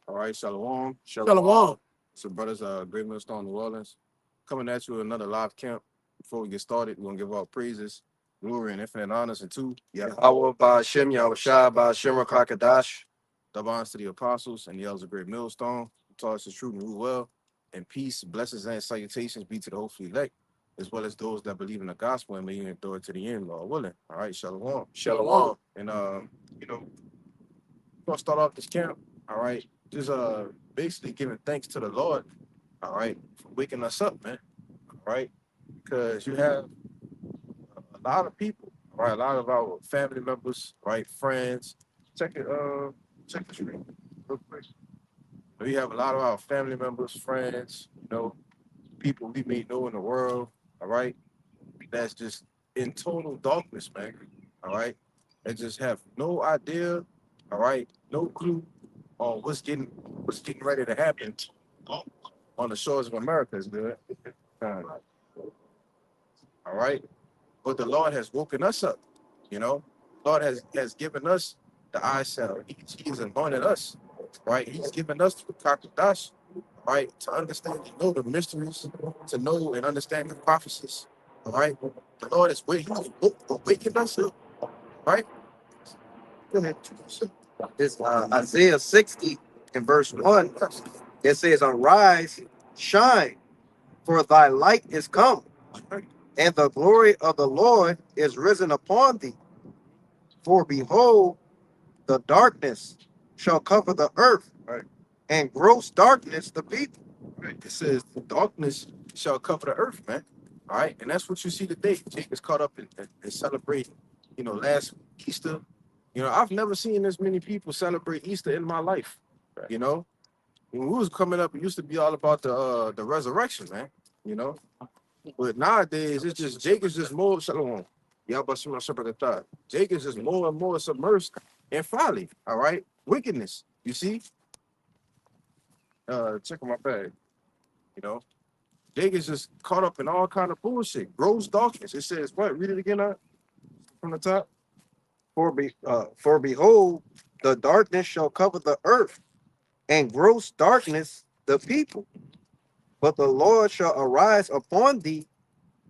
All right, Shalom. Shalom. So, brothers, Great Millstone, New Orleans, coming at you with another live camp. Before we get started, we're gonna give all praises, glory, and infinite honors unto Yahweh Ba'Shem Yahushua Ba'Shem Rakakadash. the bonds to the apostles and the elders of Great Millstone, who taught us the truth and rule well, and peace, blessings, and salutations be to the hopefully elect, as well as those that believe in the gospel and may endure to the end, Lord willing. All right, Shalom. Shalom. And we're gonna start off this camp. All right, just basically giving thanks to the Lord. All right, for waking us up, man. All right, because you have a lot of people, all right, a lot of our family members, right, friends. Check the screen real quick. We have a lot of our family members, friends, people we may know in the world. All right, that's just in total darkness, man. All right, they just have no idea. All right, no clue on what's getting ready to happen on the shores of America. Is good. Uh, all right, but the Lord has woken us up. You know, Lord has given us the eyesight. He's anointed us, right? He's given us the Kakadash, right, to understand and know the mysteries, to know and understand the prophecies. All right, the Lord is waking us up, right? Go ahead. It's Isaiah 60 and verse 1. It says, Arise, shine, for thy light is come, and the glory of the Lord is risen upon thee. For behold, the darkness shall cover the earth, Right. and gross darkness the people. Right. It says darkness shall cover the earth, man. All right, and that's what you see today. Jake is caught up in celebrating, last Easter. I've never seen this many people celebrate Easter in my life. Right. When we was coming up, it used to be all about the resurrection, man. You know, but nowadays it's just Jake is just more shalom. Y'all but some shepherd thought. Jake is just more and more submersed in folly. All right, wickedness. You see, check on my bag. You know, Jake is just caught up in all kind of bullshit, gross darkness. It says what? Read it again, from the top. For behold, the darkness shall cover the earth, and gross darkness the people. But the Lord shall arise upon thee,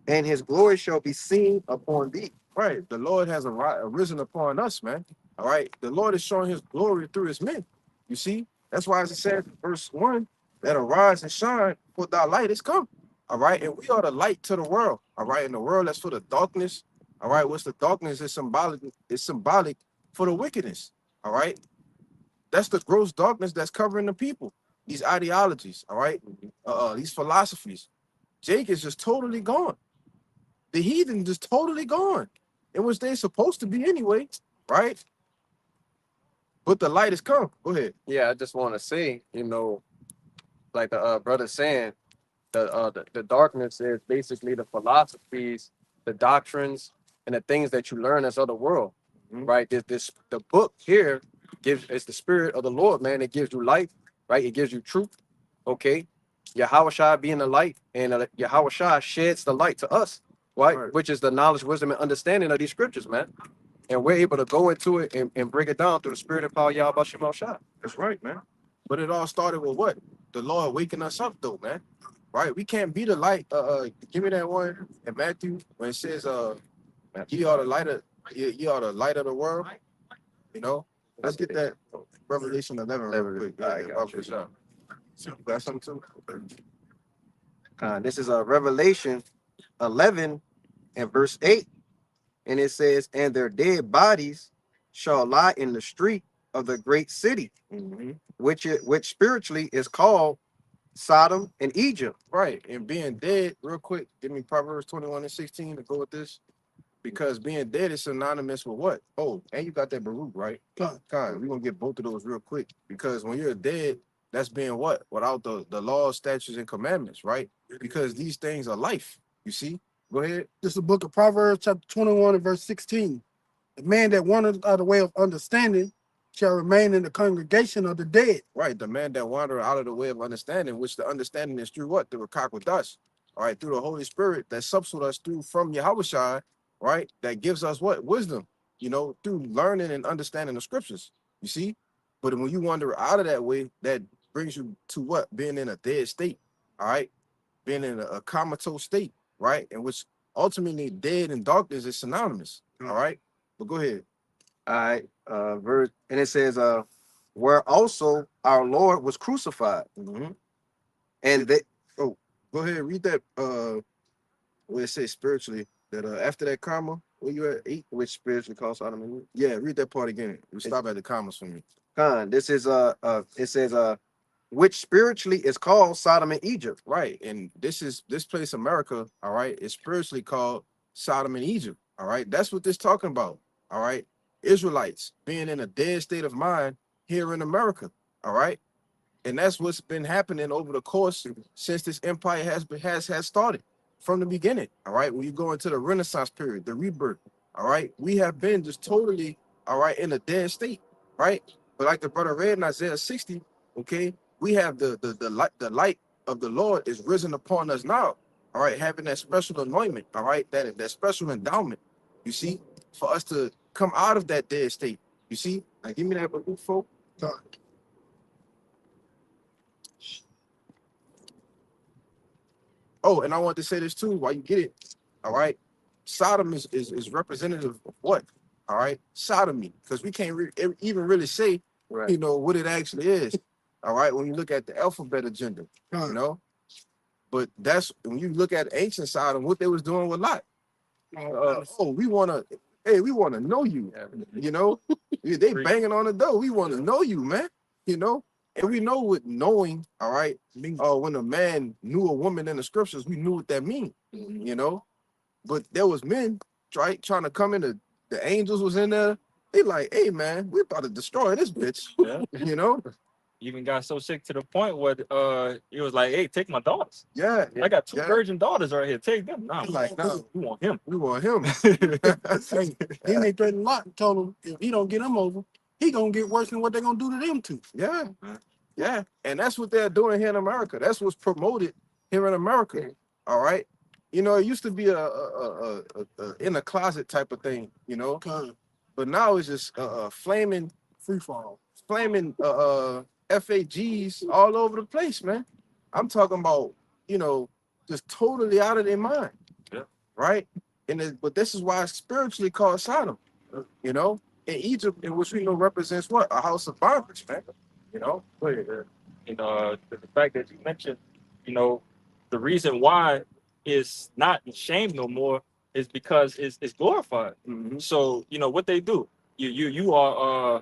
and his glory shall be seen upon thee. Right, the Lord has arisen upon us, man. All right, the Lord is showing His glory through His men. You see, that's why it said, verse 1, that arise and shine, for thy light is come. All right, and we are the light to the world. All right, in the world that's full of darkness. All right, what's the darkness? Is symbolic. It's symbolic for the wickedness. All right, that's the gross darkness that's covering the people. These ideologies. All right, these philosophies. Jake is just totally gone. The heathen just totally gone, in which they're supposed to be anyway, right? But the light has come. Go ahead. Yeah, I just want to say, like the brother saying, the darkness is basically the philosophies, the doctrines, and the things that you learn as of the world, right? This the book here it's the spirit of the Lord, man. It gives you life, right? It gives you truth, okay? Yahushua being the light, and Yahushua sheds the light to us, right? Right. Which is the knowledge, wisdom, and understanding of these scriptures, man. And we're able to go into it and break it down through the spirit of power, Yahweh Shemel. That's right, man. But it all started with what? The Lord waking us up, though, man. Right? We can't be the light. Give me that one in Matthew when it says, "Ye are the light of ye are the light of the world." You know. Let's get that Revelation 11 real quick. All right, got you. You got something too? This is a Revelation 11 and verse 8. And it says, and their dead bodies shall lie in the street of the great city, which spiritually is called Sodom and Egypt. Right. And being dead, real quick, give me Proverbs 21 and 16 to go with this. Because being dead is synonymous with what? Oh, and you got that Baruch, right? Con. We're going to get both of those real quick. Because when you're dead, that's being what? Without the laws, statutes, and commandments, right? Because these things are life. You see? Go ahead. This is the book of Proverbs, chapter 21 and verse 16. The man that wandereth out of the way of understanding shall remain in the congregation of the dead. Right. The man that wandered out of the way of understanding, which the understanding is through what? The Rakak with us. All right. Through the Holy Spirit that sups with us through from Yahushua, right? That gives us what? Wisdom, through learning and understanding the scriptures. You see? But when you wander out of that way, that brings you to what? Being in a dead state, all right? Being in a comatose state, right? And which ultimately dead and darkness is synonymous, all right? But go ahead. All right. Verse, and it says, where also our Lord was crucified. Mhm. And they, Oh, go ahead, read that. Where it says spiritually that after that comma, where you at 8? which spiritually called Sodom and Egypt. Yeah, read that part again. We stop at the commas for me. This is it says which spiritually is called Sodom and Egypt. Right, and this place, America. All right, is spiritually called Sodom and Egypt. All right, that's what this talking about. All right, Israelites being in a dead state of mind here in America. All right, and that's what's been happening over the course since this empire has started from the beginning. All right, when you go into the Renaissance period, the rebirth. All right, we have been just totally all right in a dead state. Right, but like the brother read in Isaiah 60, okay, we have the light of the Lord is risen upon us now. All right, having that special anointment. All right, that special endowment. You see, for us to come out of that dead state. You see, like give me that book, folk. Oh, and I want to say this too, while you get it. All right. Sodom is representative of what? All right. Sodomy. Because we can't even really say, Right. you know, what it actually is. All right. When you look at the alphabet agenda, you know. But that's when you look at ancient Sodom, what they was doing with Lot. We want to know you. You know, they banging on the door. We want to know you, man. You know, and we know what knowing, all right. When a man knew a woman in the scriptures, we knew what that means. You know, but there was men trying to come in. The angels was in there. They like, hey man, we about to destroy this bitch. Yeah. You know. Even got so sick to the point where it was like, hey, take my daughters. Yeah. I got 2 Yeah. virgin daughters right here. Take them. Nah, Like, nah, we want him. we want him. Then they threatened Lot and told him if he don't get them over, he gonna get worse than what they gonna do to them too. Yeah, yeah, and that's what they're doing here in America. That's what's promoted here in America. All right, you know, it used to be a in a closet type of thing, you know, but now it's just flaming Free fall. flaming FAGs all over the place, man. I'm talking about, you know, just totally out of their mind. Yeah. Right, but this is why it's spiritually called Sodom. You know, in Egypt, in which we know represents what? A house of bondage, man. You know. You know, the fact that you mentioned, you know, the reason why it's not shame no more is because it's glorified. Mhm. So, you know, what they do, you are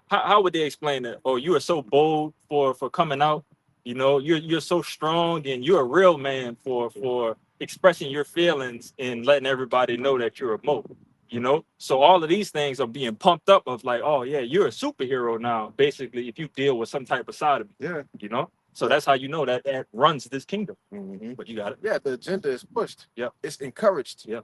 how would they explain it? Oh, you are so bold for coming out. You know, you're so strong, and you're a real man for expressing your feelings and letting everybody know that you're a mo. You know, so all of these things are being pumped up of like, oh yeah, you're a superhero now. Basically, if you deal with some type of side of it, Yeah. you know. So that's how you know that runs this kingdom. Mhm. But you got it. Yeah, the agenda is pushed. Yeah. It's encouraged. Yeah.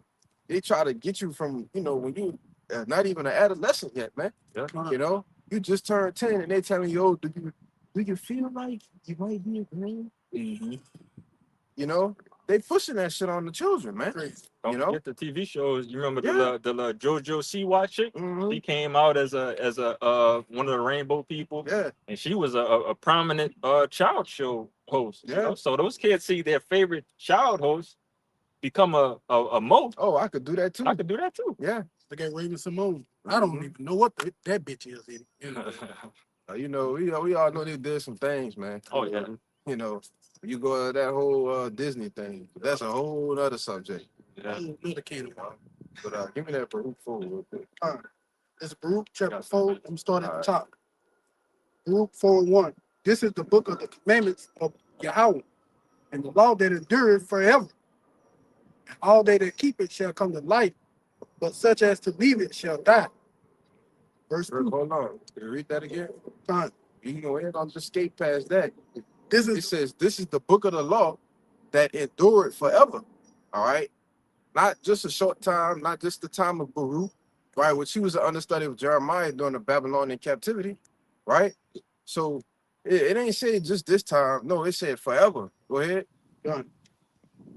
They try to get you from, you know, when you not even an adolescent yet, man. Yeah. You know, you just turned 10 and they telling you, oh, do you feel like you might be a man? You know, they pushing that shit on the children, man. Don't You know? forget the TV shows. You remember Yeah. the JoJo Siwa chick? Mhm. She came out as a one of the rainbow people. Yeah. And she was a prominent child show host. You Yeah. know? So those kids see their favorite child host become a mo. Oh, I could do that too. I could do that too. Yeah. Look at Raven Simone. I don't even know what that bitch is. You know, we all know they did some things, man. Oh yeah. You know, you go to that whole Disney thing. That's a whole other subject. Yeah. Another can of worms. But give me that Baruch 4 real quick. It's Baruch chapter 4. I'm starting at the All top. Baruch 4:1. This is the book of the commandments of Yahweh, and the law that endureth forever. All they that keep it shall come to life, but such as to leave it shall die. Verse 2. Hold on. Can you read that again? Fine. You can go ahead and just skate past that. This It is says, this is the book of the law that endured forever. All right. Not just a short time, not just the time of Baruch, right? Which he was an understudy of Jeremiah during the Babylonian captivity, right? So it ain't said just this time. No, it said forever. Go ahead. done.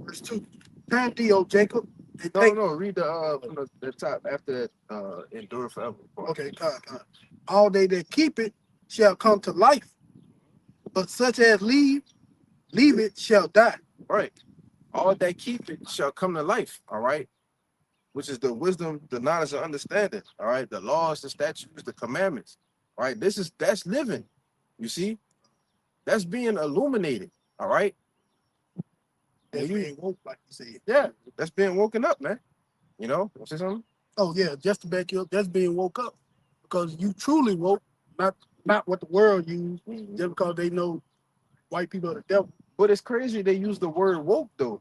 Verse 2. Turn thee, O Jacob, and No, take. no, read the top after that endure forever. Okay, God. All they that keep it shall come to life, but such as leave it shall die. Right. All that keep it shall come to life. All right. Which is the wisdom, the knowledge, and understanding. All right. The laws, the statutes, the commandments. All right. That's living. You see, that's being illuminated. All right. That's You- being woke, like you said. Yeah, that's being woken up, man. You know, say something? Oh yeah, just to back you up, that's being woke up because you truly woke, not what the world use, just because they know white people are the devil. But it's crazy they use the word woke though.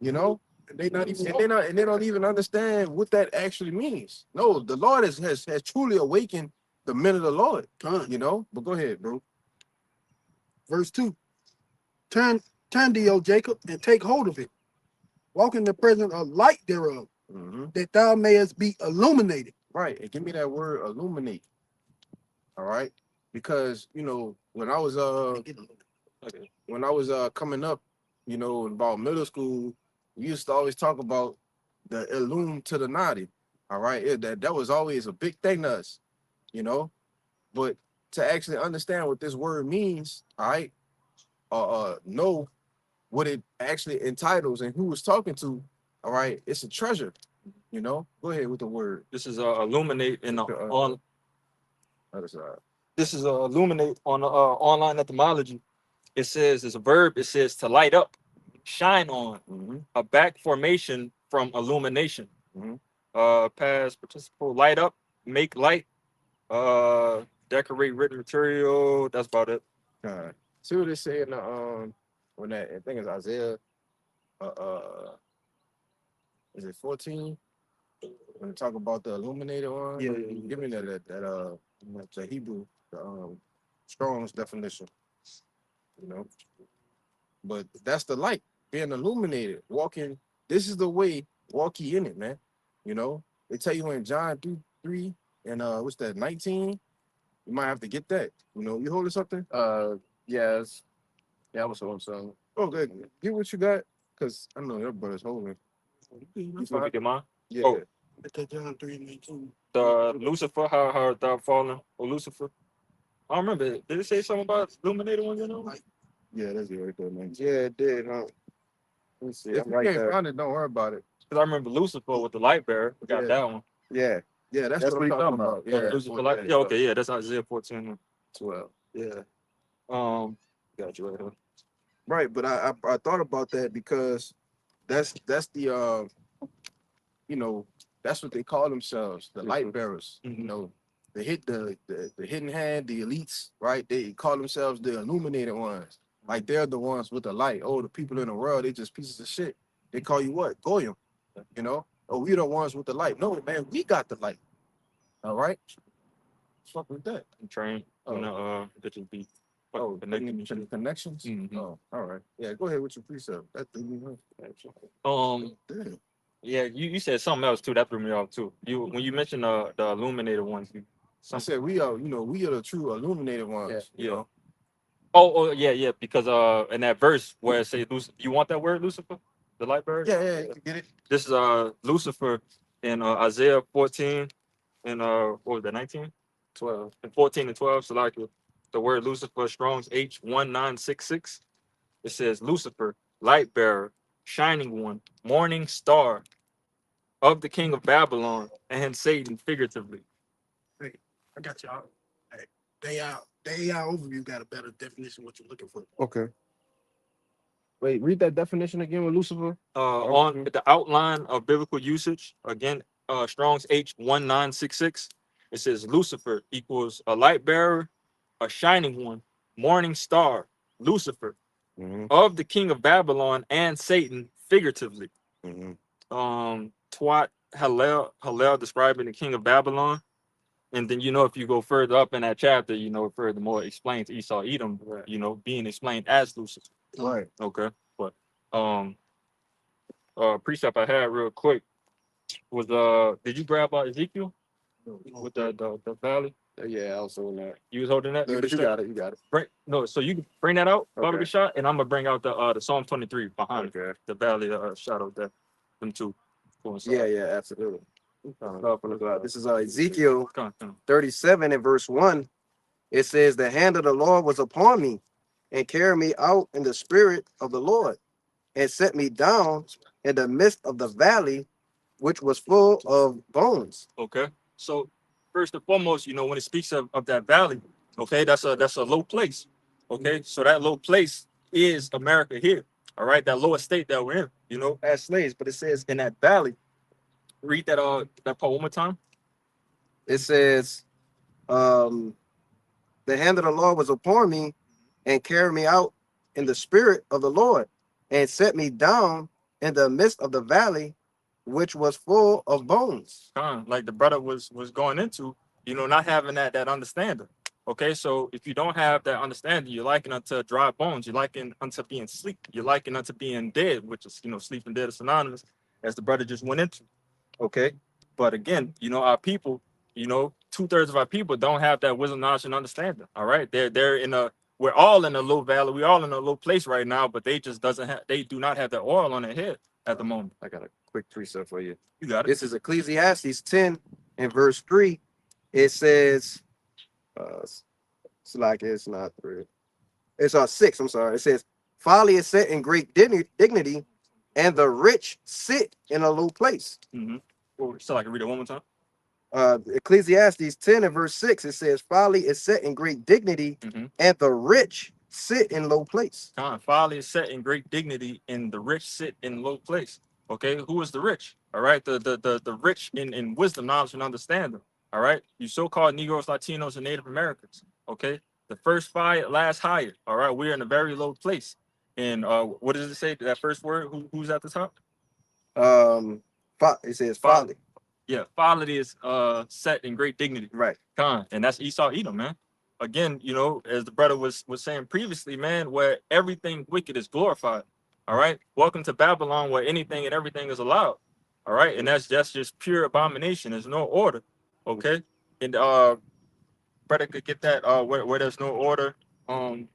You know, And they not even and woke. they don't even understand what that actually means. No, the Lord has truly awakened the men of the Lord. You know, but go ahead, bro. Verse 2. Turn thee, O Jacob, and take hold of it. Walk in the presence of light thereof, that thou mayest be illuminated. Right, and give me that word illuminate. All right, because you know when I was coming up, you know, about middle school, we used to always talk about the illum to the naughty. All right, that was always a big thing to us, you know. But to actually understand what this word means, all right, know what it actually entitles and who it's talking to, all right, it's a treasure, you know. Go ahead with the word. This is illuminate in the on. Other side. This is illuminate on online etymology. It says it's a verb. It says to light up, shine on, a back formation from illumination. Past participle, light up, make light, decorate written material. That's about it. See what they say in the when that I think it's Isaiah is it 14? When they talk about the illuminated one, Yeah. Give me the Hebrew, the Strong's definition, you know. But that's the light, being illuminated, walking. This is the way, walk ye in it, man. You know, they tell you in John 3 and what's that, 19? You might have to get that. You know, you holding something? Yes. Yeah, I was holding something. Oh, good. Get what you got, because I know your brother's holding. You want to get mine? Yeah. Oh. John 3:19. The Lucifer, how thou fallen, or Lucifer. I don't remember. Did it say something about illuminated one? You know? Yeah, that's it right there, man. Yeah, it did, huh? Let me see. If I'm you right can't there. find it, don't worry about it. Because I remember Lucifer with the light bearer. We got Yeah. that one. Yeah. Yeah, that's That's what what I'm he talking talking about. about. Yeah. Lucifer light. Yeah, okay, yeah, that's Isaiah 14. 12. Yeah. Got you right here. Right, but I thought about that because that's the you know, that's what they call themselves, the light bearers. You know, the hidden hand, the elites, right? They call themselves the illuminated ones. Like they're the ones with the light. Oh, the people in the world, they just pieces of shit. They call you what? Goyim. You know? Oh, we the ones with the light. No, man, we got the light. All right. Fuck with that. I'm trained. Oh. Bitches be Oh, connected. the connections. Oh, all right. Yeah, go ahead with your precept. That threw me off. Damn. Yeah, you said something else too. That threw me off too. When you mentioned the illuminated ones, I said we are, you know, we are the true illuminated ones. Yeah. You know? Oh yeah, because in that verse where it says you want that word Lucifer, the light bearer? Yeah, you get it. This is Lucifer in Isaiah 14 and what was that, 19? 12. And 14 and 12. So like the word Lucifer, Strong's H1966. It says Lucifer, light bearer, shining one, morning star of the king of Babylon, and Satan figuratively. Hey, I got y'all. Hey, the AI overview got a better definition of what you're looking for. Okay. Wait, read that definition again with Lucifer. On the outline of biblical usage, again, Strong's H1966, it says Lucifer equals a light bearer, a shining one, morning star, Lucifer, of the king of Babylon and Satan figuratively. Twat Hallel describing the king of Babylon. And then, if you go further up in that chapter, furthermore explains Esau, Edom, being explained as Lucifer. Right. Okay. But precept I had real quick was did you grab Ezekiel with the valley? Yeah, I was holding that. You was holding that? No, but you got it. You got it. So you can bring that out, Baba Okay. Gashot, and I'm gonna bring out the Psalm 23 behind it, Okay. the valley shadow that them two coincide. Yeah, absolutely. This is Ezekiel Come on. 37 and verse 1. it says, the hand of the Lord was upon me and carried me out in the spirit of the Lord and set me down in the midst of the valley, which was full of bones. Okay. So first and foremost, you know, when it speaks of that valley, okay, that's a low place. Okay. So that low place is America here. All right. That lower state that we're in, you know, as slaves. But it says in that valley, read that part one more time. It says, the hand of the Lord was upon me and carried me out in the spirit of the Lord and set me down in the midst of the valley, which was full of bones. Like the brother was going into, you know, not having that understanding. Okay, so if you don't have that understanding, you're likened unto dry bones. You're likened unto being sleep. You're likened unto being dead, which is, you know, sleep and dead is synonymous, as the brother just went into. Okay, but again, you know, our people, you know, 2/3 of our people don't have that wisdom, knowledge, and understanding. All right, they're in a, we're all in a low valley. We're all in a low place right now, but they just they do not have that oil on their head at the moment. I got a quick precept for you. You got it. This is Ecclesiastes 10 and verse 3. It says, it's like it's not 3. It's 6. I'm sorry. It says, folly is set in great dignity, and the rich sit in a low place. Mm-hmm. So I can read it one more time. Ecclesiastes 10 and verse 6. It says, folly is set in great dignity, and the rich sit in low place. Folly is set in great dignity, and the rich sit in low place. Okay, who is the rich? All right, the rich in wisdom, knowledge, and understanding. All right, you so-called Negroes, Latinos, and Native Americans. Okay, the first fired, last hired. All right, we're in a very low place. And what does it say? That first word, who's at the top? It says folly. Yeah, folly is set in great dignity. Right. And that's Esau Edom, man. Again, you know, as the brother was saying previously, man, where everything wicked is glorified. All right. Welcome to Babylon, where anything and everything is allowed. All right. And that's just pure abomination. There's no order. Okay. And brother could get that where there's no order. The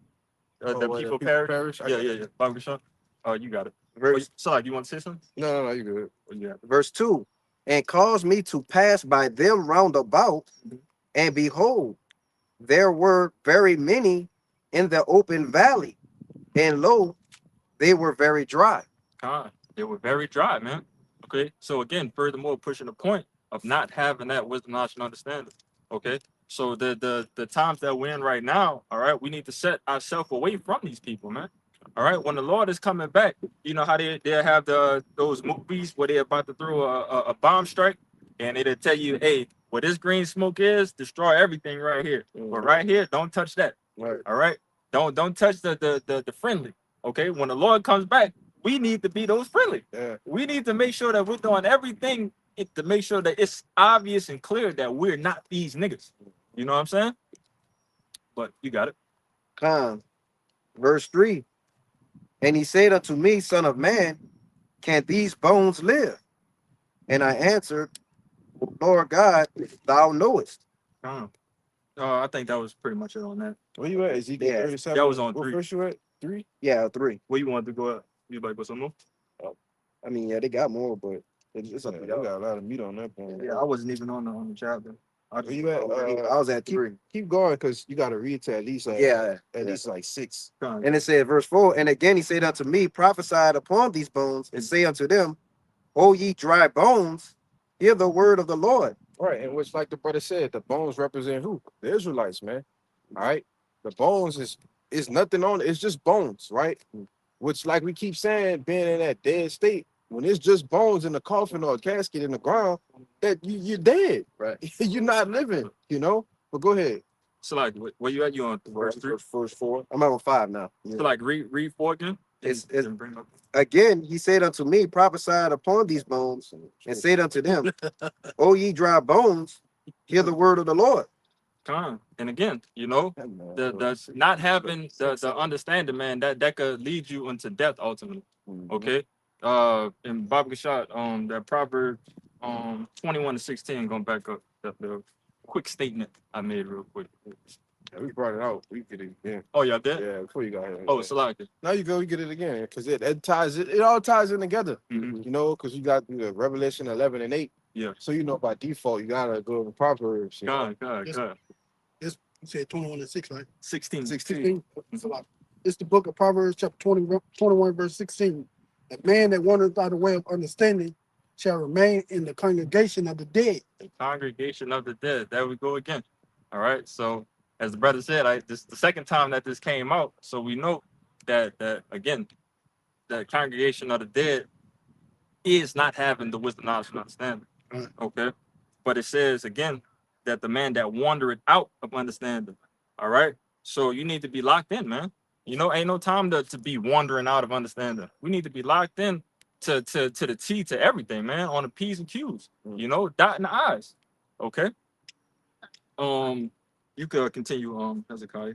people perish. Yeah. Bobby Sean. You got it. So you want to say something? No, you good. Yeah. Verse 2. And caused me to pass by them round about, and behold, there were very many in the open valley, and lo, they were very dry. They were very dry, man. Okay, so again, furthermore, pushing the point of not having that wisdom, knowledge, and understanding. Okay, so the times that we're in right now, all right, we need to set ourselves away from these people, man. All right, when the Lord is coming back, you know how they have those movies where they're about to throw a bomb strike, and it'll tell you, hey, where this green smoke is, destroy everything right here. But right here, don't touch that. Right. All right, don't touch the friendly. Okay, when the Lord comes back, we need to be those friendly. Yeah. We need to make sure that we're doing everything to make sure that it's obvious and clear that we're not these niggas. You know what I'm saying? But you got it. Verse 3. And he said unto me, Son of man, can these bones live? And I answered, Lord God, thou knowest. I think that was pretty much it on that. Where you at? Ezekiel 37? That was on What 3. verse you at? 3? Yeah, 3. Where you want to go at? You like with some more? I mean, yeah, they got more, but It's up to y'all. Got a lot of meat on that point. Yeah, I wasn't even on the chapter. Where you at? I was at 3. Keep going, because you got to read to at least least like 6. And it said, verse 4, and again he said unto me, prophesied upon these bones, and say unto them, O ye dry bones, hear the word of the Lord. Right, and which, like the brother said, the bones represent who? The Israelites, man. All right, the bones is nothing on it. It's just bones, right? Which, like we keep saying, being in that dead state, when it's just bones in the coffin or a casket in the ground, that you're dead, Right. You're not living, you know. But go ahead. So like, where you at? You on verse 3? Verse 4. I'm on 5 now. So like, read 4 again. Again, he said unto me, prophesied upon these bones, and said unto them, O ye dry bones, hear the word of the Lord. And again, you know, the not having the understanding, man, that could lead you into death ultimately. Okay. In Bob Gashot, that Proverbs 21-16, going back up the quick statement I made real quick. Yeah, we brought it out. We get it again. Oh, y'all did? Yeah, before you got here. Oh, so like it. Now you go, we get it again, because it ties it all ties in together. Mhm. You know, because you got the Revelation 11 and 8. Yeah. So you know by default you gotta go to Proverbs. God. This You said 21 and 6, right? 16. 16. It's a lot. It's the book of Proverbs, chapter 21, verse 16. A man that wandereth out the way of understanding shall remain in the congregation of the dead. The congregation of the dead. There we go again. All right. So as the brother said, this the second time that this came out. So we know that again, the congregation of the dead is not having the wisdom, knowledge, and understanding. Right. Okay. But it says again that the man that wandereth out of understanding. All right. So you need to be locked in, man. You know, ain't no time to be wandering out of understanding. We need to be locked in to the T to everything, man, on the P's and Q's. You know, dotting the I's. Okay. You could continue, Hezekiah.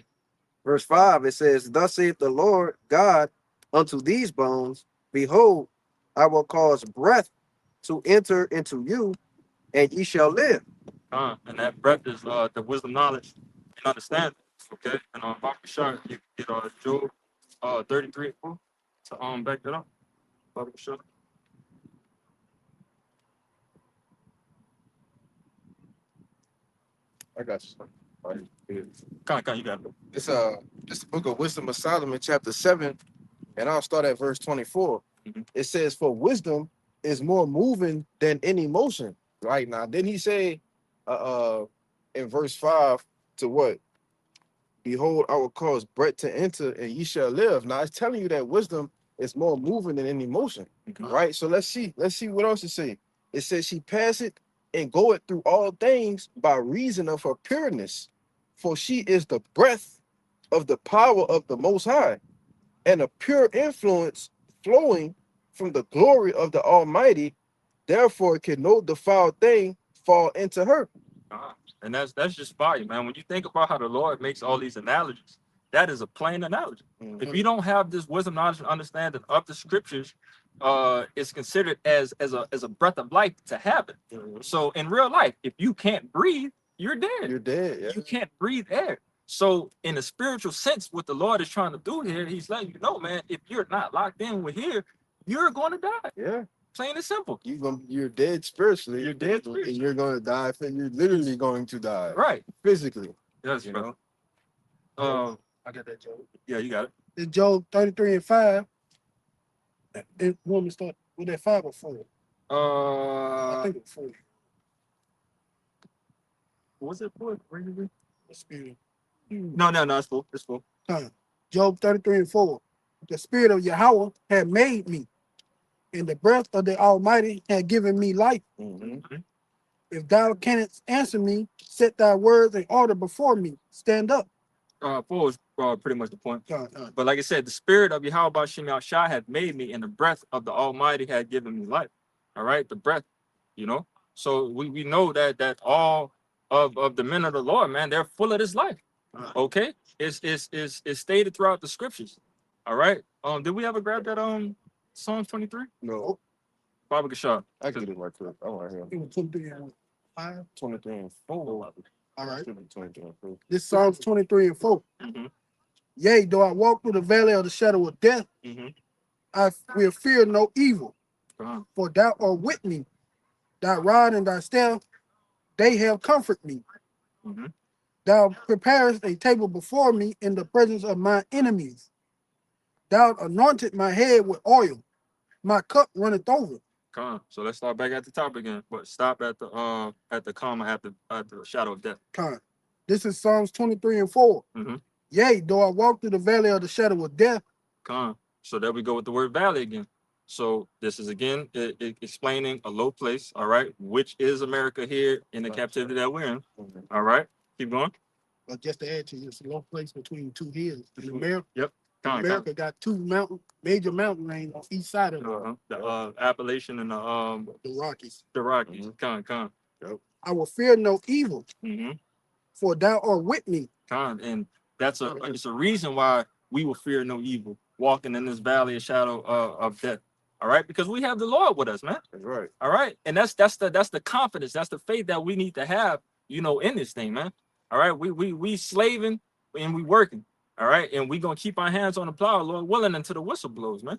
Verse 5, it says, Thus saith the Lord God unto these bones, Behold, I will cause breath to enter into you, and ye shall live. And that breath is the wisdom, knowledge, and understanding. Okay. And Baba Shah, you get Job 33 and 4 to back that up. Baba Shah. I got you. All right. You got it. It's the book of Wisdom of Solomon, chapter 7, and I'll start at verse 24. Mhm. It says, "For wisdom is more moving than any motion." Right now, didn't he say, in verse 5 to what? Behold, I will cause breath to enter, and ye shall live. Now it's telling you that wisdom is more moving than any motion, Mhm. right? So let's see what else it say. It says she passeth and goeth through all things by reason of her pureness, for she is the breath of the power of the Most High, and a pure influence flowing from the glory of the Almighty. Therefore, can no defiled thing fall into her. And that's just fire, man. When you think about how the Lord makes all these analogies, that is a plain analogy. If you don't have this wisdom, knowledge, and understanding of the scriptures, it's considered as a breath of life to have it. So in real life, if you can't breathe, you're dead. You're dead. Yeah. You can't breathe air. So in a spiritual sense, what the Lord is trying to do here, he's letting you know, man, if you're not locked in with here, you're going to die. Yeah. Plain and simple. You're dead spiritually. You're dead and spiritually. you're going to die. You're literally going to die. Right. Physically. Yes, You bro. know. I got that, Job. Yeah, you got it. It's Job 33 and 5. And you want me to start with that 5 or 4? I think it's 4. What was it for? The spirit. No, it's full. It's full. Job 33 and 4. The spirit of Yahweh had made me, and the breath of the Almighty had given me life. Mm-hmm. If thou canst answer me, set thy words in order before me. Stand up. 4 is pretty much the point. Con. But like I said, the spirit of Yahweh Bashim Shah had made me, and the breath of the Almighty had given me life. All right, the breath, you know. So we know that all of the men of the Lord, man, they're full of this life. Okay, it's stated throughout the scriptures. All right. Did we ever grab that Psalm 23? No, Baba Gashar. I get it right quick. I want to hear It was 23 and 5. 23 and 4. All right. 23 and 4. This Psalms 23 and 4. Mm-hmm. Yea, though I walk through the valley of the shadow of death, Mm-hmm. I will fear no evil, Uh-huh. for thou art with me. Thy rod and thy staff, they have comforted me. Mm-hmm. Thou preparest a table before me in the presence of my enemies. Thou anointed my head with oil. My cup runneth over. Come on. So let's start back at the top again, but stop at the comma at the shadow of death. Con. This is Psalms 23 and 4. Mm-hmm. Yea, though I walk through the valley of the shadow of death. Come on. So there we go with the word valley again. So this is again explaining a low place, all right, which is America here in the captivity that we're in. All right, keep going. But just to add to you, it's a low place between two hills. In America, Yep. America got two major mountain ranges on each side of it. The Appalachian and The Rockies. the Rockies. Con. I will fear no evil, Mm-hmm. for thou art with me. And that's it's a reason why we will fear no evil, walking in this valley of shadow of death. All right, because we have the Lord with us, man. That's right. All right, and that's the confidence, that's the faith that we need to have, in this thing, man. All right, we slaving and we working. All right, and we gonna keep our hands on the plow, Lord willing, until the whistle blows, man.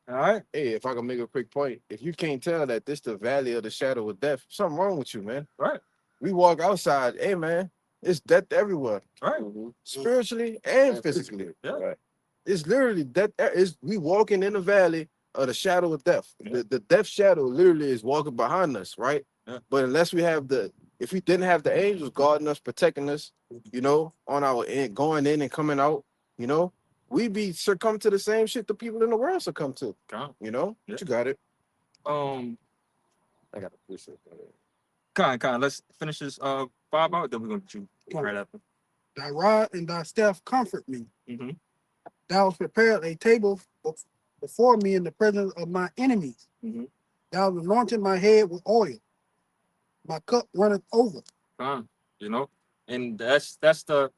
All right. Hey, if I can make a quick point, if you can't tell that this the valley of the shadow of death, something wrong with you, man. Right. We walk outside, hey man, It's death everywhere, Right. spiritually and physically. Yeah. Right. It's literally death. Is we walking in the valley of the shadow of death. Yeah. The death shadow literally is walking behind us, right? Yeah. But unless we have if we didn't have the angels guarding us, protecting us, on our end, going in and coming out, we be succumb to the same shit the people in the world succumb to. Con. Yeah. Yeah. You got it. I got a precept. Con. Let's finish this 5 out. Then we're gonna shoot right after. Thy rod and thy staff comfort me. Mm-hmm. Thou hast prepared a table before me in the presence of my enemies. Mm-hmm. Thou hast anointed my head with oil. My cup runneth over. Con. And that's the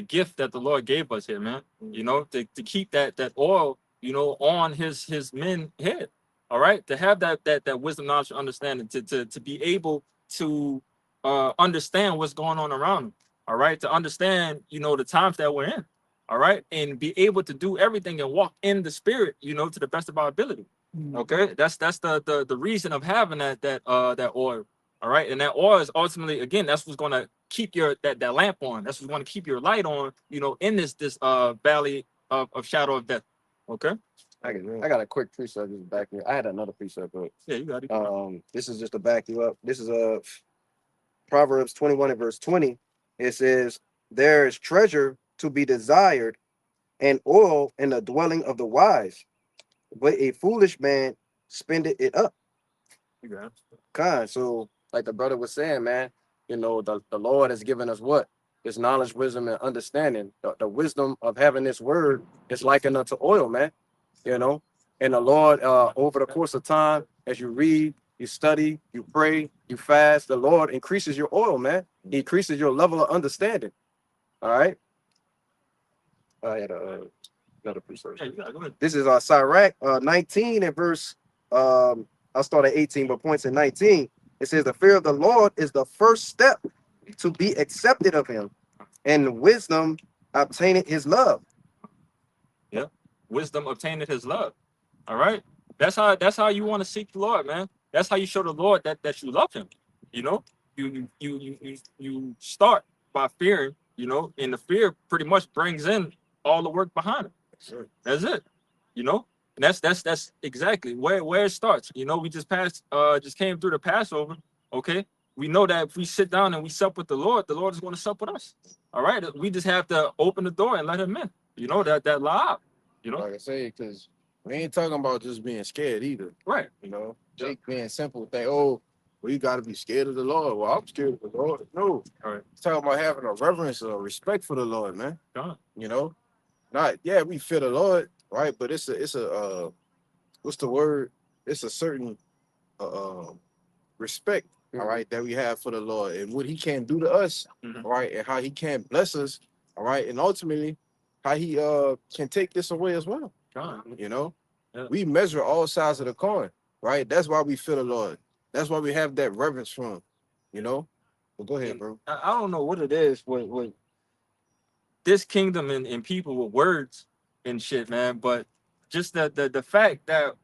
gift that the Lord gave us here, man. To keep that oil, on his men head. All right, to have that wisdom, knowledge, and understanding, to be able to understand what's going on around them. All right, to understand, the times that we're in. All right, and be able to do everything and walk in the spirit, to the best of our ability. Okay, that's the reason of having that oil. All right, and that oil is ultimately, again, that's what's going to keep that lamp on. That's what's going to keep your light on, in this valley of shadow of death. Okay. I got a quick precept just to back me. I had another precept, but Yeah, you got it. this is just to back you up. This is Proverbs 21 and verse 20. It says, "There is treasure to be desired, and oil in the dwelling of the wise, but a foolish man spendeth it up." You got it. Kind. So, like the brother was saying, man, the Lord has given us what? This knowledge, wisdom, and understanding. The wisdom of having this word is likened unto oil, man. And the Lord, over the course of time, as you read, you study, you pray, you fast, the Lord increases your oil, man. He increases your level of understanding. All right. I had another precept. Yeah, you got it. Go ahead. This is Sirach 19 and verse, I'll start at 18, but points in 19. It says, "The fear of the Lord is the first step to be accepted of him, and wisdom obtaining his love." Wisdom obtained his love. All right. That's how you want to seek the Lord, man. That's how you show the Lord that you love him. You start by fearing, and the fear pretty much brings in all the work behind it. Sure. That's it. And that's exactly where it starts. We just came through the Passover. Okay. We know that if we sit down and we sup with the Lord is going to sup with us. All right. We just have to open the door and let him in. That live. Like I say, because we ain't talking about just being scared either. Right. Jake being simple, think, oh, well, you got to be scared of the Lord. Well, I'm scared of the Lord. No. All right. It's talking about having a reverence or respect for the Lord, man. Done. We fear the Lord, right? But it's a what's the word? It's a certain respect, all right, that we have for the Lord and what he can do to us, all right, and how he can bless us, all right, and ultimately how he can take this away as well. Done. Yeah. We measure all sides of the coin, right? That's why we fear the Lord. That's why we have that reverence for him, Well, go ahead, bro. I don't know what it is with this kingdom and people with words and shit, man. But just the fact that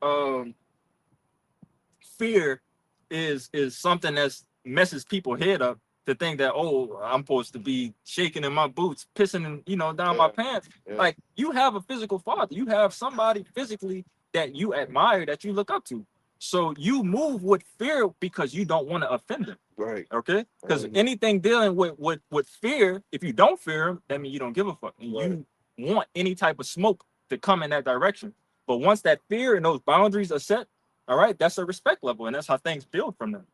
fear is something that messes people's head up to think that, oh, I'm supposed to be shaking in my boots, pissing down my pants. Yeah. Like, you have a physical father. You have somebody physically that you admire, that you look up to. So you move with fear because you don't want to offend them. Right. Okay? Because anything dealing with fear, if you don't fear them, that means you don't give a fuck. And you want any type of smoke to come in that direction. But once that fear and those boundaries are set, all right, that's a respect level, and that's how things build from them.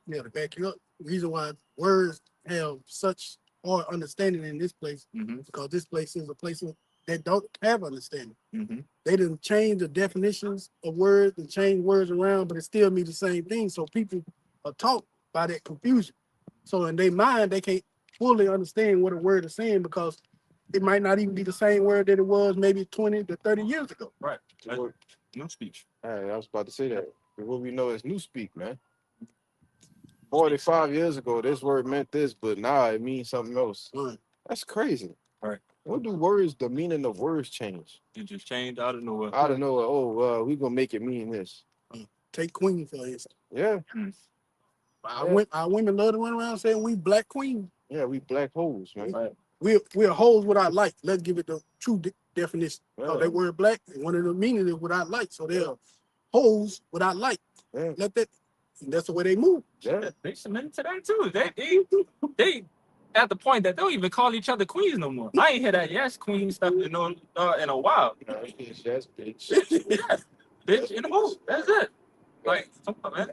Yeah, to back you up. The reason why words have such hard understanding in this place, because this place is a place that don't have understanding. They didn't change the definitions of words and change words around, but it still means the same thing. So people are taught by that confusion. So in their mind, they can't fully understand what a word is saying because it might not even be the same word that it was maybe 20 to 30 years ago. Right. No speech. I was about to say that. What we know is new speak, man. 45 years ago, this word meant this, but now it means something else. Right. That's crazy. Right. What do the meaning of words change? It just changed out of nowhere. Out of nowhere, we're going to make it mean this. Take queen, for instance. Yeah. Our women love to run around saying we black queen. Yeah, we black holes, man. Right. We're holes without light. Let's give it the true definition. Yeah. So that word black, one of the meaning is without light. So they're holes without light. Yeah. Let that. And that's the way they move. Yeah. They submitted to that too. They at the point that they don't even call each other queens no more. I ain't hear that yes queen stuff in a while. Yes, bitch. Yeah, bitch, in the move. That's it. Like, come on, man.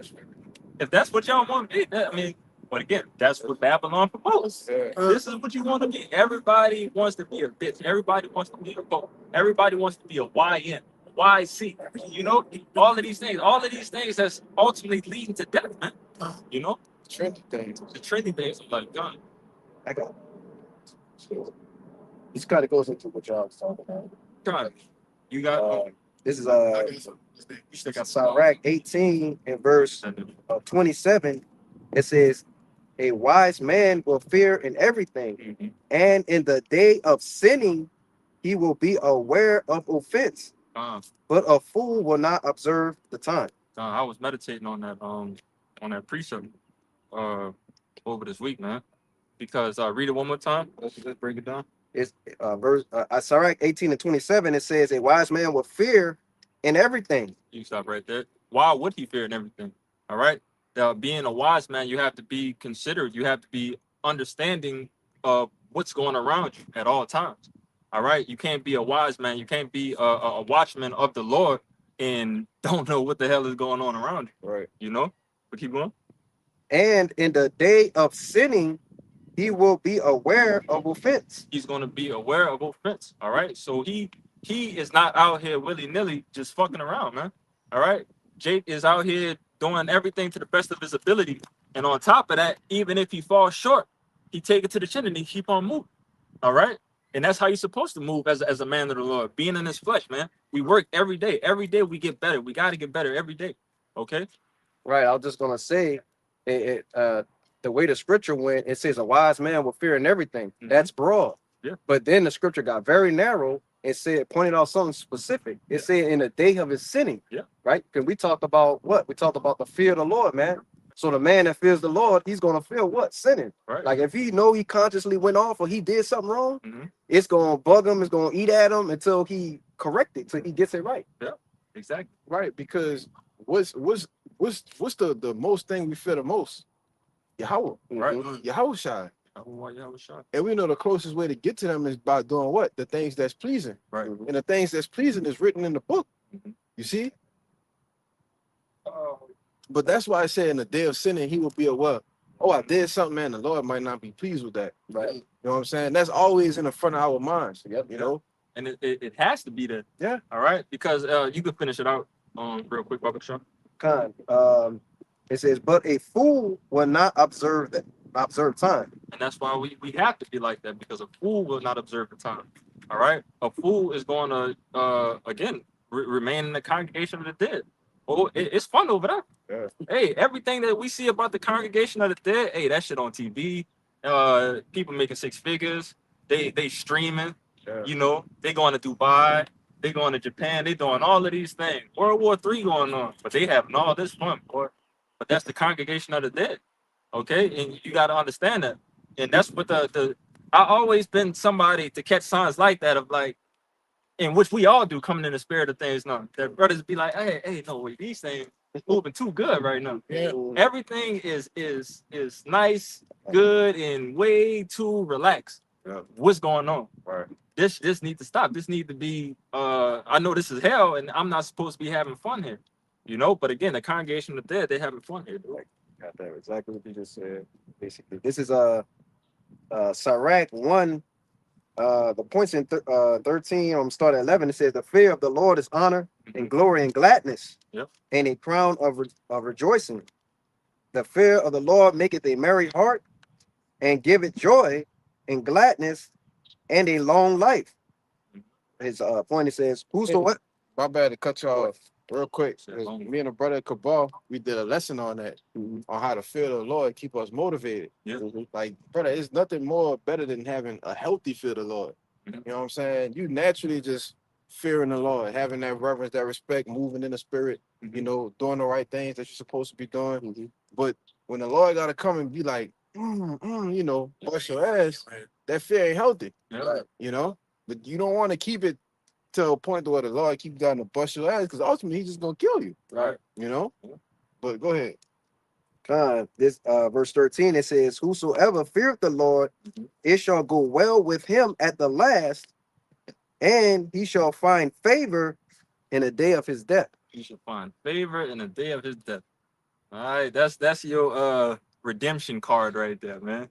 If that's what y'all want to be, I mean, but again, that's what Babylon promotes. Yeah. This is what you want to be. Everybody wants to be a bitch. Everybody wants to be a vote. Everybody wants to be a YN, YC. You know, all of these things that's ultimately leading to death, man. You know, Trendy things. the trending things are like, God, I got this kind of goes into what y'all was talking about. God, you got. This is you still got Sirach 18 and verse 27. It says, a wise man will fear in everything, Mhm. and in the day of sinning, he will be aware of offense, but a fool will not observe the time. I was meditating on that precept over this week, man. Because read it one more time. Let's break it down. It's Sirach 18 and 27. It says, a wise man will fear in everything. You stop right there. Why would he fear and everything? All right. Being a wise man, you have to be considerate. You have to be understanding of what's going around you at all times. All right. You can't be a wise man. You can't be a watchman of the Lord and don't know what the hell is going on around you. Right. You know. But keep going. And in the day of sinning, he will be aware of offense. He's going to be aware of offense. All right. So he is not out here willy-nilly just fucking around, man. All right. Jake is out here doing everything to the best of his ability. And on top of that, even if he falls short, he take it to the chin and he keep on moving. All right. And that's how you're supposed to move as a man of the Lord, being in his flesh, man. We work every day. Every day we get better. We got to get better every day. Okay. Right. I was just going to say, the way the scripture went, it says a wise man will fear in everything. Mhm. That's broad. Yeah. But then the scripture got very narrow and said, pointed out something specific. It said in the day of his sinning. Yeah. Right? Because we talked about what? We talked about the fear of the Lord, man. So the man that fears the Lord, he's going to feel what? Sinning. Right. Like if he know he consciously went off or he did something wrong, Mhm. it's going to bug him. It's going to eat at him until he correct it, till he gets it right. Exactly. Right. Because what's the most thing we fear the most? Yahweh. Right. Yahweh Shai. I was shocked. And we know the closest way to get to them is by doing what? The things that's pleasing. Right. And the things that's pleasing is written in the book. Mhm. You see? Oh, But that's why I said in the day of sinning, he will be aware. Oh, I did something, man. The Lord might not be pleased with that. Right. You know what I'm saying? That's always in the front of our minds. Yep. You know? and it has to be there. Yeah. All right. Because you can finish it out real quick, Baba Sean. Kind. It says, but a fool will not observe time. And that's why we have to be like that, because a fool will not observe the time. All right. A fool is going to, again, remain in the congregation of the dead. Oh, it's fun over there. Yeah. Hey, everything that we see about the congregation of the dead, hey, that shit on TV. People making six figures. They streaming. Yeah. You know, they going to Dubai. They going to Japan. They doing all of these things. World War III going on. But they having all this fun, boy. But that's the congregation of the dead. Okay, and you got to understand that, and that's what I always been somebody to catch signs like that of like, in which we all do, coming in the spirit of things now. That brothers be like, hey, no wait, these things moving too good right now. Yeah. Everything is nice, good, and way too relaxed. Yeah. What's going on? Right. This needs to stop. This need to be. I know this is hell, and I'm not supposed to be having fun here. You know, but again, the congregation of the dead, they having fun here. Got that exactly what you just said. Basically, this is Sirach 1. The points in 13. I'm starting at 11. It says, "The fear of the Lord is honor and glory and gladness, Yep. and a crown of rejoicing. The fear of the Lord maketh a merry heart, and giveth joy and gladness, and a long life." His point, it says, "Whosoever." My bad to cut you off real quick. Say it long. Me and the brother Cabal, we did a lesson on that, Mhm. on how to fear the Lord, keep us motivated. Yeah. Like, brother, it's nothing more better than having a healthy fear of the Lord. Mhm. You know what I'm saying? You naturally just fearing the Lord, having that reverence, that respect, moving in the spirit, you know, doing the right things that you're supposed to be doing. Mhm. But when the Lord got to come and be like, you know, bust your ass, that fear ain't healthy. Yeah. You know, but you don't want to keep it to a point where the Lord keep trying to bust your ass, because ultimately he's just gonna kill you. Right. You know. But go ahead. This verse 13, it says, whosoever feareth the Lord, it shall go well with him at the last, and he shall find favor in the day of his death. He shall find favor in the day of his death. All right, that's your redemption card right there, man.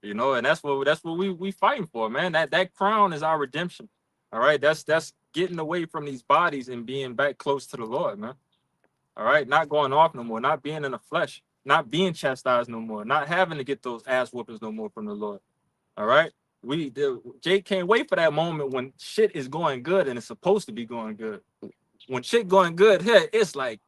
You know, and that's what we fighting for, man. That crown is our redemption. All right, that's getting away from these bodies and being back close to the Lord, man. All right, not going off no more, not being in the flesh, not being chastised no more, not having to get those ass whoopings no more from the Lord. All right, Jake can't wait for that moment when shit is going good and it's supposed to be going good. When shit going good here, it's like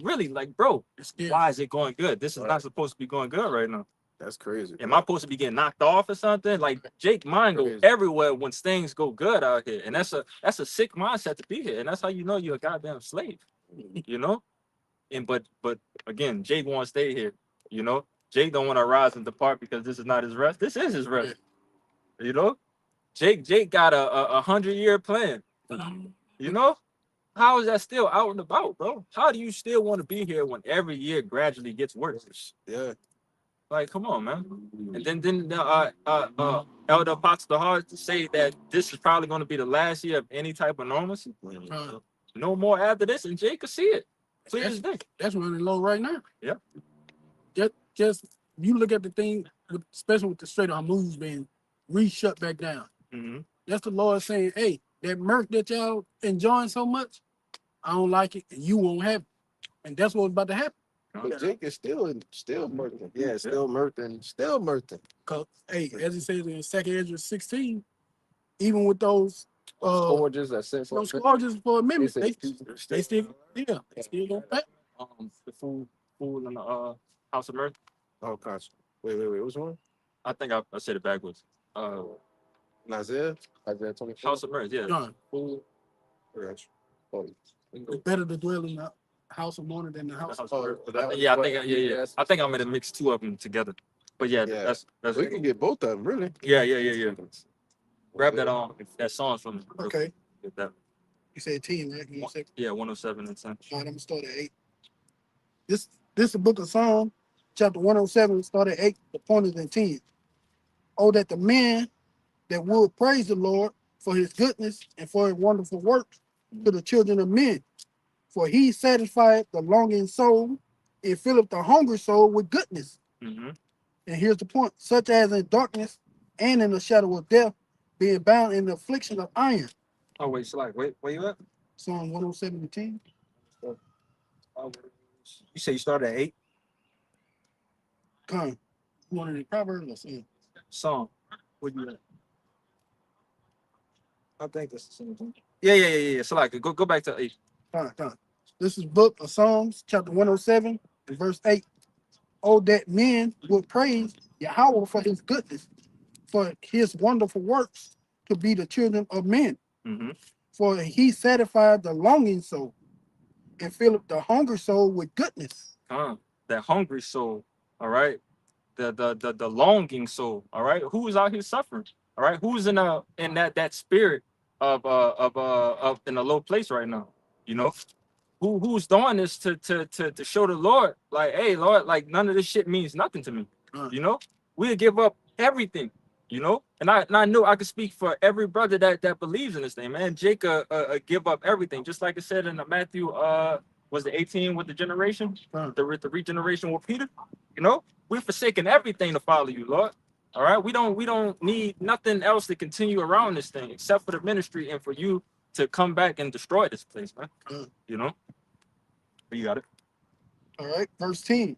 really, like, bro, why is it going good? This is not supposed to be going good right now. That's crazy. Am I supposed to be getting knocked off or something? Like, Jake mind goes everywhere when things go good out here, and that's a sick mindset to be here, and that's how you know you're a goddamn slave, you know. And but again, Jake won't stay here, you know. Jake don't want to rise and depart because this is not his rest. This is his rest, you know. Jake got a 100-year plan, you know. How is that still out and about, bro? How do you still want to be here when every year gradually gets worse? Yeah. Like, come on, man. And then Elder Apostle Hart to say that this is probably going to be the last year of any type of normalcy. No more after this, and Jake could see it. Clear as day. That's running low right now. Yeah. Just you look at the thing, especially with the Strait of Hormuz being re-shut back down. Mm-hmm. That's the Lord saying, hey, that murk that y'all enjoying so much, I don't like it, and you won't have it. And that's what's about to happen. But Jake is still murking. Yeah, still Merton. Still murking. Because, hey, as it says in 2 Ezra 16, even with those Scourges that sense. those charges for amendments, They they still don't pay. The fool in the House of Mirth. Oh gosh. Wait. Which one? I think I said it backwards. Isaiah? Isaiah 24. House of Mirth, yeah. John, Fool. it's better to dwell in the house of mourning than the The house. House Oh, of Mirth. but that was Yeah, what- yeah. I think I'm gonna mix two of them together. But yeah, Yeah. that's We can get both of them, really. yeah. Grab that song from me. Okay, Get that. you said 10, right? You said, Yeah, 107 and 10. all right, I'm gonna start at 8. This is the book of Psalms, chapter 107, start at 8. The point is in 10. Oh, that the man that would praise the Lord for his goodness and for his wonderful works to the children of men. For he satisfied the longing soul and filled the hungry soul with goodness. Mm-hmm. And here's the point, such as in darkness and in the shadow of death, being bound in the affliction of iron. Oh wait, where you at? Psalm 107 and 10. You say you started at 8? Come. You want any Proverbs or something? Song. Where you at? I think that's the same thing. Yeah. So like, go back to 8. Come. This is book of Psalms, chapter 107, and verse 8. Oh, that men would praise Yahweh for his goodness, for his wonderful works to be the children of men. Mm-hmm. For he satisfied the longing soul and filled the hungry soul with goodness. That hungry soul. All right. The longing soul. All right. Who's out here suffering? All right. Who's in that spirit of in a low place right now? You know, who's doing this to show the Lord, like, hey, Lord, like, none of this shit means nothing to me. You know, we'll give up everything. You know, and I know I could speak for every brother that believes in this thing, man. Jacob give up everything, just like it said in the Matthew was the 18 with the generation, the regeneration with Peter. You know, we're forsaking everything to follow you, Lord. All right, we don't need nothing else to continue around this thing except for the ministry and for you to come back and destroy this place, man. You know, but you got it. All right, verse 10.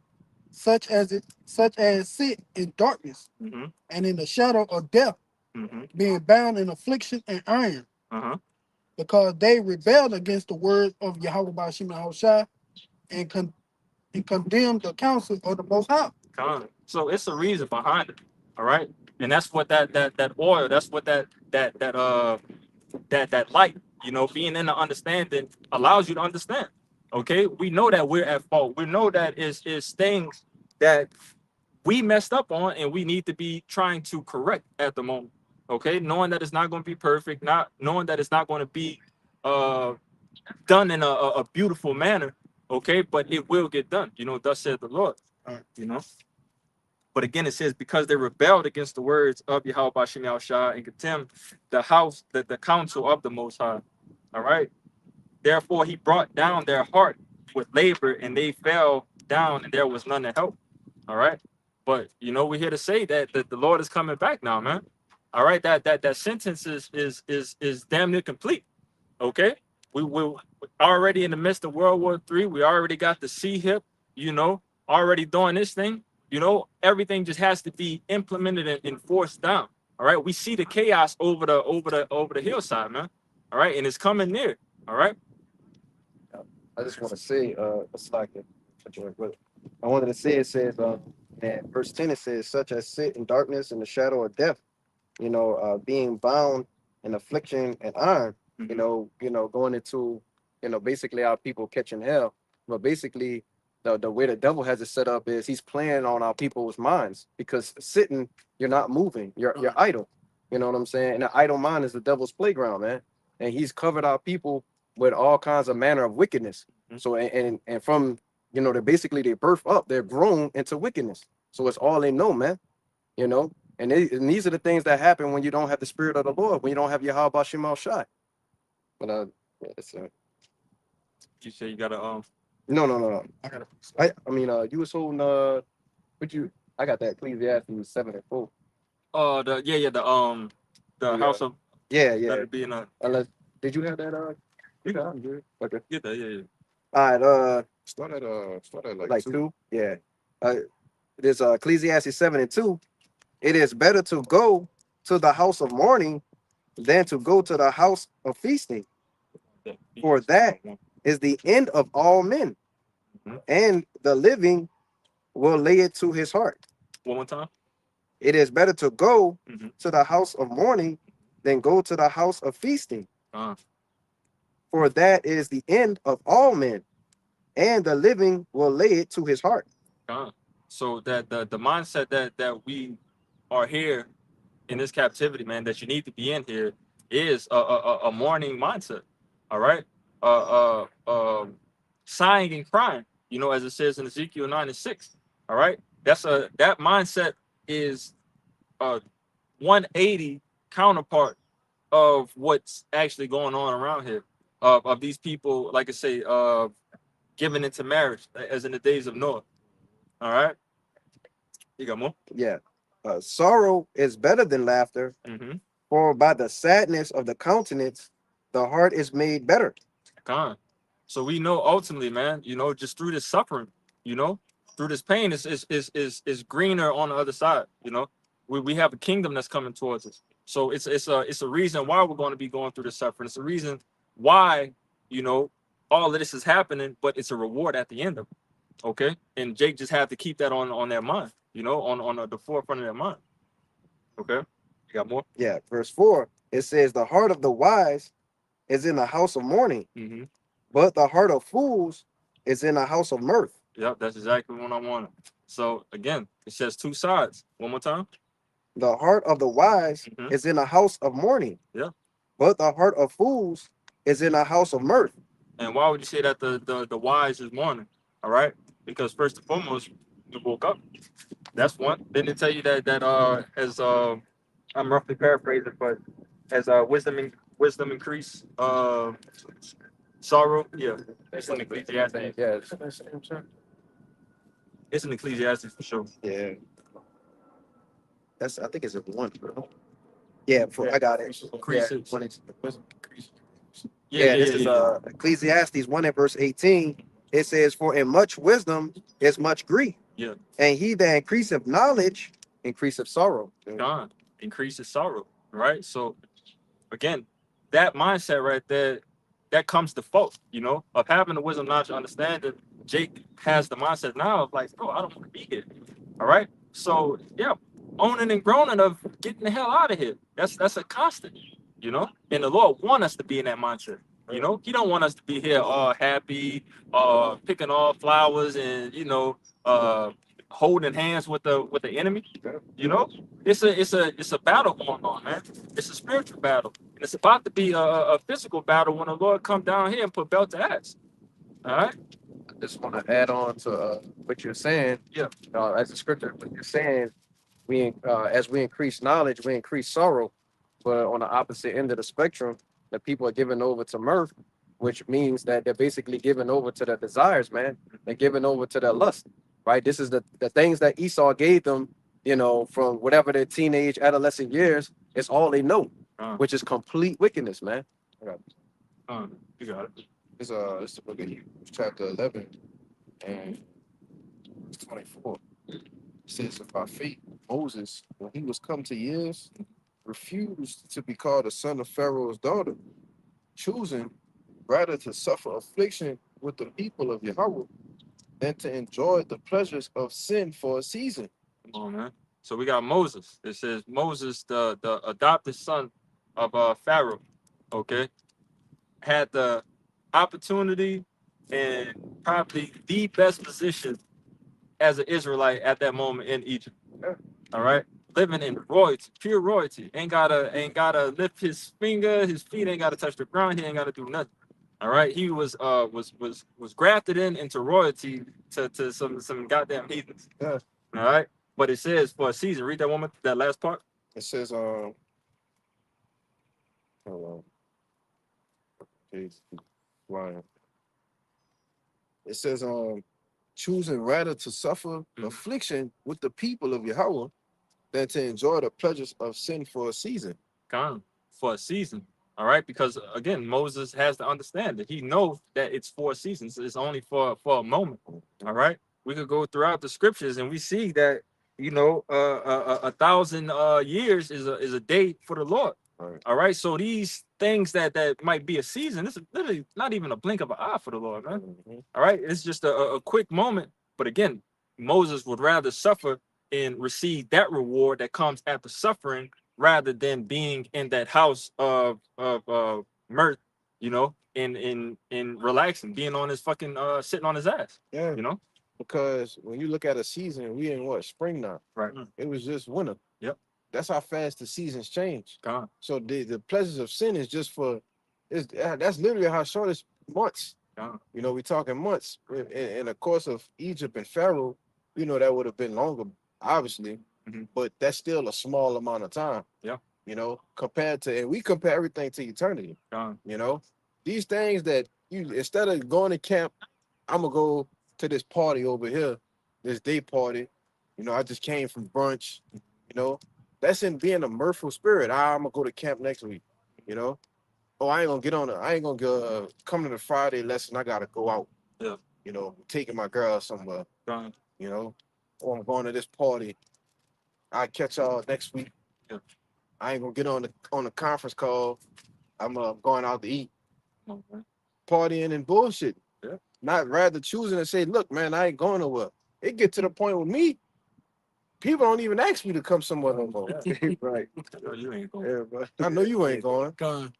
Such as sit in darkness Mm-hmm. and in the shadow of death, Mm-hmm. being bound in affliction and iron, Uh-huh. because they rebelled against the word of Yahweh Bashim Yahushua and condemned the counsel of the Most High. So it's a reason behind it. All right. And that's what that oil, that's what that light, you know, being in the understanding allows you to understand. Okay. We know that we're at fault. We know that is things that we messed up on and we need to be trying to correct at the moment. Okay, knowing that it's not going to be perfect, not knowing that it's not going to be uh done in a beautiful manner. Okay, but it will get done. Thus said the Lord. You know. But again, it says, because they rebelled against the words of Yahweh Bashem Yahushua and contemned the counsel of the Most High. All right. Therefore, he brought down their heart with labor, and they fell down, and there was none to help. All right. But we're here to say that the Lord is coming back now, man. All right. That sentence is damn near complete. Okay. We already in the midst of World War III. We already got the sea hip, already doing this thing. Everything just has to be implemented and enforced down. All right. We see the chaos over the hillside, man. All right. And it's coming near. All right. I just want to say, it's like but I wanted to say, it says, that verse 10, it says, such as sit in darkness and the shadow of death, being bound in affliction and iron, going into, basically our people catching hell. But basically, the way the devil has it set up is he's playing on our people's minds, because sitting, you're not moving, you're idle. You know what I'm saying? And the idle mind is the devil's playground, man. And he's covered our people with all kinds of manner of wickedness. So and from they birth up, they're grown into wickedness. So it's all they know, man. And these are the things that happen when you don't have the spirit of the Lord, when you don't have Yahweh Bashem Yahushua. But You say you gotta no. I mean you was holding I got that Ecclesiastes 7:4. The house of Yeah. being a Unless did you have that yeah, I'm good. Okay. get that, yeah. All right, Start at like two. Yeah. There's Ecclesiastes 7:2. It is better to go to the house of mourning than to go to the house of feasting. For that is the end of all men, and the living will lay it to his heart. One more time. It is better to go Mhm. to the house of mourning than go to the house of feasting. For that is the end of all men, and the living will lay it to his heart. So that the mindset that we are here in this captivity, man, that you need to be in here is a mourning mindset. All right. Sighing and crying, as it says in Ezekiel 9:6. All right. That mindset is a 180 counterpart of what's actually going on around here. Of these people, like I say, given into marriage, as in the days of Noah. All right. You got more? Yeah. Sorrow is better than laughter, Mm-hmm. for by the sadness of the countenance, the heart is made better. So we know ultimately, man, just through this suffering, through this pain is greener on the other side. We have a kingdom that's coming towards us. So it's a reason why we're going to be going through this suffering. It's a reason why, all of this is happening, but it's a reward at the end of it. Okay. And Jake just have to keep that on their mind, on the forefront of their mind. Okay. You got more? Yeah. Verse 4, it says, the heart of the wise is in the house of mourning, but the heart of fools is in the house of mirth. Yep, that's exactly what I wanted. So again, it says two sides. One more time. The heart of the wise is in the house of mourning. Yeah. But the heart of fools is in the house of mirth. And why would you say that the wise is mourning? All right. Because first and foremost, you woke up. That's one. Then they tell you that as I'm roughly paraphrasing, but as wisdom increase, sorrow. Yeah. It's in Ecclesiastes. Yeah. It's in Ecclesiastes for sure. Yeah. I think it's a one, bro. Yeah, I got it. Increases. Yeah, this is Ecclesiastes 1 and verse 18. It says, for in much wisdom is much grief. Yeah. And he that increaseth knowledge increaseth sorrow. God increases sorrow. Right. So again, that mindset right there, that comes default, of having the wisdom, knowledge, understanding. Jake has the mindset now of like, bro, I don't want to be here. All right. So yeah, owning and groaning of getting the hell out of here. That's a constant, and the Lord want us to be in that mindset. He don't want us to be here all happy, picking all flowers and holding hands with the enemy. You know, it's a battle going on, man. It's a spiritual battle, and it's about to be a physical battle when the Lord come down here and put belt to ass. All right. I just want to add on to what you're saying. Yeah. As the scripture, what you're saying, as we increase knowledge, we increase sorrow. But on the opposite end of the spectrum, the people are given over to mirth, which means that they're basically given over to their desires, man. They're given over to their lust, right? This is the things that Esau gave them, from whatever their teenage, adolescent years. It's all they know, which is complete wickedness, man. You got it. It's the book of Hebrews, chapter 11, and verse 24. It says, by faith, Moses, when he was come to years, refused to be called a son of Pharaoh's daughter, choosing rather to suffer affliction with the people of Yahweh than to enjoy the pleasures of sin for a season. Come on, man. So we got Moses. It says Moses, the adopted son of Pharaoh, okay, had the opportunity and probably the best position as an Israelite at that moment in Egypt. All right, living in royalty, pure royalty. Ain't gotta lift his finger, his feet ain't gotta touch the ground. He ain't gotta do nothing. All right, he was grafted into royalty to some goddamn heathens. Yeah. All right, but it says for a season. Read that one, that last part. It says, hold on. Flying. It says, choosing rather to suffer affliction with the people of Yahweh than to enjoy the pleasures of sin for a season. Gone for a season. All right, because again, Moses has to understand that he knows that it's for a season. So it's only for a moment. All right, we could go throughout the scriptures and we see that 1,000 years is a day for the Lord. All right, so these things that might be a season, this is literally not even a blink of an eye for the Lord, man. All right, it's just a quick moment. But again, Moses would rather suffer and receive that reward that comes after suffering rather than being in that house of mirth, in relaxing, being on his fucking sitting on his ass. Yeah. Because when you look at a season, we in what, spring now? Right. It was just winter. Yep. That's how fast the seasons change. Gone. So the pleasures of sin is just that's literally how short it's months. Gone. We're talking months. In the course of Egypt and Pharaoh, that would have been longer, obviously, but that's still a small amount of time. Yeah. Compared to, and we compare everything to eternity. Gone. These things that instead of going to camp, I'm gonna go to this party over here, this day party. I just came from brunch. That's in being a mirthful spirit. I'm gonna go to camp next week. Oh, I ain't gonna go come to the Friday lesson. I gotta go out. Yeah. Taking my girl somewhere. Gone. Or I'm going to this party. I catch y'all next week. Yeah. I ain't gonna get on the conference call. I'm going out to eat, Okay. partying and bullshit. Yeah. Not rather choosing to say, look, man, I ain't going nowhere. It get to the point with me, people don't even ask me to come somewhere no more. Right. No, you ain't going. Yeah, but I know you ain't going. Gone.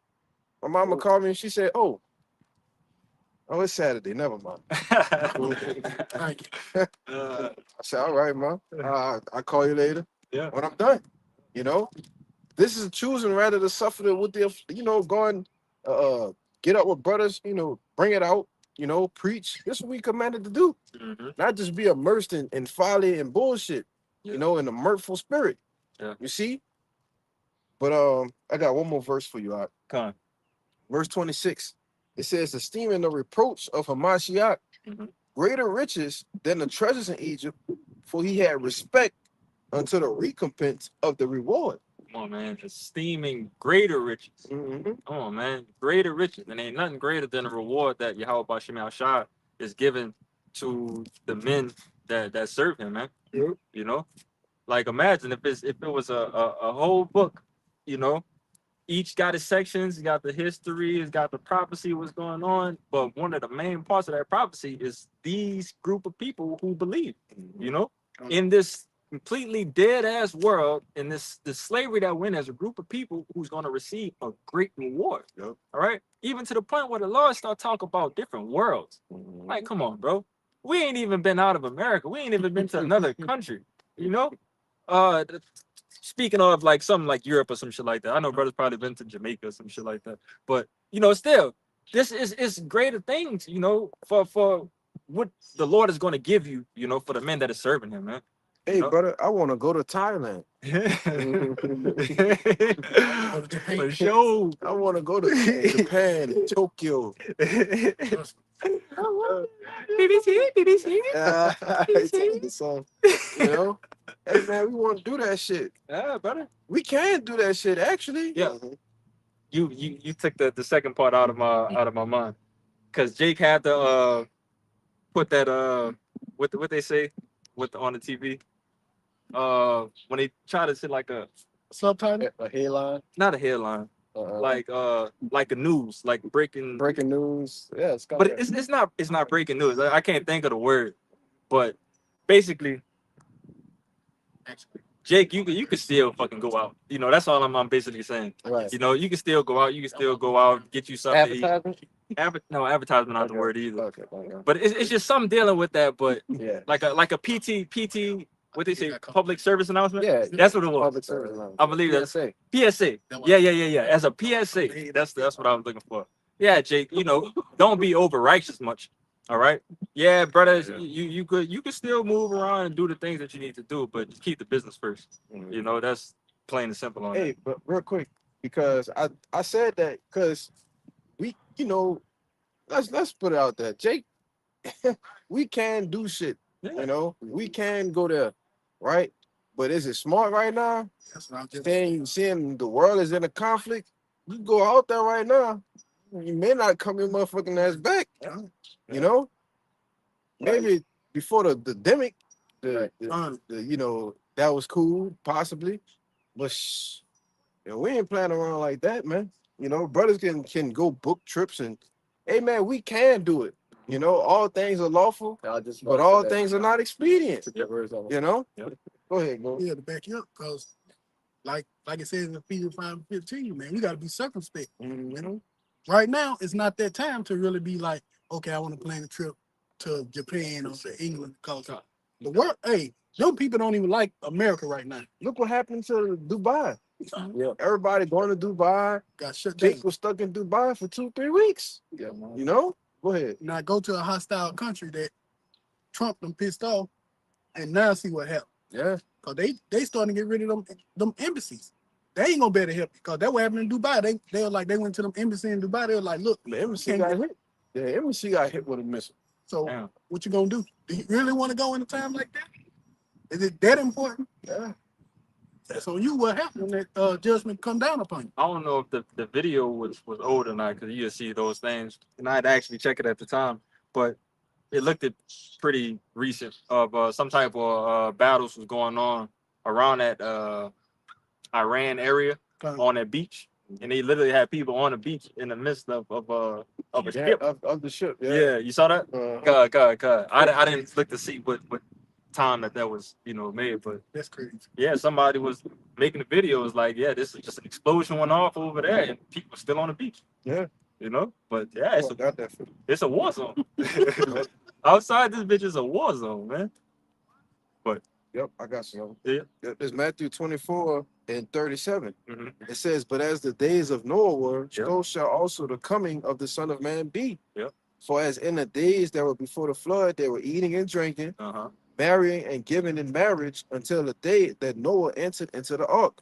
My mama called me and she said, oh, it's Saturday. Never mind. Thank you. I said, all right, Mom. I'll call you later. Yeah. When I'm done. This is choosing rather to suffer with the, going, get up with brothers, bring it out, preach. This is what we commanded to do. Not just be immersed in folly and bullshit, in a mirthful spirit. Yeah. You see? But I got one more verse for you. Come on. Verse 26. It says, esteeming the reproach of Hamashiach greater riches than the treasures in Egypt, for he had respect unto the recompense of the reward. Come on, man. Esteeming greater riches. Come on, man. Greater riches. And ain't nothing greater than the reward that Yahweh Bashim Al-Shah is given to the men that serve him, man. Like imagine if it was a whole book, each got its sections, it's got the history, it's got the prophecy, what's going on. But one of the main parts of that prophecy is these group of people who believe, in this completely dead ass world, in this slavery that went as a group of people who's going to receive a great reward. Yep. All right. Even to the point where the Lord start talking about different worlds. Like, come on, bro. we ain't even been out of America. We ain't even been to another country. You know, speaking of like something like Europe or some shit like that. I know brothers probably been to Jamaica or some shit like that. But you know, still, this is greater things. You know, for what the Lord is going to give you. You know, for the men that is serving Him, man. Hey, No. brother, I want to go to Thailand. For sure. I want to go to Japan, Tokyo. BBC. So, you know, hey man, we want to do that shit. Yeah, brother. We can do that shit, actually. Yeah. You took the second part out of my mind, because Jake had to put that what they say on the TV when they try to say like a Subtitle. A headline, not a headline like a news, like breaking, breaking news. Yeah, it's but it's not breaking news. I can't think of the word, but basically, Jake, you could still fucking go out. You know, that's all I'm basically saying. right. You know, you can still go out. You can still go out, get you something to eat. Advertisement. No, advertisement not the Okay. word either. Okay. But it's just something dealing with that. But Yeah. like a PT, what they say, public service announcement. Yeah. That's what it was. Public service. I believe that's PSA. PSA. Yeah. As a PSA, that's what I was looking for. Yeah, Jake. You know, don't be over righteous much. All right. Yeah, brothers, you could still move around and do the things that you need to do, but just keep the business first. You know, that's plain and simple on Hey, that. but real quick, because I said that because we, you know, let's put it out there, Jake. We can do shit. Yeah. You know, we can go there, right? But is it smart right now? That's what I'm just Seeing the world is in a conflict, you go out there right now, you may not come your motherfucking ass back. You know, maybe before the demic, the you know, that was cool, possibly, but you know, we ain't playing around like that, man. You know, brothers can go book trips and, hey man, we can do it. You know, all things are lawful, but all things are not expedient. You know, go ahead, bro. yeah to back you up because like it says in Ephesians 5:15, man, we got to be circumspect. Mhm. Right now, it's not that time to really be like, okay, I want to plan a trip to Japan or to England because the world, hey, them people don't even like America right now. Look what happened to Dubai. Yeah. Everybody going to Dubai. Got shut down. Jake was stuck in Dubai for 2-3 weeks. Yeah. You know, go ahead. Now go to a hostile country that Trump them pissed off, and now see what happened. Yeah. Cause they starting to get rid of them embassies. They ain't gonna be able to help you. Cause that what happened in Dubai. They were like, they went to them embassy in Dubai. They were like, look, The embassy got hit. The embassy got hit with a missile. so Damn. what you gonna do? Do you really want to go in a time like that? Is it that important? Yeah. That's on you. What happened when that judgment come down upon you? I don't know if the video was old or not, because you see those things, and I'd actually check it at the time, but it looked pretty recent of some type of battles was going on around that Iran area on that beach, and they literally had people on the beach in the midst of a ship. Of the ship. Yeah. Yeah, you saw that? God. I didn't look to see what time that was, you know, made, but That's crazy. yeah, somebody was making the video. It was like, yeah, this is just an explosion went off over there, and people still on the beach. Yeah. You know, but yeah, Got that. it's a war zone. Outside this bitch is a war zone, man. Yep, I got some. Yeah. It's Matthew 24:37. Mhm. It says, but as the days of Noah were, Yep. so shall also the coming of the Son of Man be. Yep. For as in the days that were before the flood, they were eating and drinking, Uh-huh. marrying and giving in marriage until the day that Noah entered into the ark.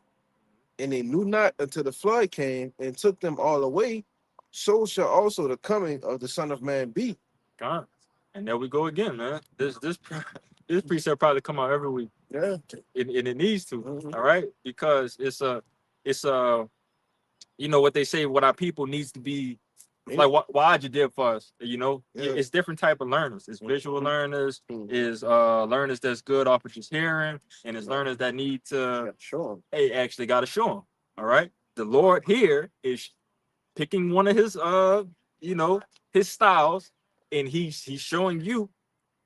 And they knew not until the flood came and took them all away. So shall also the coming of the Son of Man be. God. And there we go again, man. This precept probably come out every week. Yeah. And it needs to, Mhm. all right? Because it's you know what they say, what our people needs to be like what you did for us, you know. Yeah. It's different type of learners. It's visual Mhm. learners, Mhm. is learners that's good off of just hearing, and it's learners that need to Sure. hey, actually gotta show them. All right. The Lord here is picking one of his you know, his styles, and he's showing you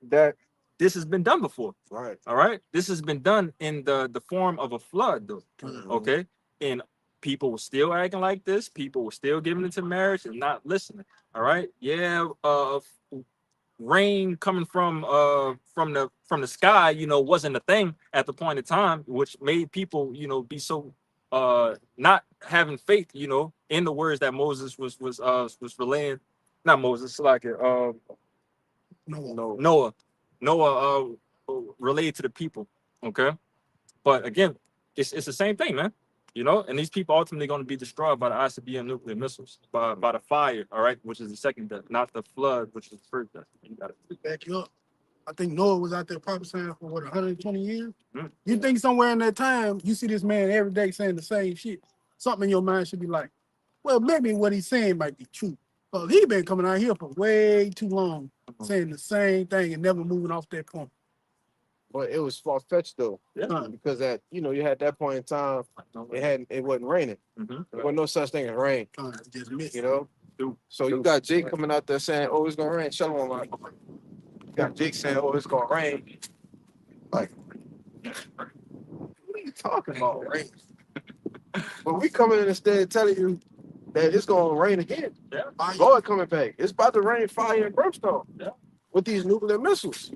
that this has been done before. Right. All right. This has been done in the form of a flood, though. Mhm. Okay. And people were still acting like this. People were still giving into marriage and not listening. All right. Yeah. rain coming from the sky, you know, wasn't a thing at the point in time, which made people, you know, be so not having faith, you know, in the words that Moses was relaying. Not Moses, like No. Noah relayed to the people. Okay, but again, it's the same thing, man. You know, and these people ultimately going to be destroyed by the ICBM nuclear missiles, by the fire, all right, which is the second death, not the flood, which is the first death. You got it. Back you up. I think Noah was out there prophesying for what 120 years. Mm. You think somewhere in that time you see this man every day saying the same shit? Something in your mind should be like, well, maybe what he's saying might be true. But he been coming out here for way too long, saying the same thing and never moving off that point. But it was far fetched though, Yeah. because at you had that point in time, it wasn't raining. Mhm. There wasn't no such thing as rain. Just missed. You know. So you got Jake coming out there saying, "Oh, it's gonna rain." Shalom, like, you got Jake saying, "Oh, it's gonna rain." Like, what are you talking about, rain? But we coming in instead telling you that it's gonna rain again. Yeah. Lord coming back. It's about to rain fire and brimstone. Yeah. With these nuclear missiles.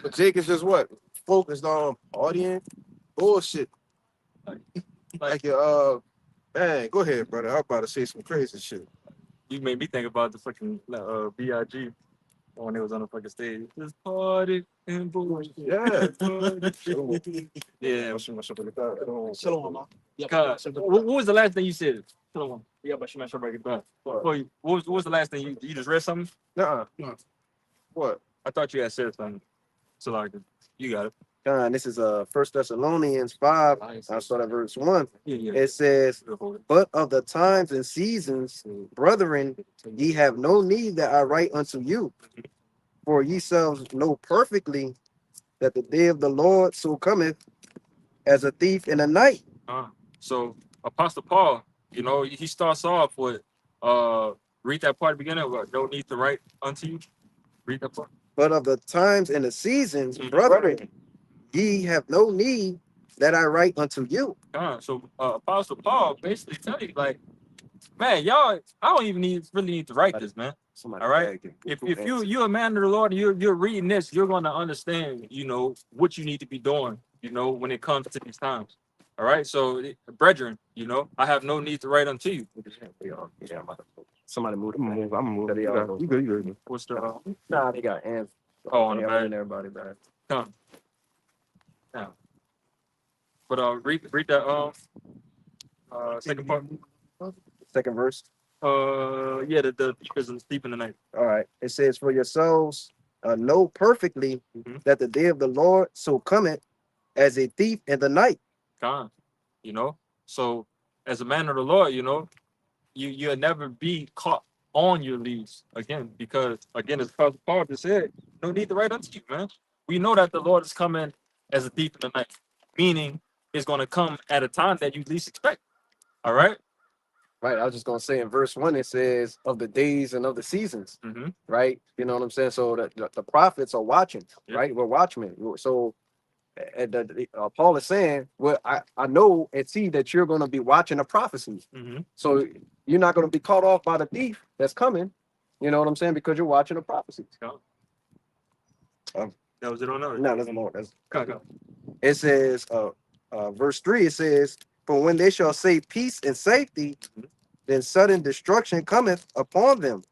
But Jake is just what? Focused on audience bullshit. Like your man, go ahead, brother. I'm about to say some crazy shit. You made me think about the fucking B.I.G. when it was on the fucking stage. This party and bullshit. Yeah. Yeah. Shalom, man. God, what was the last thing you said? Yeah, but she mentioned break it down. What was the last thing you just read something? Nuh-uh. No. What? I thought you had said something. So like, you got it. This is 1 Thessalonians 5. I start at verse 1. Yeah. It says, "But of the times and seasons, brethren, ye have no need that I write unto you, for ye selves know perfectly that the day of the Lord so cometh as a thief in the night." So Apostle Paul, you know, he starts off with read that part at the beginning. No need to write unto you. Read that part. But of the times and the seasons, brethren, ye have no need that I write unto you. So Apostle Paul basically tell you, like, man, y'all, I don't even really need to write this, man. All right. If you're a man of the Lord and you're reading this, you're gonna understand, you know, what you need to be doing, you know, when it comes to these times. All right. So, brethren, you know, I have no need to write unto you. Somebody move. I'm gonna move. You good. What's the Nah, they got hands. on the back? Everybody back. Now. But read that second part. Second verse. Yeah, the is deep in the night. All right. It says, "For yourselves know perfectly that the day of the Lord so cometh as a thief in the night." You know, so as a man of the Lord, you know, you'll never be caught on your leads again, because again, as Paul just said, no need to write unto you, man. We know that the Lord is coming as a thief in the night, meaning it's going to come at a time that you least expect. All right. Right. I was just gonna say in verse 1, it says of the days and of the seasons. Mm-hmm. Right. You know what I'm saying? So the prophets are watching. Yeah. Right. We're watchmen. So Paul is saying, well, I know and see that you're going to be watching the prophecies. Mm-hmm. So you're not going to be caught off by the thief that's coming. You know what I'm saying? Because you're watching the prophecies. That was it on that? No, there's more. Go. It says, verse 3, it says, "For when they shall say peace and safety, then sudden destruction cometh upon them."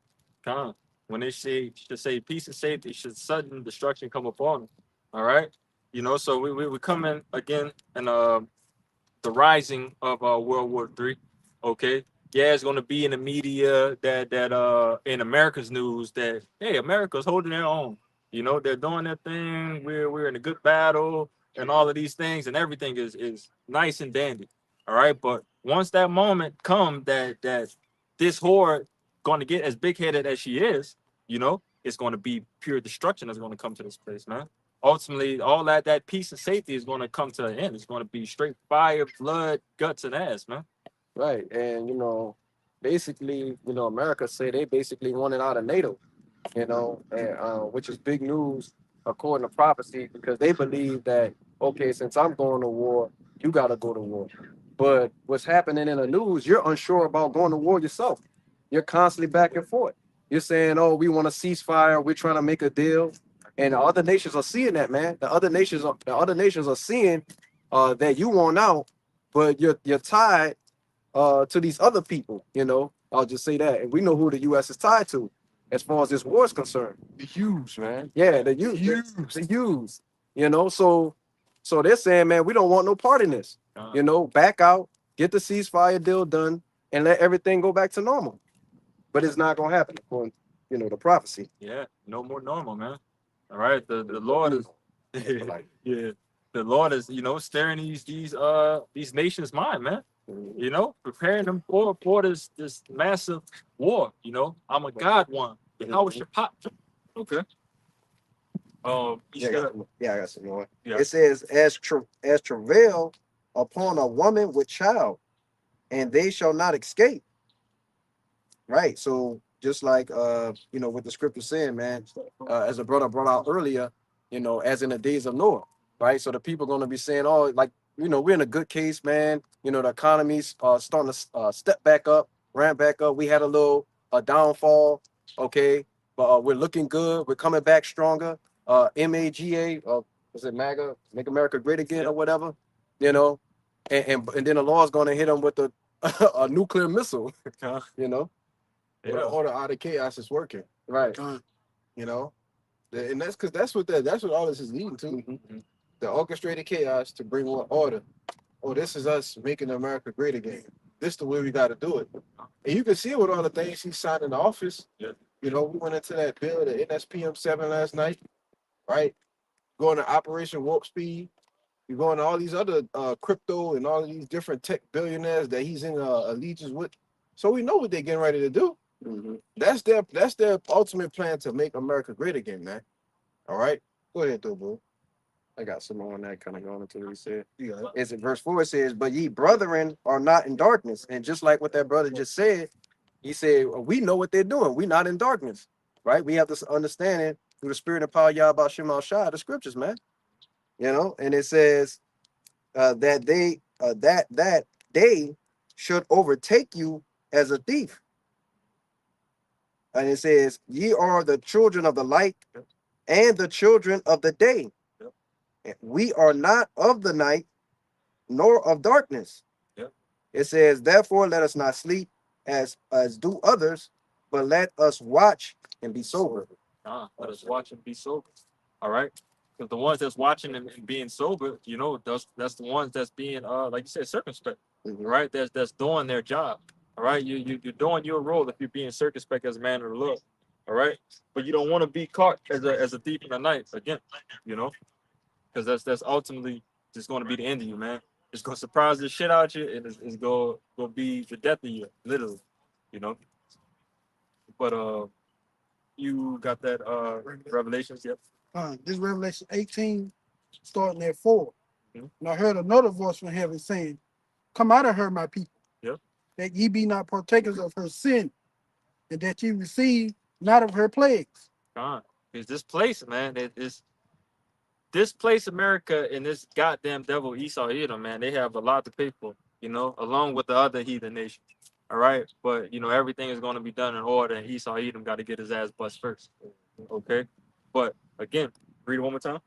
When they should say peace and safety, should sudden destruction come upon them. All right. You know, so we come in again and the rising of World War III. Okay. Yeah, it's gonna be in the media that in America's news that, hey, America's holding their own. You know, they're doing their thing. We're in a good battle and all of these things, and everything is nice and dandy. All right. But once that moment comes that this horde gonna get as big headed as she is, you know, it's gonna be pure destruction that's gonna come to this place, man. Ultimately, all that peace and safety is going to come to an end. It's going to be straight fire, blood, guts, and ass, man. Right. And, you know, basically, you know, America say they basically wanted out of NATO, you know, and, which is big news according to prophecy, because they believe that, okay, since I'm going to war, you got to go to war. But what's happening in the news, you're unsure about going to war yourself. You're constantly back and forth. You're saying, oh, we want a ceasefire, we're trying to make a deal. And the other nations are seeing that, man. The other nations are seeing that you want out, but you're tied to these other people, you know. I'll just say that. And we know who the US is tied to as far as this war is concerned. The huge, man. Yeah, the use, you know. So they're saying, man, we don't want no part in this. You know, back out, get the ceasefire deal done, and let everything go back to normal. But it's not gonna happen, according, you know, the prophecy. Yeah, no more normal, man. All right, the Lord is, yeah, the Lord is, you know, staring these nations' mind, man. You know, preparing them for this massive war. You know, I'm a God one. How was your pop? Okay. Yeah, I got some more. Yeah. It says, as travail upon a woman with child, and they shall not escape. Right. So just like you know, what the scripture saying, man, as a brother brought out earlier, you know, as in the days of Noah, right? So the people gonna be saying, oh, like, you know, we're in a good case, man. You know, the economy's starting to step back up, ramp back up. We had a little downfall, okay, but we're looking good. We're coming back stronger. MAGA, was it MAGA, Make America Great Again, or whatever, you know, and then the law is gonna hit them with a nuclear missile, you know. But the order out of chaos is working, Right. you know, and that's because that's what all this is leading to. Mm-hmm. The orchestrated chaos to bring more order. Oh, this is us making America great again. This is the way we got to do it. And you can see it with all the things he signed in the office. Yeah. You know, we went into that bill, the NSPM 7 last night, right? Going to Operation Warp Speed. You're going to all these other crypto and all of these different tech billionaires that he's in allegiance with. So we know what they're getting ready to do. Mm-hmm. That's their ultimate plan to make America great again, man. All right, go ahead, though, bro. I got some more on that, kind of going into what he said. You got it. Is it verse 4? It says, but ye brethren are not in darkness. And just like what that brother just said, he said, well, we know what they're doing. We're not in darkness, right? We have this understanding through the spirit of power, Yahweh Shem Shai, the scriptures, man. You know, and it says that they should overtake you as a thief. And it says, ye are the children of the light and the children of the day. And we are not of the night, nor of darkness. Yep. It says, therefore, let us not sleep as do others, but let us watch and be sober. Let us watch and be sober. All right. Because the ones that's watching and being sober, you know, that's the ones that's being like you said, circumspect. Mhm. Right? That's doing their job. All right. You're doing your role if you're being circumspect as a man of the Lord. All right. But you don't want to be caught as a thief in the night again, you know, because that's ultimately just going to be the end of you, man. It's going to surprise the shit out you, and it's going to be the death of you, literally, you know. But you got that Revelations, yep. This Revelation 18, starting at 4. Mhm. And I heard another voice from heaven saying, come out of her, my people, Yep. that ye be not partakers of her sin, and that ye receive not of her plagues. Because this place, man, this place, America, and this goddamn devil Esau Edom, man, they have a lot to pay for, you know, along with the other heathen nations. All right. But, you know, everything is going to be done in order, and Esau Edom got to get his ass bust first. Okay. But again, read it one more time.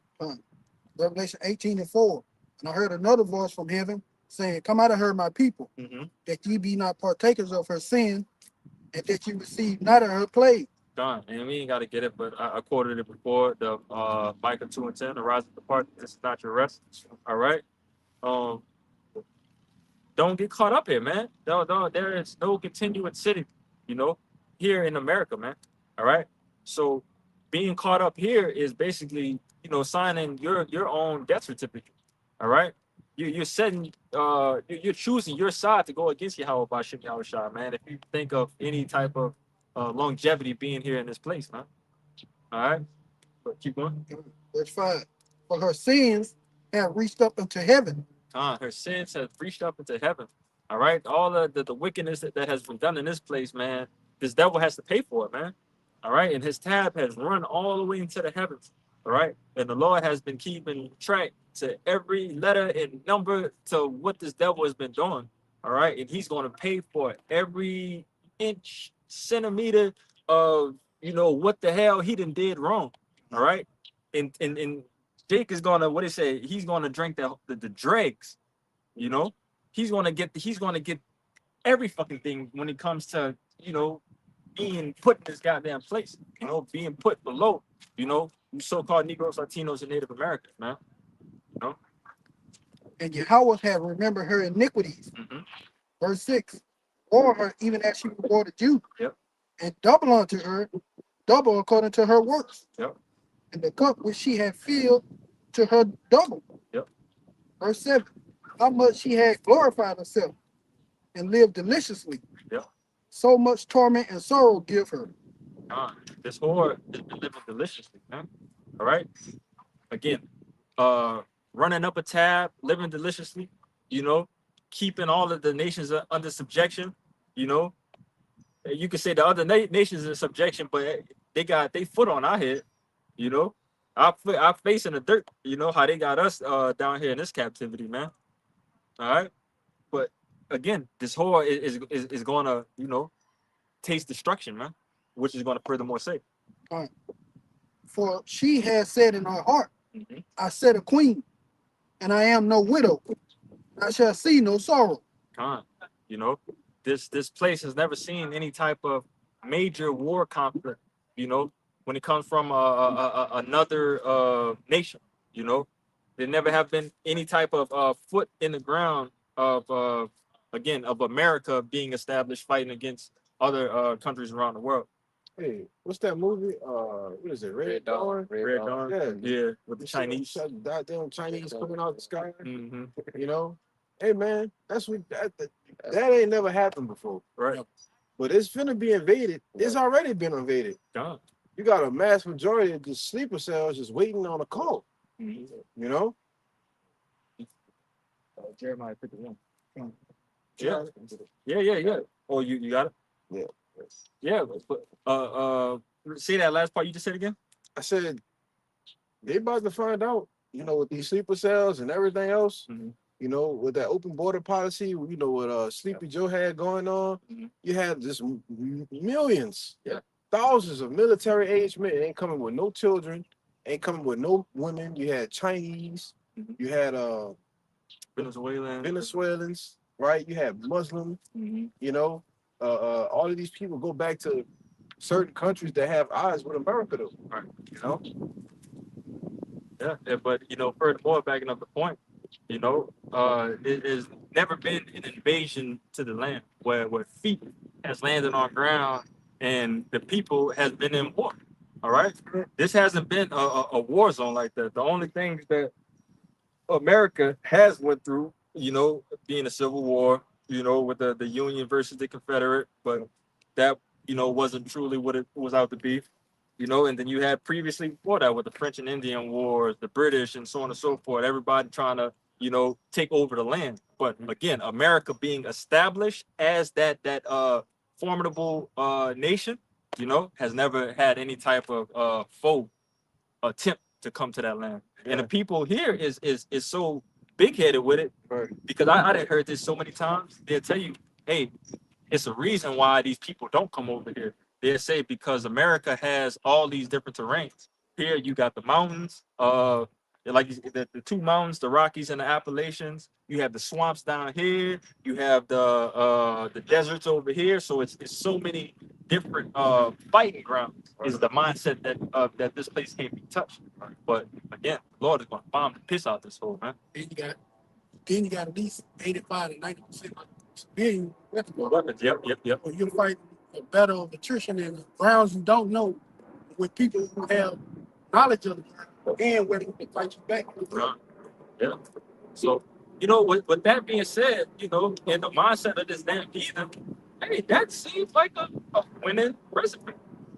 Revelation 18 and 4. And I heard another voice from heaven saying, come out of her, my people, Mm-hmm. that ye be not partakers of her sin, and that ye receive not of her plague. Done. And we ain't got to get it, but I quoted it before, the Micah 2 and 10, arise at the part, this is not your rest. All right. Don't get caught up here, man. No, there is no continuous city, you know, here in America, man. All right. So being caught up here is basically, you know, signing your own death certificate. All right. You're setting you're choosing your side to go against Yahweh Bashim Yahushua, man. If you think of any type of longevity being here in this place, man. All right. But keep going. Verse 5. For her sins have reached up into heaven. Her sins have reached up into heaven. All right. All the wickedness that has been done in this place, man, this devil has to pay for it, man. All right. And his tab has run all the way into the heavens. All right. And the Lord has been keeping track to every letter and number to what this devil has been doing. All right. And he's going to pay for every inch, centimeter, of, you know, what the hell he done did wrong. All right. And Jake is gonna, what he say, he's gonna drink the dregs, you know. He's gonna get every fucking thing when it comes to, you know, being put in this goddamn place, you know, being put below, you know, you so-called Negroes, Latinos, and Native Americans, man. You know? And Yahweh had remembered her iniquities. Mm-hmm. Verse 6. Or her even as she rewarded you. Yep. And double unto her, double according to her works. Yep. And the cup which she had filled to her double. Yep. Verse 7. How much she had glorified herself and lived deliciously. Yep. So much torment and sorrow give her. This whore has been living deliciously, man. All right. Again, running up a tab, living deliciously, you know, keeping all of the nations under subjection, you know. You could say the other nations in subjection, but they got their foot on our head, you know. Our face in the dirt, you know, how they got us down here in this captivity, man. All right. But again, this whore is going to, you know, taste destruction, man, which is going to furthermore say. For she has said in her heart, Mm-hmm. I set a queen, and I am no widow. I shall see no sorrow. You know, this place has never seen any type of major war conflict, you know, when it comes from another nation, you know. There never have been any type of foot in the ground of again of America being established fighting against other countries around the world. Hey, what's that movie? What is it? Red Dawn? Red Dawn. Yeah, Yeah, with the you Chinese. shot goddamn Chinese coming out the sky. Mm-hmm. You know, hey man, that's what that ain't never happened before. Right. But it's finna be invaded. It's already been invaded. Gone. You got a mass majority of the sleeper cells just waiting on a call. Mm-hmm. You know. Jeremiah 51. Yeah. Oh, you got it? Yeah. Yeah, but say that last part you just said again. I said they about to find out. You know, with these sleeper cells and everything else. Mm-hmm. You know, with that open border policy, you know, what Sleepy Joe had going on, Mm-hmm. you had just millions, Yeah, thousands of military age men ain't coming with no children, ain't coming with no women. You had Chinese, mm-hmm. you had Venezuelans, right? You had Muslim, mm-hmm. you know, all of these people go back to certain countries that have eyes with America, though. Right. You know? Yeah, but you know, furthermore, backing up the point, you know, it has never been an invasion to the land where feet has landed on ground and the people has been in war. All right, this hasn't been a war zone like that. The only things that America has went through, you know, being a civil war, you know, with the Union versus the Confederate, but that, you know, wasn't truly what it was out to be, you know. And then you had previously before that with the French and Indian Wars, the British, and so on and so forth. Everybody trying to, you know, take over the land. But again, America being established as that formidable nation, you know, has never had any type of foe attempt to come to that land. Yeah. And the people here is so big headed with it, Right. because I done heard this so many times. They'll tell you, hey, it's a reason why these people don't come over here. They'll say because America has all these different terrains. Here you got the mountains, like the two mountains, the Rockies and the Appalachians. You have the swamps down here. You have the deserts over here. So it's so many different fighting grounds. Is the mindset that this place can't be touched. But again, the Lord is going to bomb the piss out this hole, man. Then you got at least 85 to 90% civilian weapons. Yep. Or you're fighting a battle of attrition in grounds you don't know with people who have knowledge of it and where they can fight you back. Yeah. So, you know, with that being said, you know, in the mindset of this damn heathen, hey, that seems like a winning recipe.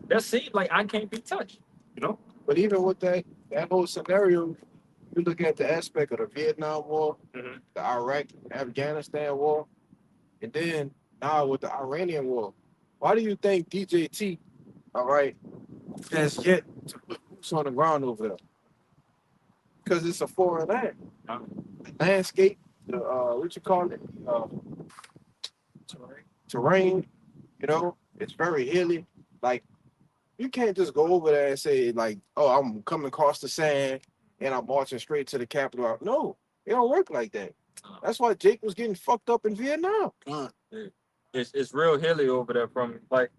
That seems like I can't be touched, you know? But even with that whole scenario, you look at the aspect of the Vietnam War, Mm-hmm. the Iraq, Afghanistan war, and then now with the Iranian war. Why do you think DJT, all right, has yet to put boots on the ground over there? Because it's a foreign land. The landscape, the what you call it? Terrain, you know, it's very hilly. Like You can't just go over there and say like, "Oh, I'm coming across the sand and I'm marching straight to the capital." No, it don't work like that. That's why Jake was getting fucked up in Vietnam. It's real hilly over there from like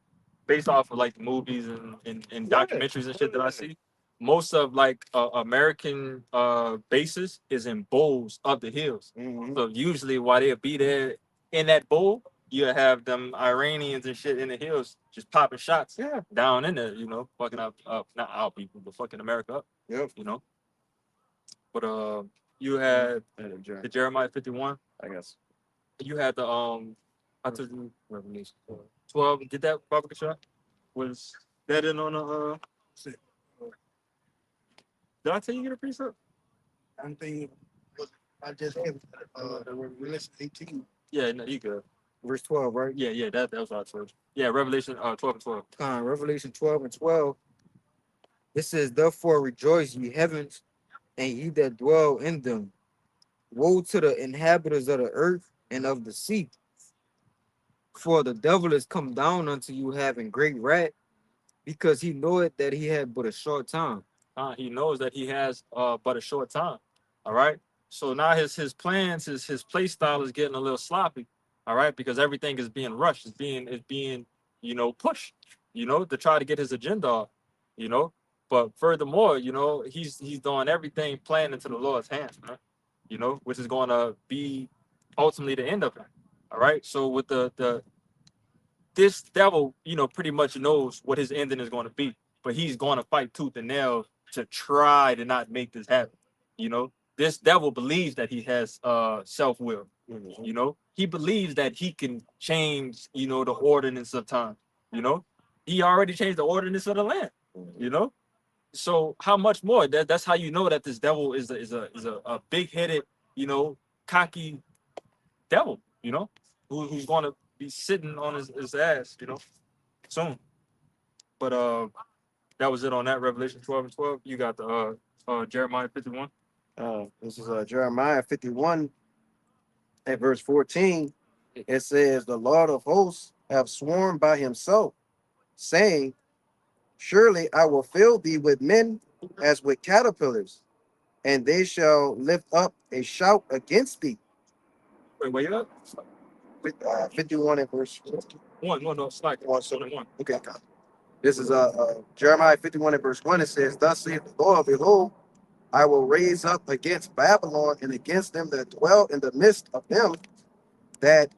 based off of like the movies and Yeah. documentaries and shit that I see. Most of like American bases is in bowls of the hills. Mhm. So usually while they'll be there in that bowl, you have them Iranians and shit in the hills just popping shots Yeah. down in there, fucking up not our people, but fucking America up, Yep. But you had And the Jeremiah 51. I guess. You had the I told you Revelation 12. Get that Baba shot? Was that in on the did I tell you to get a precept? I'm thinking, I just have Revelation 18. Yeah, no, you good. Verse 12, right? Yeah, that was what I told you. Yeah, Revelation 12 and 12. Revelation 12 and 12. It says, therefore rejoice, ye heavens, and ye that dwell in them. Woe to the inhabitants of the earth and of the sea. For the devil is come down unto you having great wrath, because he knoweth that he had but a short time. He knows that he has but a short time. All right. So now his plans, his play style is getting a little sloppy. All right, because everything is being rushed, it's being pushed, to try to get his agenda off, But furthermore, he's doing everything playing into the Lord's hands, man. Which is going to be ultimately the end of it. All right. So with this devil, pretty much knows what his ending is going to be, but he's going to fight tooth and nail to try to not make this happen. This devil believes that he has self-will. He believes that he can change, the ordinance of time. He already changed the ordinance of the land. So how much more? That's how you know that this devil is a big-headed, cocky devil. Who's going to be sitting on his ass, soon. But that was it on that Revelation 12 and 12. You got the Jeremiah 51. This is Jeremiah 51 at verse 14. It says, the Lord of hosts have sworn by himself, saying, surely I will fill thee with men as with caterpillars, and they shall lift up a shout against thee. Wait, where you at? 51 at verse 1. No, it's like 1. Okay. This is Jeremiah 51 and verse 1. It says, thus saith the Lord, behold, I will raise up against Babylon and against them that dwell in the midst of them, that,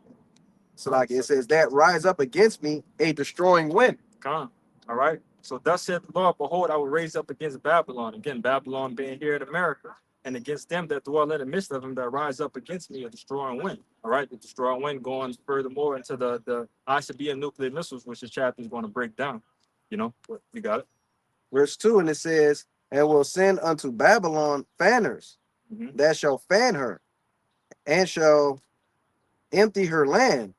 so like it says, that rise up against me a destroying wind. All right. So thus saith the Lord, behold, I will raise up against Babylon. Again, Babylon being here in America, and against them that dwell in the midst of them that rise up against me a destroying wind. All right. The destroying wind going furthermore into the ICBM nuclear missiles, which this chapter is going to break down. You got it. Verse 2, and it says, and will send unto Babylon fanners that shall fan her, and shall empty her land.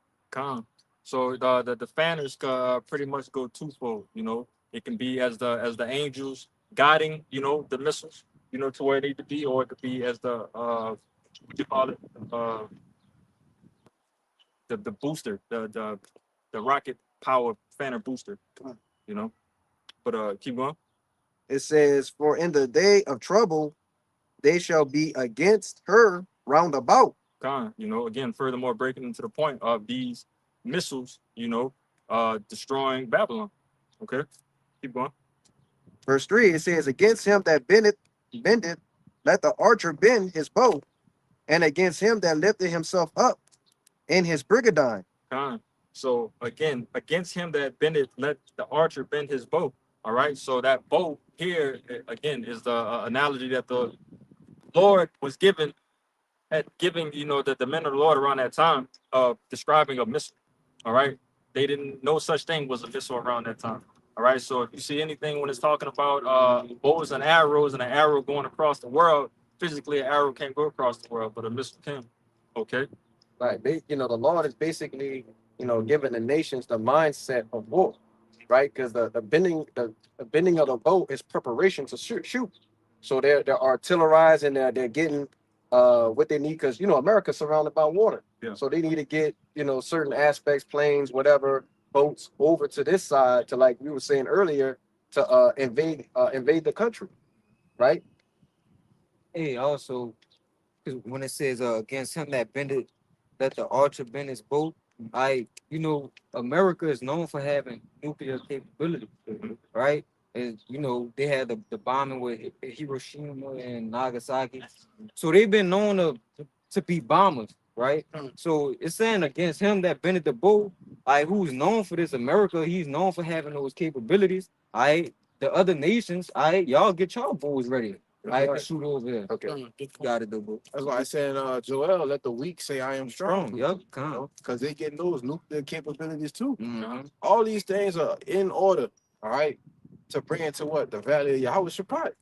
So the fanners pretty much go twofold. It can be as the angels guiding the missiles to where they need to be, or it could be as the what you call it the booster, the rocket power fanner booster. But keep going. It says, for in the day of trouble they shall be against her round about. Again, furthermore breaking into the point of these missiles, destroying Babylon. Okay, keep going. Verse 3, it says, against him that bendeth, let the archer bend his bow, and against him that lifted himself up in his brigandine. So again, against him that bendeth, let the archer bend his bow. All right, so that bow here again is the analogy that the Lord was giving the men of the Lord around that time of describing a missile. All right, they didn't know such thing was a missile around that time. All right, so if you see anything when it's talking about bows and arrows and an arrow going across the world, physically an arrow can't go across the world, but a missile can. Okay. Right. The Lord is basically, giving the nations the mindset of war, right? Because the bending of the bow is preparation to shoot. So they're artillerized and they're getting what they need, because America's surrounded by water. Yeah. So they need to get certain aspects, planes, whatever, boats over to this side to, like we were saying earlier, to invade the country, right? Hey, also, 'cause when it says against him that bended, let the archer bend his bow, America is known for having nuclear capability, right? And they had the bombing with Hiroshima and Nagasaki, so they've been known to be bombers, right? So it's saying against him that bended the bow, who's known for this. America, he's known for having those capabilities. The other nations, y'all get y'all bows ready. I can shoot over there. Okay. Got it, though, bro. That's why I said, Joel, let the weak say I am strong. Yep, come. Because they get those nuclear capabilities too. Mhm. All these things are in order, all right, to bring it to what? The valley of Yahweh Shabbat.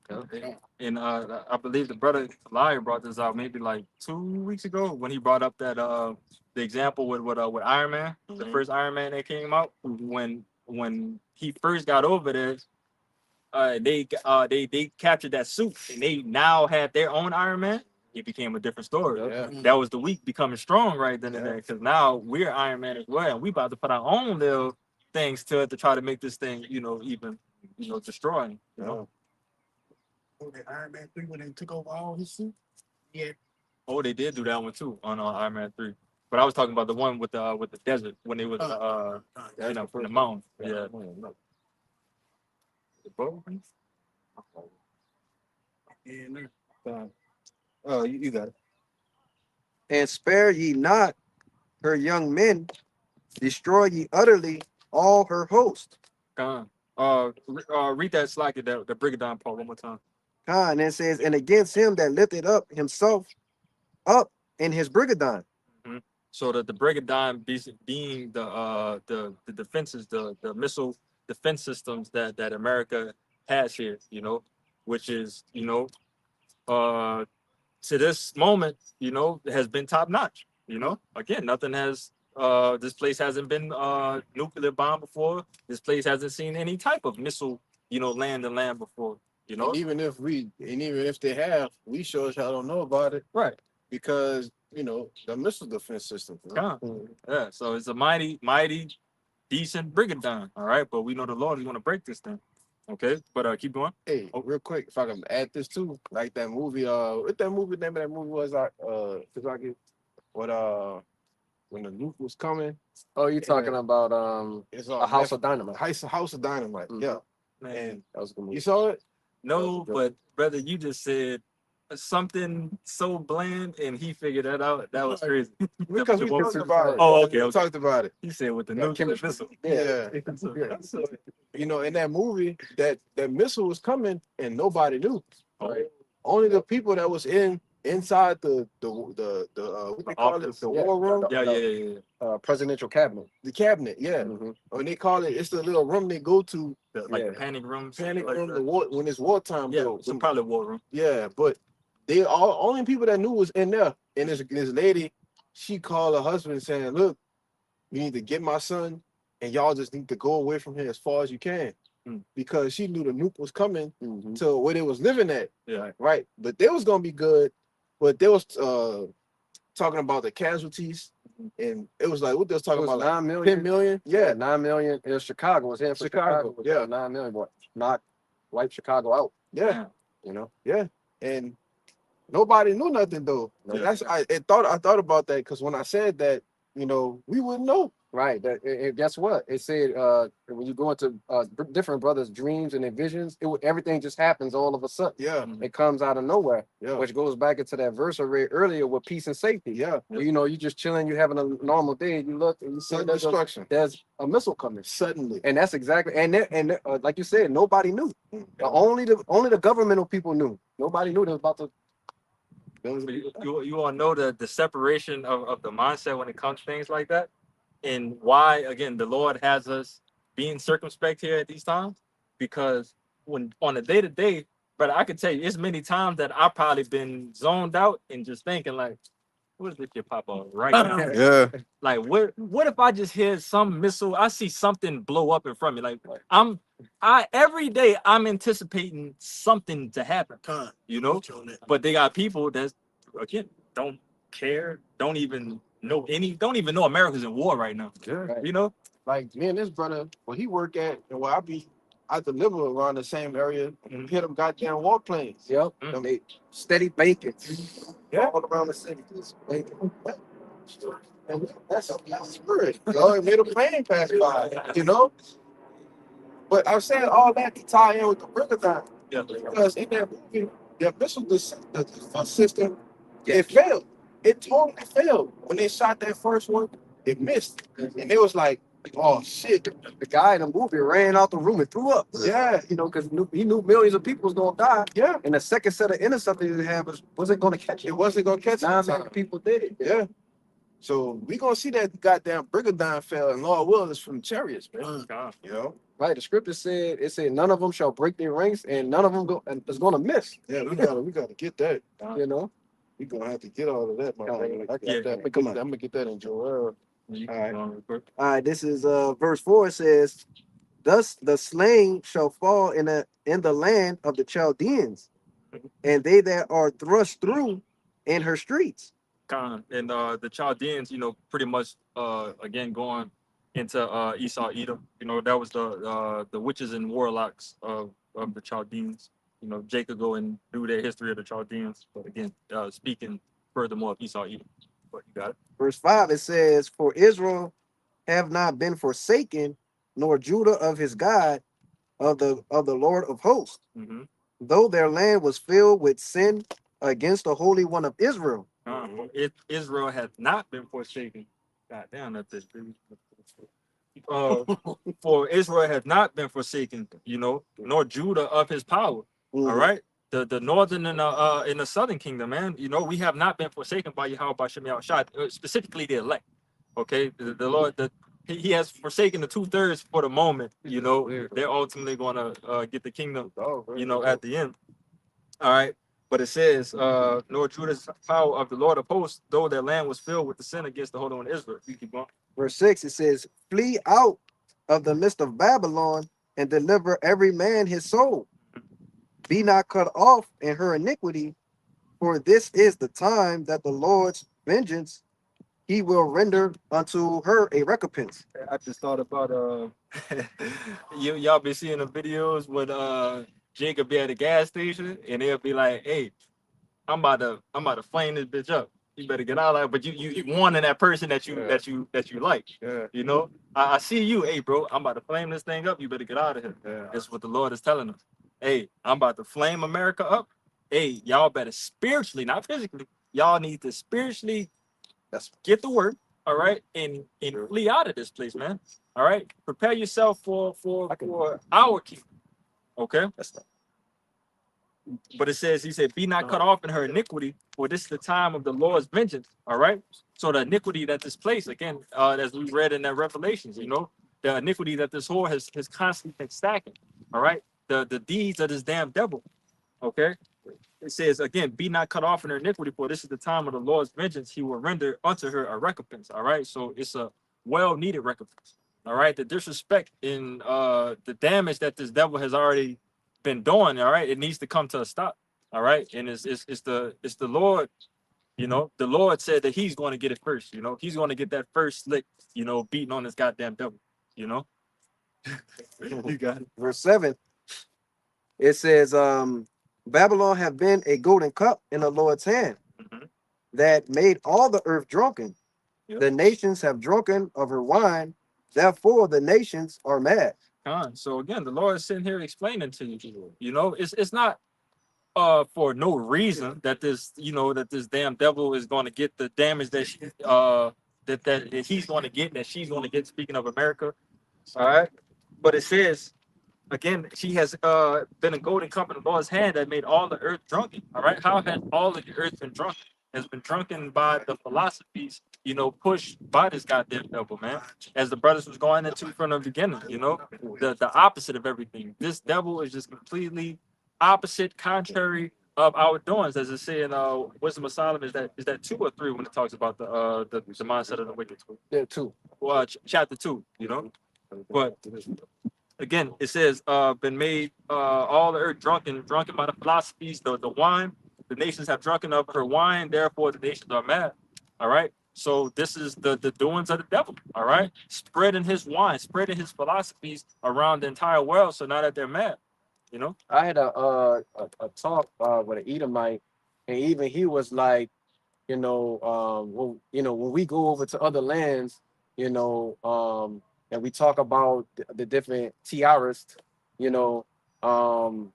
And I believe the brother Liar brought this out maybe like 2 weeks ago when he brought up that the example with Iron Man, the Mhm. first Iron Man that came out when he first got over there. They captured that suit and they now had their own Iron Man. It became a different story. Yeah. That was the weak becoming strong right then and Yeah. there, because now we're Iron Man as well, and we about to put our own little things to it to try to make this thing, even, destroying. Oh, the Iron Man 3 when they took over all his suit. Yeah. Oh, they did do that one too on Iron Man 3. But I was talking about the one with the desert when they was That's the in first the mountain. one. Yeah. Yeah, Oh, you got it. And spare ye not her young men, destroy ye utterly all her host. Gone. Read that slide, the Brigadon part one more time. And it says, and against him that lifted up himself up in his brigadon. So that the Brigadon being the defenses, the missile defense systems that America has here, which is, to this moment, has been top notch. Again, nothing has this place hasn't been nuclear bombed before. This place hasn't seen any type of missile, land to land before. And even if they have, we sure as hell don't know about it Right. because the missile defense system. Yeah. So it's a mighty, mighty, decent Brigadon. All right, but we know the Lord is going to break this thing. Okay, but keep going. Hey, real quick, if I can add this too, like that movie, what that movie name of that movie was, when the nuke was coming, Oh, you're talking about it's a House of Dynamite. House of Dynamite. Mhm. Yeah, Man, and That was a good movie. you saw it. no, but brother, you just said something so bland, and he figured that out. That was crazy. Because we talked about it. Oh, okay. We talked about it. He said with the Yeah, nuclear chemistry. missile. Yeah. In that movie, that missile was coming and nobody knew. Right. Only the people that was inside the what they call it, office. the Yeah. war room, Yeah. Presidential cabinet. the cabinet. Yeah, Mhm. when they call it, it's the little room they go to, The Yeah. panic room. panic like room, that. the war when it's wartime. Yeah, though. so probably war room. Yeah, but they only people that knew was in there. And this lady, she called her husband saying, "Look, you need to get my son, and y'all just need to go away from here as far as you can," because she knew the nuke was coming Mhm. to where they was living at. Yeah. Right, but they was gonna be good, but they was talking about the casualties, and it was like what they was It talking was about, like 9 million. 10 million. Yeah, Yeah, 9 million. It was Chicago. It was here for Chicago, Chicago. yeah. 9 million. What? Not wipe Chicago out. yeah, You know. and nobody knew nothing though. No. I thought about that because when I said that, we wouldn't know. Right. Guess what? It said when you go into different brothers' dreams and their visions, everything just happens all of a sudden. Yeah, It comes out of nowhere, yeah, which goes back into that verse I read earlier with peace and safety. yeah. You just chilling, you having a normal day, and you look and you see Sudden destruction. there's a missile coming. Suddenly. And that's exactly like you said, nobody knew. Only the governmental people knew. Nobody knew they was about to. You all know the separation of the mindset when it comes to things like that, and why again the Lord has us being circumspect here at these times, because when on a day to day, but I can tell you, it's many times that I've probably been zoned out and just thinking like, what is this your pop up right now? Yeah, Like what if I just hear some missile? I see something blow up in front of me. Like every day I'm anticipating something to happen. But they got people that again don't care, don't even know America's in war right now. yeah. You know? Like me and this brother, where he work at and where I be, I deliver around the same area and hit them goddamn warplanes. Yep. Mm. They steady banking. Yeah. All around the city. Just banking. And that's spirit. You know, it made a plane pass by, you know? But I'm saying all that to tie in with the Brigadon. Yeah. Because in that movie, the missile defense system, it failed. It totally failed. When they shot that first one, it missed. And it was like, oh shit. The guy in the movie ran out the room and threw up. Yeah, You know, because he knew millions of people was gonna die. yeah. And the second set of interceptors they had wasn't gonna catch It it. wasn't gonna catch 9 it. million people did. Yeah. So we gonna see that goddamn Brigadon fell and Lord Will is from chariots, man. God. You know? Right. The scripture said none of them shall break their ranks and none of them is gonna miss. Yeah, we gotta get that. You know. We gonna have to get all of that, my brother. I got Yeah. that. Come I'm on. gonna get that in Joel. You All right. can go on real quick. All right, this is verse 4. It says, "Thus the slain shall fall in the land of the Chaldeans, and they that are thrust through in her streets." Khan. And the Chaldeans, you know, pretty much again going into Esau Edom. You know, that was the witches and warlocks of the Chaldeans. You know, Jacob go and do their history of the Chaldeans. But again, speaking furthermore of Esau Edom. But you got it. Verse 5, it says, "For Israel have not been forsaken, nor Judah of his God, of the Lord of hosts, Mm-hmm. though their land was filled with sin against the Holy One of Israel." Israel has not been forsaken. God damn, that's it. For Israel has not been forsaken, you know, nor Judah of his power. All right. The northern and in the southern kingdom, man, you know, we have not been forsaken by Yahweh by Shem Shad, specifically the elect. Okay, the Lord, he has forsaken the 2/3 for the moment. You know, they're ultimately going to get the kingdom, you know, at the end. All right. But it says, nor Judah's power of the Lord of hosts, though their land was filled with the sin against the Holy One of Israel. You keep going. Verse 6, it says, "Flee out of the midst of Babylon and deliver every man his soul. Be not cut off in her iniquity, for this is the time that the Lord's vengeance he will render unto her a recompense." I just thought about y'all been seeing the videos when Jacob be at the gas station and they'll be like, "Hey, I'm about to flame this bitch up. You better get out of there." But you warning that person that you like. Yeah. You know, I see you, hey bro, I'm about to flame this thing up. You better get out of here. Yeah. That's what the Lord is telling us. Hey, I'm about to flame America up. Hey, y'all better spiritually, not physically. Y'all need to spiritually get to work, all right, and flee out of this place, man. All right, prepare yourself for our kingdom. Okay. But it says, he said, "Be not cut off in her iniquity, for this is the time of the Lord's vengeance." All right. So the iniquity that this place, again, as we read in that Revelations, you know, the iniquity that this whore has constantly been stacking. All right. The deeds of this damn devil. Okay. It says again, "Be not cut off in her iniquity, for this is the time of the Lord's vengeance. He will render unto her a recompense." All right. So it's a well-needed recompense. All right. The disrespect and the damage that this devil has already been doing, all right, it needs to come to a stop. All right. And it's the Lord, you know, the Lord said that he's going to get it first, you know, he's going to get that first lick, you know, beating on this goddamn devil, you know. You got it. Verse 7, it says, "Babylon have been a golden cup in the Lord's hand, Mhm. that made all the earth drunken. Yep. The nations have drunken of her wine, therefore the nations are mad." So again, the Lord is sitting here explaining to you, you know, it's not for no reason that this, you know, that this damn devil is going to get the damage that that he's going to get, that she's going to get, speaking of America. All right. But it says again, she has been a golden cup in the Lord's hand that made all the earth drunken. All right. How has all of the earth been drunken? Has been drunken by the philosophies, you know, pushed by this goddamn devil, man. As the brothers was going into from the beginning, you know, the opposite of everything. This devil is just completely opposite, contrary of our doings, as it say in Wisdom of Solomon. Is that 2 or 3 when it talks about the mindset of the wicked? Yeah, too. Well, chapter 2, you know. But again, it says, "Been made all the earth drunken by the philosophies, the wine. The nations have drunken of her wine, therefore the nations are mad." All right. So this is the doings of the devil. All right, spreading his wine, spreading his philosophies around the entire world. So now that they're mad, you know. I had a talk with an Edomite, and even he was like, when we go over to other lands, and we talk about the different tiaras, you know, um,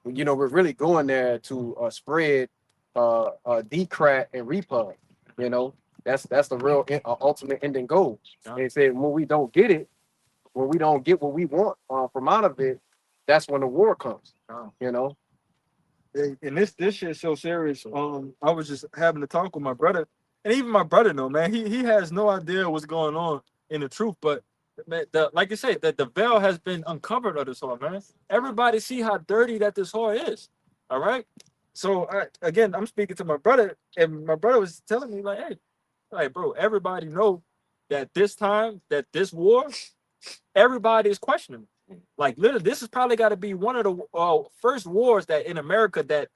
we're really going there to spread decrat and repub. You know, that's the real ultimate ending goal. Yeah. They said when we don't get it, when we don't get what we want from out of it, that's when the war comes. Yeah. You know, And this shit's so serious. I was just having a talk with my brother, and even my brother, know, man, he has no idea what's going on in the truth. But man, like you say, that the veil has been uncovered of this whore, man. Everybody see how dirty that this whore is. All right. So again, I'm speaking to my brother, and my brother was telling me like, hey, like bro, everybody know that this time, that this war, everybody is questioning. Like literally, this has probably got to be one of the first wars that in America that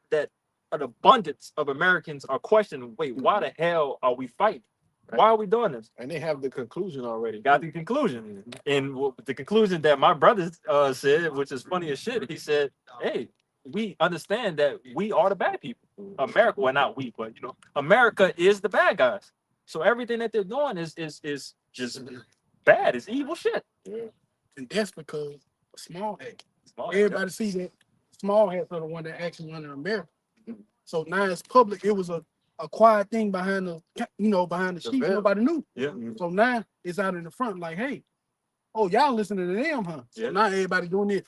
an abundance of Americans are questioning. Wait, why the hell are we fighting? Why are we doing this? And they have the conclusion already. Got the conclusion, and the conclusion that my brother said, which is funny as shit. He said, "Hey, we understand that we are the bad people. America, well, not we, but America is the bad guys. So everything that they're doing is just bad. It's evil shit." And that's because a small hat. Small, Everybody sees that small hats are the one that actually run in America. So now it's public. It was a quiet thing behind behind the sheet. veil. Nobody knew. Yeah. So now it's out in the front, like, hey, oh, y'all listening to them, huh? So Yeah. now everybody doing it.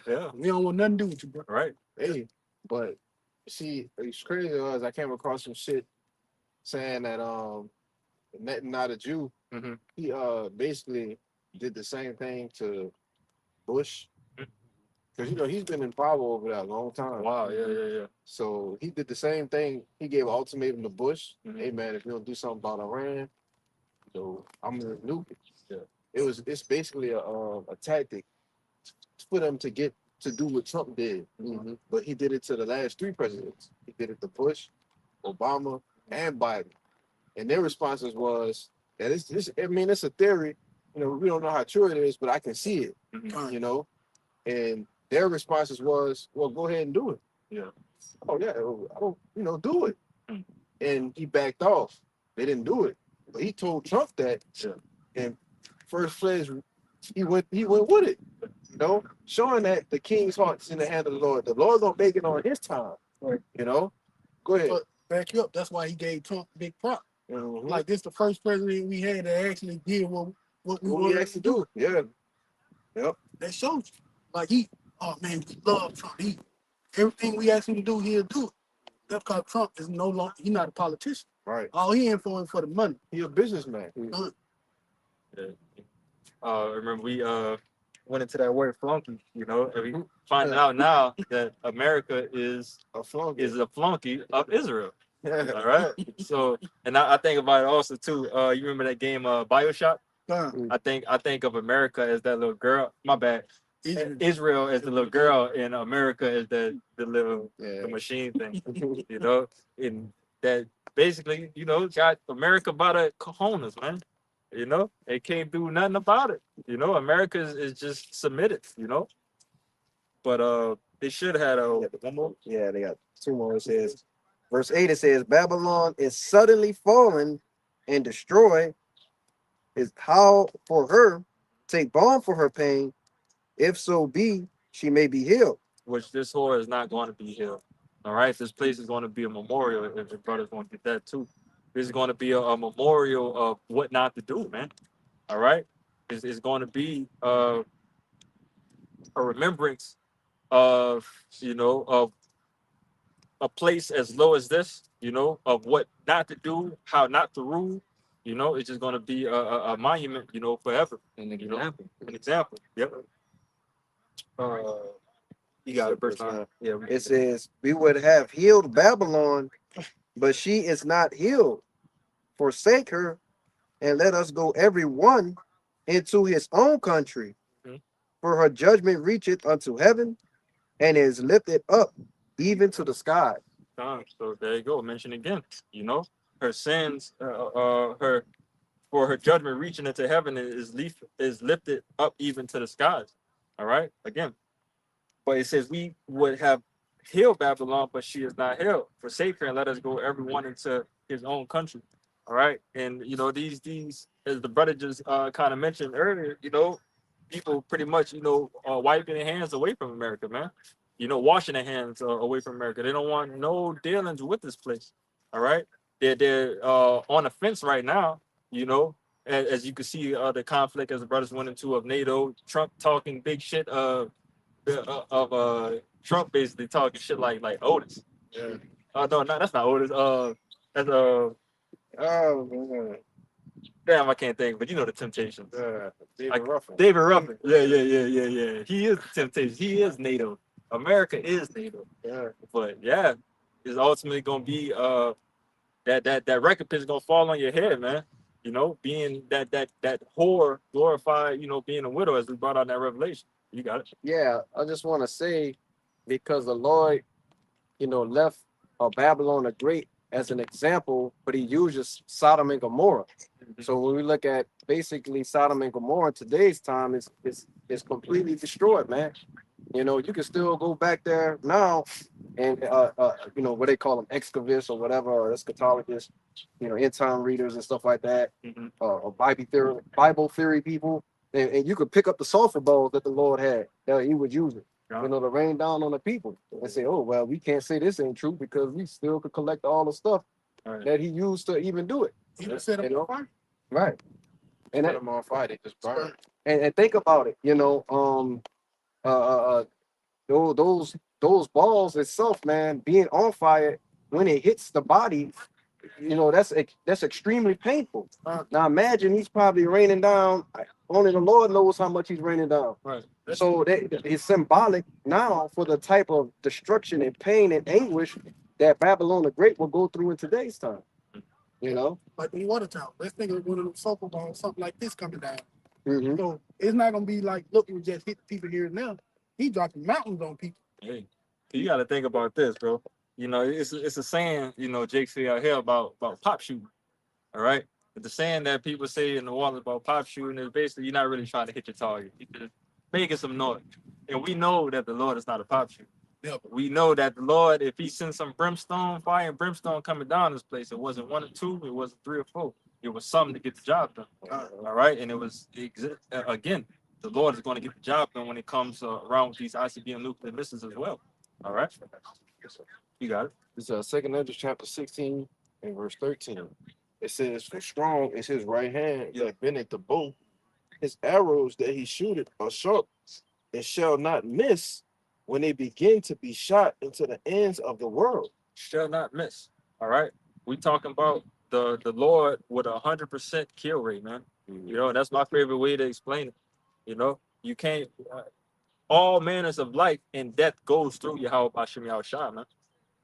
Yeah. We don't want nothing to do with you, bro. Right. Hey, but see, it's crazy was I came across some shit saying that not a Jew, Mhm. he basically did the same thing to Bush. Because he's been in power over there a long time. Wow. Yeah. So he did the same thing. He gave an ultimatum to Bush. Mhm. Hey man, if you don't do something about Iran, I'm gonna nuke it. Yeah. It's basically a tactic for them to get to do what Trump did. But he did it to the last three presidents. He did it to Bush, Obama, and Biden. And their responses was that it's a theory. We don't know how true it is, but I can see it. Mhm. And their responses was, well, go ahead and do it. Yeah. Oh yeah, I don't, do it. Mm. And he backed off. They didn't do it. But he told Trump that. Yeah. And first fledged, he went with it. Showing that the king's heart is in the hand of the Lord. The Lord gonna make it on his time. Right. Go ahead. But back you up. That's why he gave Trump big prop. Mhm. Like this, the first president we had that actually did what we what wanted we to actually do. do. Yeah. That shows you. Like oh man, we love Trump. Everything we ask him to do, he'll do it. That's because Trump is no longer, he's not a politician. Right. All he in for is for the money. He a businessman. Remember we went into that word flunky, and we find out now that America is A flunky. a flunky of Israel. Yeah. All right. So, and I think about it also too. You remember that game BioShock? I think of America as that little girl. My bad. Israel as the little girl, and America as the little the machine thing. And that basically, got America by the cojones, man. They can't do nothing about it. America is just submitted. But they should have one more. Yeah, they got two more. It says, verse 8, it says, Babylon is suddenly fallen and destroyed. Is how for her take balm for her pain, if so be she may be healed. Which this whore is not going to be healed. All right, this place is going to be a memorial. If your brother's going to get that too, this is going to be a memorial of what not to do, man. All right, it's going to be a remembrance of of a place as low as this, of what not to do, how not to rule. It's just going to be a monument, forever. An example. An example. Yep. You got it, Verse first time. Yeah. It says, we would have healed Babylon, but she is not healed. Forsake her, and let us go every one into his own country. Mhm. For her judgment reacheth unto heaven, and is lifted up even to the sky. So there you go. Mention again. her sins, her for her judgment reaching into heaven is lifted up even to the skies. All right, again, but it says we would have healed Babylon, but she is not healed. Forsake her and let us go everyone into his own country. All right, and you know these as the brother just kind of mentioned earlier, you know, people pretty much wiping their hands away from America, man. You know, washing their hands away from America. They don't want no dealings with this place. All right, they're on the fence right now. You know, as you can see, the conflict as the brothers went into of NATO, Trump talking big shit of Trump basically talking shit like Otis. Yeah. No, that's not Otis. That's Oh man. damn, I can't think, but you know the Temptations. David Like Ruffin. David Ruffin. Yeah. He is the Temptations. He is NATO. America is NATO. Yeah. But yeah, it's ultimately gonna be that recompense is gonna fall on your head, man. You know, being that whore glorified, you know, being a widow as we brought out in that revelation. You got it. Yeah, I just want to say, because the Lord, left Babylon the Great as an example, but he uses Sodom and Gomorrah. So when we look at basically Sodom and Gomorrah in today's time, it's completely destroyed, man. You know, you can still go back there now and what they call them, excavists or whatever, or eschatologists, end time readers and stuff like that, or Bible theory people, and you could pick up the sulfur balls that the Lord had that he was using, Yeah. to rain down on the people and say, oh well, we can't say this ain't true because we still could collect all the stuff All right. that he used to even do it. He just set up You know? a fire. Right. And Set that, them on fire, they just burn. and think about it, uh, uh, those balls itself, man, being on fire when it hits the body, that's extremely painful. Now imagine he's probably raining down. Only the Lord knows how much he's raining down. Right. So that it's symbolic now for the type of destruction and pain and anguish that Babylon the Great will go through in today's time. You know. Like in Watertown. Let's think of one of them soccer balls, something like this coming down. Mhm. So it's not gonna be like, look, we just hit the people here and now. He dropping mountains on people. Hey, you got to think about this, bro. You know, it's a saying, you know, Jake say out here about pop shooting. All right. But the saying that people say in the water about pop shooting is basically you're not really trying to hit your target. You're just making some noise. And we know that the Lord is not a pop shooter. Yeah. We know that the Lord, if he sends some brimstone, fire and brimstone coming down this place, it wasn't one or two, it wasn't three or four. It was something to get the job done. All right. And it was, again, the Lord is going to get the job done when it comes around with these ICBM nuclear missiles as well. All right. You got it. It's 2 Ezra chapter 16 and verse 13. It says, for strong is his right hand that bendeth the bow. His arrows that he shooteth are sharp and shall not miss when they begin to be shot into the ends of the world. Shall not miss. All right. We talking about the Lord with 100% kill rate, man. You know, that's my favorite way to explain it. You know, you can't. All manners of life and death goes through Yahweh Bashim Yahushua, man.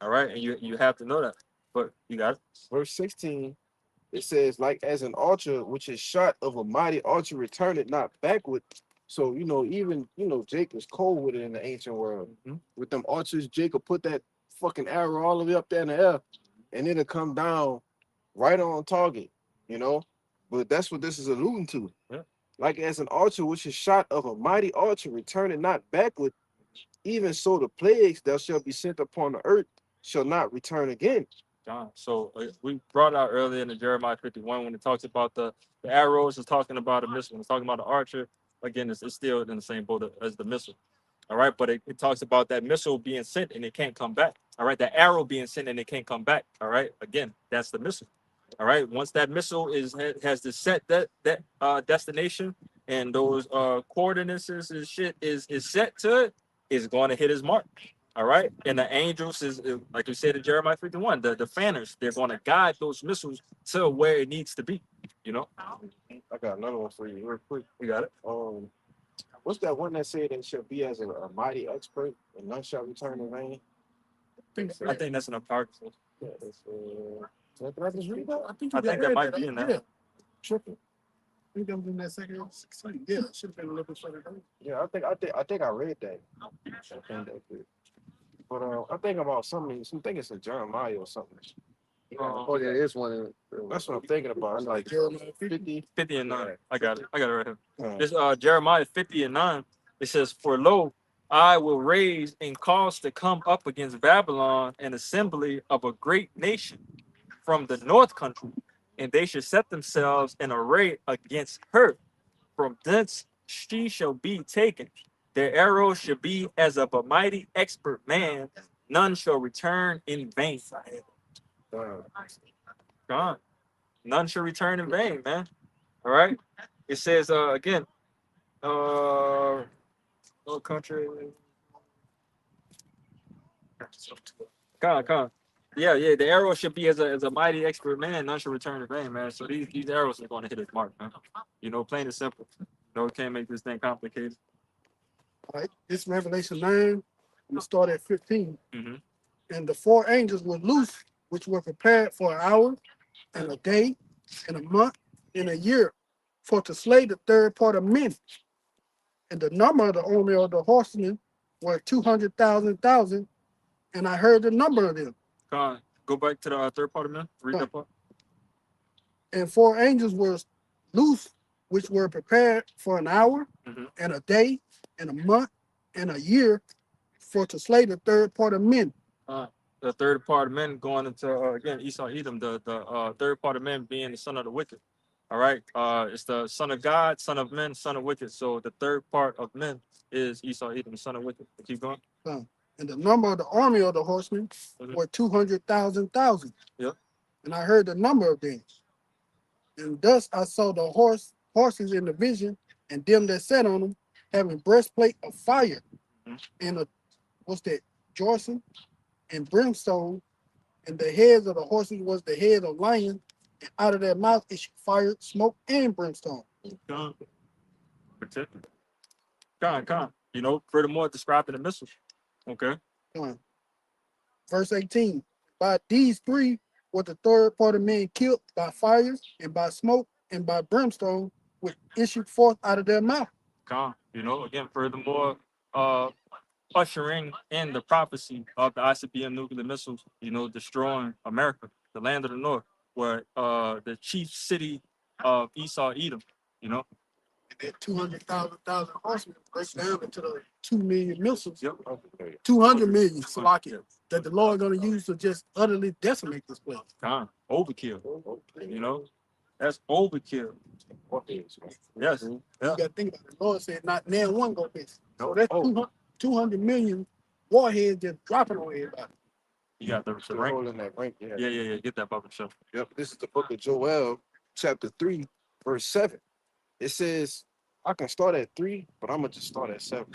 All right, and you have to know that. But you got it. Verse 16, it says, like as an archer which is shot of a mighty archer, return it not backward. So, even, Jake was cold with it in the ancient world. With them archers, Jacob put that fucking arrow all the way up there in the air, and it'll come down right on target, But that's what this is alluding to. Yeah. Like as an archer which is shot of a mighty archer, return it not backward. Even so, the plagues that shall be sent upon the earth shall not return again. John. So we brought out earlier in the Jeremiah 51 when it talks about the arrows, it's talking about a missile. When it's talking about the archer, again, it's still in the same boat as the missile. All right, but it talks about that missile being sent and it can't come back. All right, the arrow being sent and it can't come back. All right, again, that's the missile. All right, once that missile has the set destination and those coordinates and shit is set to it, it's going to hit his mark. All right, and the angels is like we said in Jeremiah 51, the fanners, they're going to guide those missiles to where it needs to be. I got another one for you real quick. You got it. What's that one that said it shall be as a mighty expert and none shall return in vain? I think that's enough targets. Yeah, did I just read that? I think I think that might be in there. Yeah. Tripping. I think that was in that second 16. Yeah, it should have been a little bit further down. Yeah, I think I read that. I think that's it. But I think about some things it's in Jeremiah or something. Oh yeah, it's one. That's what I'm thinking about. It's like Jeremiah 50. 50 and 9. I got it. I got it right here. Uh, This Jeremiah 50 and 9. It says, "For lo, I will raise and cause to come up against Babylon an assembly of a great nation from the north country, and they should set themselves in array against her. From thence she shall be taken. Their arrows shall be as of a mighty expert man. None shall return in vain." uh, God, none shall return in vain, man. All right. It says again, no country. Con. Yeah, yeah. The arrow should be as a mighty expert man. None should return in vain, man. So these arrows are going to hit his mark, man. You know, plain and simple. No, we can't make this thing complicated. All right, this Revelation 9, we start at 15. Mm-hmm. And the four angels were loose, which were prepared for an hour, and a day, and a month, and a year, for to slay the third part of men. And the number of the army of the horsemen were 200,000. And I heard the number of them. Con, go back to the third part of man. Read that part. And four angels were loose, which were prepared for an hour, Mhm. and a day, and a month, and a year, for to slay the third part of men. The third part of men going into again Esau Edom. The third part of men being the son of the wicked. All right. It's the son of God, son of men, son of wicked. So the third part of men is Esau Edom, the son of wicked. Keep going. And the number of the army of the horsemen were 200,000. Yep. And I heard the number of them. And thus I saw the horses in the vision, and them that sat on them, having breastplate of fire, and what's that? Jorson and brimstone, and the heads of the horses was the head of lions, and out of their mouth issued fire, smoke, and brimstone. Con. Protected. Con. You know, furthermore, describing the missiles. Okay. Come on. Verse 18. By these three was the third part of men killed by fire, and by smoke, and by brimstone, which issued forth out of their mouth. Con. You know, again, furthermore, ushering in the prophecy of the ICBM nuclear missiles, you know, destroying America, the land of the North, where the chief city of Esau Edom, you know. That 200,000 horsemen breaks down into the 2 million missiles. Yep. 200 million, Salaki, that the Lord going to use to just utterly decimate this place. Con. Overkill. You know, that's overkill. Yes. Yeah. You got to think about it. The Lord said, not now one go miss. So that's 200 million warheads just dropping on everybody. You got the still rank. holding that rank. Yeah. Yeah. Get that bubble show. Yep. This is the book of Joel, chapter 3, verse 7. It says, I can start at 3, but I'm gonna just start at 7.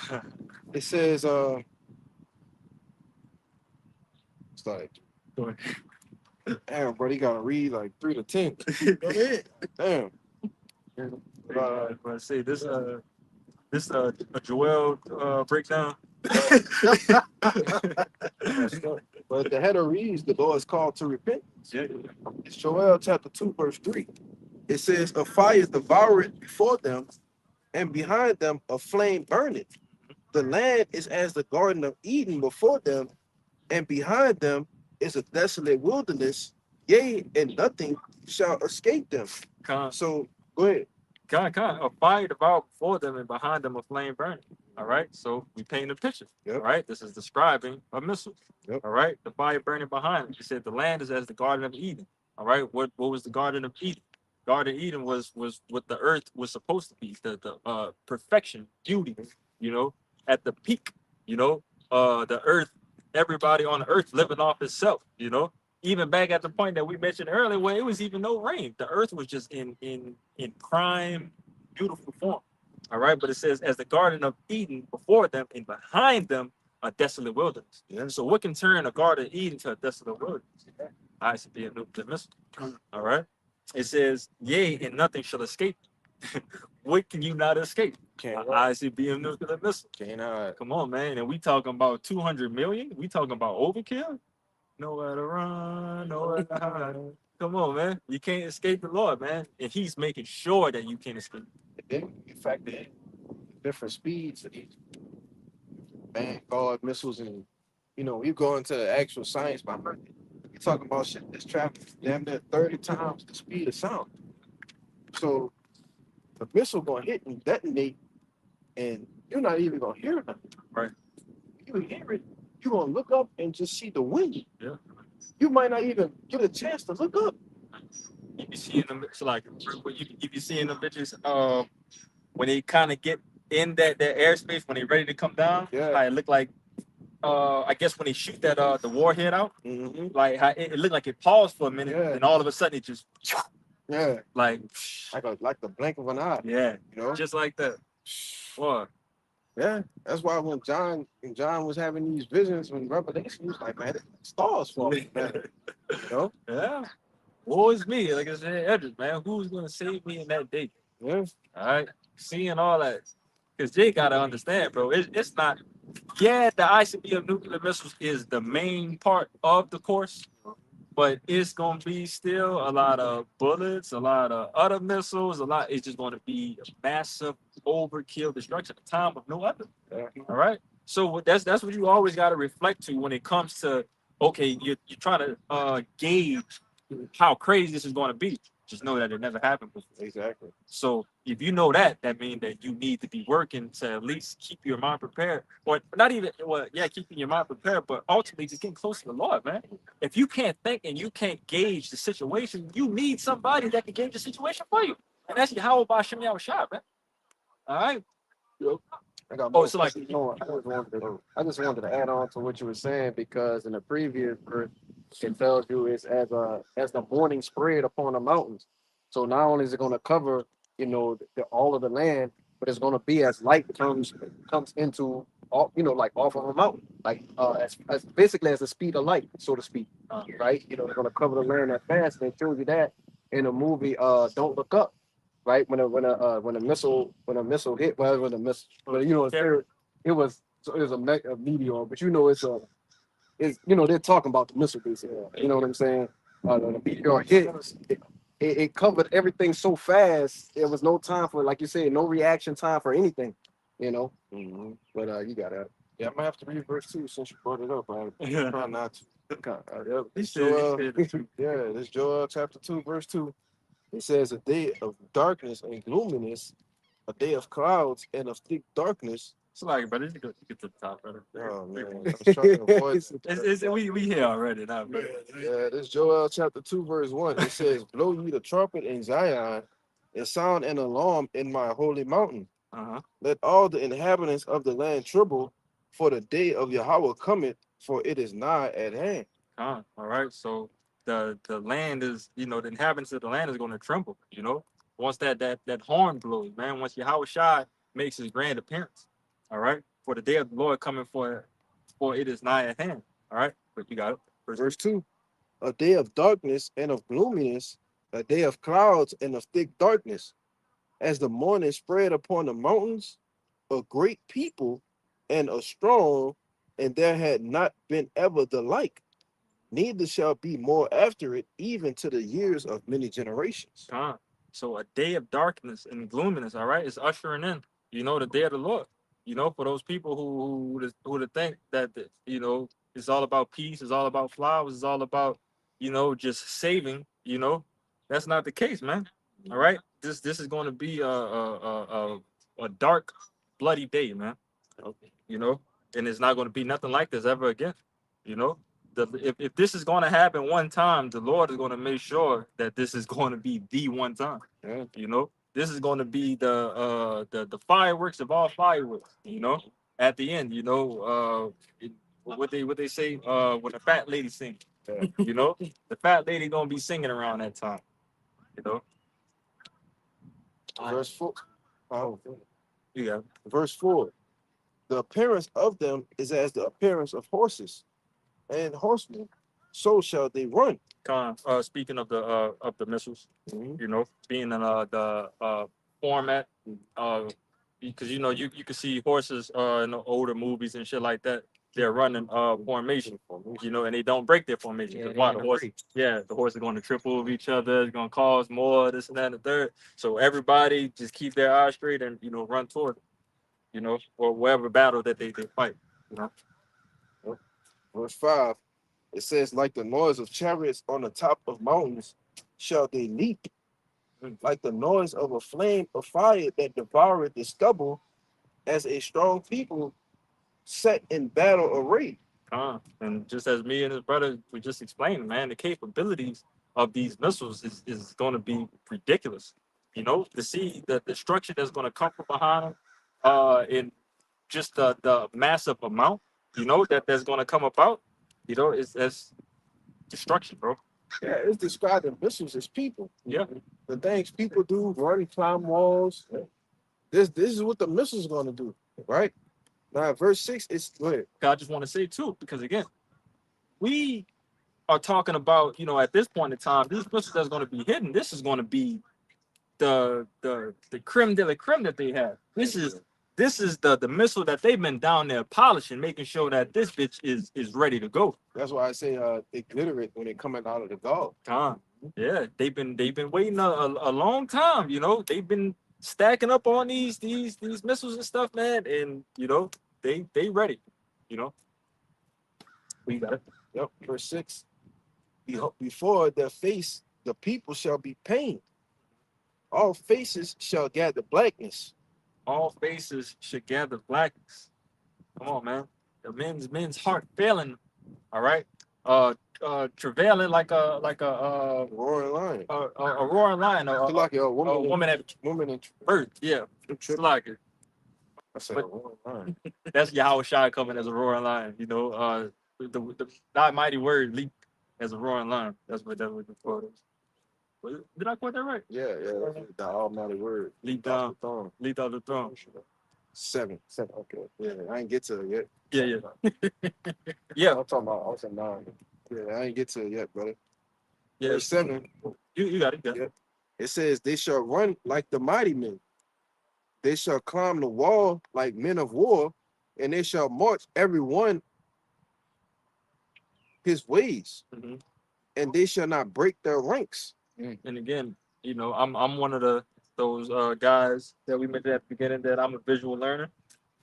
It says, start at 3. Go ahead. Damn, bro, you gotta read like 3 to 10. Go ahead. Damn. But see this a Joel breakdown. But the header reads, the Lord is called to repent. Yeah. It's Joel chapter 2, verse 3. It says, a fire devoureth before them, and behind them a flame burneth. The land is as the Garden of Eden before them, and behind them is a desolate wilderness, yea, and nothing shall escape them. Con. So go ahead. A fire devoured before them, and behind them a flame burning. All right. So we paint a picture. Yep. All right. This is describing a missile. Yep. All right. The fire burning behind them. He said the land is as the Garden of Eden. All right. What was the Garden of Eden? Garden of Eden was what the earth was supposed to be, the perfection, beauty, you know, at the peak, you know, the earth, everybody on the earth living off itself, you know, even back at the point that we mentioned earlier where it was even no rain. The earth was just in prime, beautiful form. All right. But it says as the Garden of Eden before them and behind them a desolate wilderness. Yeah. So what can turn a Garden of Eden to a desolate wilderness? I should be a nuclear missile. All right. It says, yea, and nothing shall escape. What can you not escape? Can't ICBM nuclear missile. Cannot. Come on, man. And we talking about 200 million? We talking about overkill? Nowhere to run, nowhere to hide. Come on, man. You can't escape the Lord, man. And he's making sure that you can't escape. Then you factor in different speeds of these Vanguard missiles, and you know, you go into the actual science behind it. talking about shit that's traveling damn near 30 times the speed of sound. So the missile gonna hit and detonate, and you're not even gonna hear nothing. Right. You hear it, you're gonna look up and just see the wind. Yeah. You might not even get a chance to look up. You be seeing them, it's like you be seeing them bitches when they kind of get in that airspace when they ready to come down. Yeah. How it look like I guess when they shoot that the warhead out, Mm-hmm. like how it looked like it paused for a minute, Yeah. and all of a sudden it just Yeah, like like the blink of an eye. yeah, You know. just like that. Boy, Yeah, that's why when John was having these visions when Revelation, he was like, man, stars falling, man. You know? yeah. Woe is me, like I said, Edric, man. Who's gonna save me in that day? Yeah. All right, seeing all that, because Jay gotta understand, bro. It's not. Yeah, the ICB of nuclear missiles is the main part of the course, but it's gonna be still a lot of bullets, a lot of other missiles, a lot. It's just gonna be massive overkill destruction at a time of no weapon. Yeah. All right. So that's what you always got to reflect to when it comes to okay, you're trying to gauge how crazy this is going to be. Just know that it never happened before. Exactly. So if you know that, that means that you need to be working to at least keep your mind prepared, or not even well, yeah, keeping your mind prepared, but ultimately just getting close to the Lord, man. If you can't think and you can't gauge the situation, you need somebody that can gauge the situation for you, and that's Yahweh Bashim Yahushua, man. All right. I got Oh, more so like, questions. No, I just wanted to add on to what you were saying because in the previous verse it tells you it's as the morning spread upon the mountains. So not only is it going to cover, all of the land, but it's going to be as light comes into all, like off of a mountain, like as basically as the speed of light, so to speak, right? They're going to cover the land that fast. They told you that in the movie Don't Look Up, right? When a missile hit, well, when a missile, but it was a meteor, but they're talking about the missile basically. You know what I'm saying? The meteor hit. It covered everything so fast. There was no time for, like you said, no reaction time for anything. Mm-hmm. But you got it. Yeah, I might have to read verse 2 since you brought it up. I'm trying not to. Yep. This this Joel chapter 2, verse 2. It says, a day of darkness and gloominess, a day of clouds and of thick darkness. it's like, but it's good to get to the top, brother. Oh, man. I was trying to avoid We here already now, brother. Yeah, this Joel chapter 2, verse 1. It says, blow ye the trumpet in Zion, and sound an alarm in my holy mountain. Let all the inhabitants of the land tremble, for the day of Yahweh cometh, for it is nigh at hand. All right. So the land is, the inhabitants of the land is going to tremble, once that horn blows, man. Once Yahweh Shai makes his grand appearance. All right. For the day of the Lord coming for it is nigh at hand. All right. But you got it. Verse 2. A day of darkness and of gloominess, a day of clouds and of thick darkness. As the morning spread upon the mountains, a great people and a strong, and there had not been ever the like. Neither shall be more after it, even to the years of many generations. So a day of darkness and gloominess, all right, is ushering in, the day of the Lord. For those people who would think that it's all about peace, it's all about flowers, it's all about just saving. That's not the case, man. All right, this is going to be a dark, bloody day, man. And it's not going to be nothing like this ever again. If this is going to happen one time, the Lord is going to make sure that this is going to be the one time. Yeah. This is going to be the fireworks of all fireworks. At the end, what they say when the fat lady sings. Yeah. The fat lady gonna be singing around that time. Verse 4. Yeah. Verse 4. The appearance of them is as the appearance of horses, and horsemen, so shall they run. Speaking of the missiles, Mhm. being in the format, because you can see horses in the older movies and shit like that. They're running formation, and they don't break their formation. Yeah, Why they the ain't horse? afraid. Yeah, the horse is going to trip over each other. It's going to cause more this and that and the third. So everybody just keep their eyes straight and run toward it, or whatever battle that they fight. Verse 5. It says, like the noise of chariots on the top of mountains, shall they leap, like the noise of a flame of fire that devoureth the stubble, as a strong people set in battle array. And just as me and his brother we just explained, man, the capabilities of these missiles is going to be ridiculous. You know, to see the destruction that's going to come from behind them, in just the massive amount, you know, that's going to come about, you know, that's destruction, bro. Yeah, it's describing missiles as people. Yeah. The things people do, run, climb walls. This is what the missile's going to do, right? Now, verse 6 is good. I just want to say too, because again, we are talking about, you know, at this point in time, these missiles that's going to be hidden. This is going to be the creme de la creme that they have. This is the missile that they've been down there polishing, making sure that this bitch is ready to go. That's why I say they glitter it when they're coming out of the gulf. Yeah, they've been waiting a long time. You know, they've been stacking up on these missiles and stuff, man. And you know, they ready. You know, we got it. Yep, verse 6. Before their face, the people shall be pained. All faces shall gather blackness. All faces should gather blackness. Come on, man. The men's heart failing. All right. Travailing like a Roaring lion. a roaring lion. Like a woman at in birth. Yeah. It's like it. I said a roaring lion. That's Yahweh Shai coming as a roaring lion. You know, the mighty word leap as a roaring lion. That's what the quote is. Did I quote that right? Yeah, that's the almighty word. Leap Off down, the throne. leap off the throne. 7. Okay. Yeah, I ain't get to it yet. Yeah. Yeah. I'm talking about. I was at 9. Yeah, I ain't get to it yet, brother. Yeah. Verse 7. You got it. Yeah. It says, they shall run like the mighty men. They shall climb the wall like men of war, and they shall march every one his ways, Mhm. and they shall not break their ranks. And again, you know, I'm one of those guys that we mentioned at the beginning that I'm a visual learner.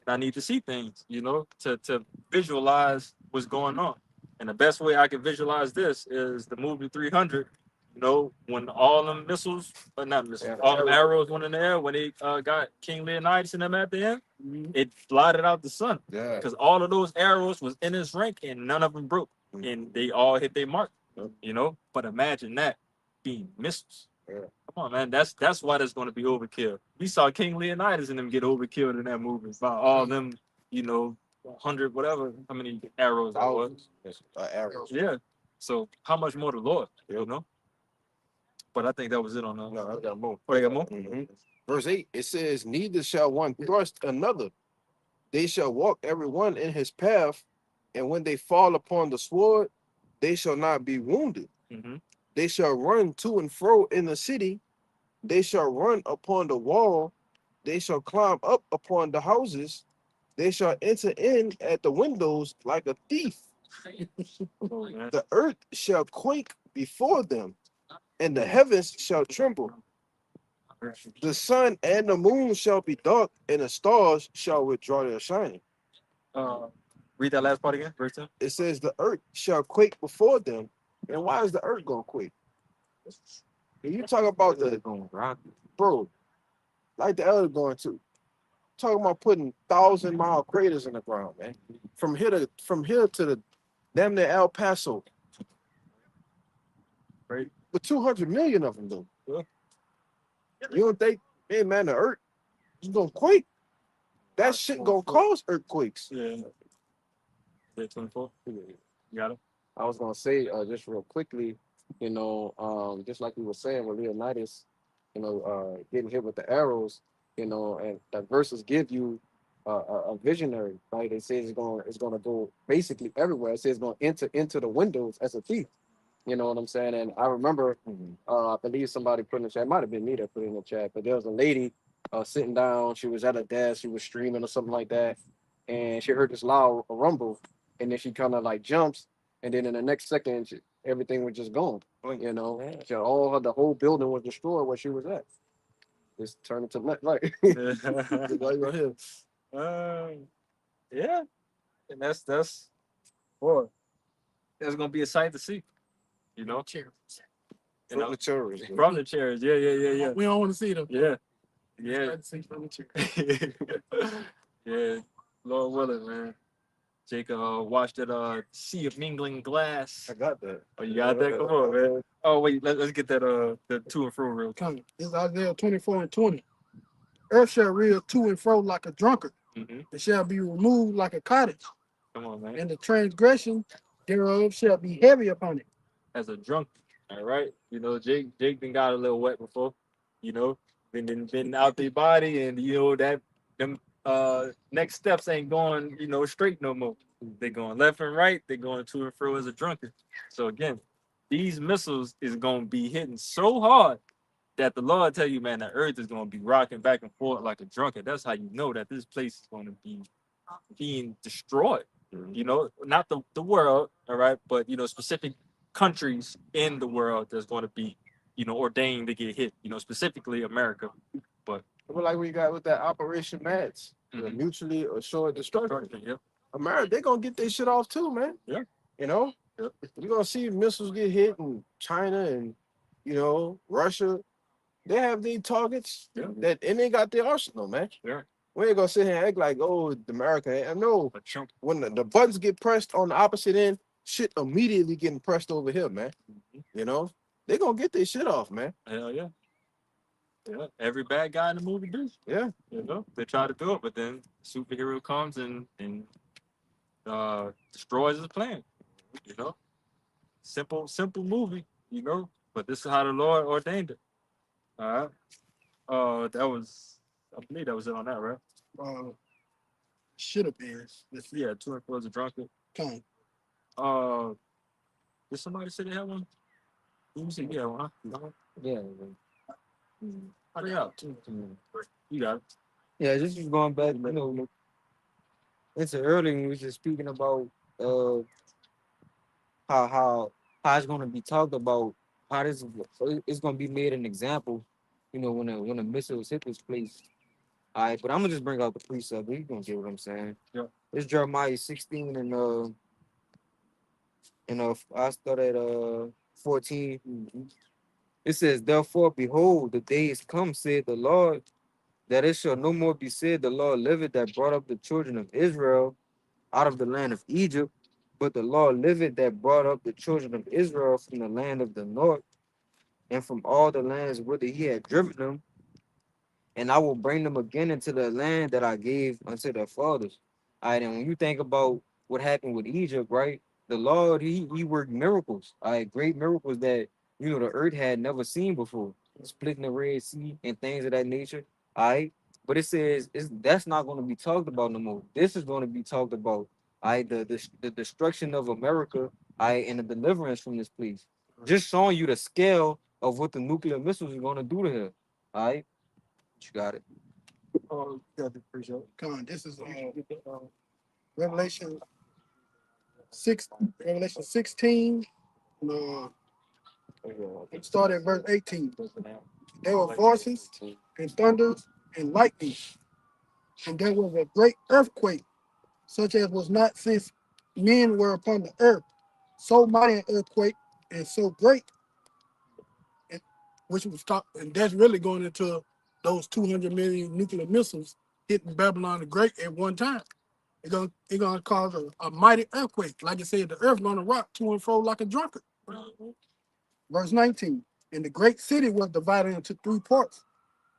And I need to see things, you know, to visualize what's going on. And the best way I can visualize this is the movie 300. You know, when all them missiles, not missiles, all them arrows went in the air, when they got King Leonidas and them at the end, it blotted out the sun. Yeah. Because all of those arrows was in his rank and none of them broke. And they all hit their mark, you know. But imagine that being missiles. Yeah. Come on, man. That's why there's going to be overkill. We saw King Leonidas and them get overkilled in that movie by all them, you know, 100 whatever, how many arrows that was. Arrows. Yeah. So how much more the Lord, you know? But I think that was it on that. No, I got more. Oh, they got more? Verse 8, it says, neither shall one thrust another. They shall walk every one in his path, and when they fall upon the sword, they shall not be wounded. They shall run to and fro in the city. They shall run upon the wall. They shall climb up upon the houses. They shall enter in at the windows like a thief. The earth shall quake before them, and the heavens shall tremble. The sun and the moon shall be dark, and the stars shall withdraw their shining. Read that last part again, verse 10. It says the earth shall quake before them. And why is the earth gonna quake? When you talk about bro, like the elder going to, talking about putting 1,000-mile craters in the ground, man. From here to the damn near El Paso. Right. But 200 million of them though. Yeah. You don't think, hey man, the earth is gonna quake? That shit gonna cause earthquakes. Yeah. 24. You got it. I was gonna say just real quickly, you know, just like we were saying with Leonidas, you know, getting hit with the arrows, you know, and the verses give you a visionary, right? It says it's gonna go basically everywhere. It says it's gonna enter into the windows as a thief. You know what I'm saying? And I remember, I believe somebody put in the chat, it might have been me that put it in the chat, but there was a lady sitting down. She was at a desk, she was streaming or something like that, and she heard this loud rumble, and then she kind of like jumps, and then in the next second, everything was just gone. You know, the whole building was destroyed where she was at. Just turned into like. Right here. Yeah, and that's boy. that's gonna be a sight to see. You know, Cheers. you know, From the cherries. from the chairs. Yeah. We don't want to see them. Yeah. Let's see from the chairs. Yeah. Lord willing, man. Jake watched that Sea of Mingling Glass. I got that. Oh, you got that? Come on, man. Oh wait, let's get that the to and fro real. Come. This is Isaiah 24 and 20. Earth shall reel to and fro like a drunkard. Mm-hmm. It shall be removed like a cottage, Come on, man. and the transgression thereof shall be heavy upon it. As a drunk, all right. You know, Jake been got a little wet before. You know, been out the body, and you know that them next steps ain't going, you know, straight no more. They're going left and right. They're going to and fro as a drunkard. So again, these missiles is gonna be hitting so hard that the Lord tell you, man, the earth is gonna be rocking back and forth like a drunkard. That's how you know that this place is gonna be being destroyed. You know, not the world, all right, but you know, specific countries in the world that's going to be, you know, ordained to get hit. You know, specifically America. But But like we got with that Operation Mats, the Mhm. mutually assured destruction. yeah, America, they gonna get their shit off too, man. Yeah. You know, Yep. you're gonna see missiles get hit in China and you know Russia. They have their targets Yeah. that and they got their arsenal, man. Yeah. We ain't gonna sit here and act like, oh, America. I know a chunk. when the buttons get pressed on the opposite end, shit immediately getting pressed over here, man. You know, they gonna get their shit off, man. Hell yeah. Yeah. Every bad guy in the movie do. Yeah. You know, they try to do it, but then superhero comes and destroys his plan. You know, simple movie. You know, but this is how the Lord ordained it. All right. That was, I believe that was it on that, right? Should have been. Let's see. Yeah, to and fro as a drunkard. Come. Did somebody say they had one? You said yeah, one, huh? No? Yeah. How they out? You got it. Yeah, this is going back, you know, into earlier when we was just speaking about how it's gonna be talked about, how this it's gonna be made an example, you know, when the missiles hit this place. All right, but I'm gonna just bring out the precept. You gonna get what I'm saying? Yeah. It's Jeremiah 16 and I started 14. It says, therefore, behold, the days come, said the Lord, that it shall no more be said, the Lord liveth that brought up the children of Israel out of the land of Egypt, but the Lord liveth that brought up the children of Israel from the land of the north and from all the lands whither he had driven them, and I will bring them again into the land that I gave unto their fathers. All right, and when you think about what happened with Egypt, right? The Lord, he worked miracles, all right, great miracles that, you know, the earth had never seen before, splitting the Red Sea and things of that nature, all right? But it says that's not going to be talked about no more. This is going to be talked about, all right, the destruction of America, all right, and the deliverance from this place. Just showing you the scale of what the nuclear missiles are going to do to her, all right? You got it. Oh, got the pre-show. Come on, this is Revelation 16. It started at verse 18. There were voices and thunders and lightning, and there was a great earthquake, such as was not since men were upon the earth. So mighty an earthquake and so great, which was top, and that's really going into those 200 million nuclear missiles hitting Babylon the Great at one time. It's gonna cause a mighty earthquake. Like I said, the earth gonna rock to and fro like a drunkard. Verse 19. And the great city was divided into 3 parts,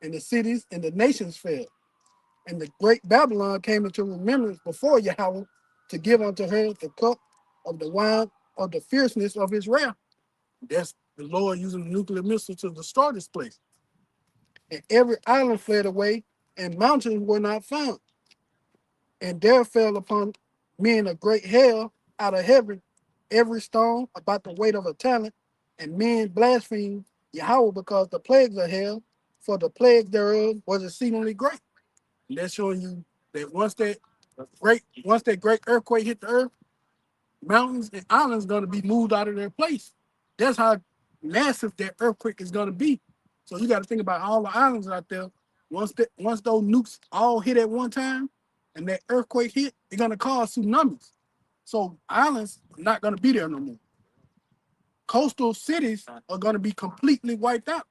and the cities and the nations fell. And the great Babylon came into remembrance before Yahweh to give unto her the cup of the wine of the fierceness of his wrath. That's the Lord using the nuclear missile to destroy this place. And every island fled away, and mountains were not found. And there fell upon men a great hail out of heaven, every stone about the weight of a talent, and men blasphemed Yahweh because the plagues of hell, for the plague thereof was exceedingly great. And that's showing you that once that great earthquake hit the earth, mountains and islands going to be moved out of their place. That's how massive that earthquake is going to be. So you got to think about all the islands out there. Once those nukes all hit at one time, and that earthquake hit, it's going to cause tsunamis. So islands are not going to be there no more. Coastal cities are going to be completely wiped out.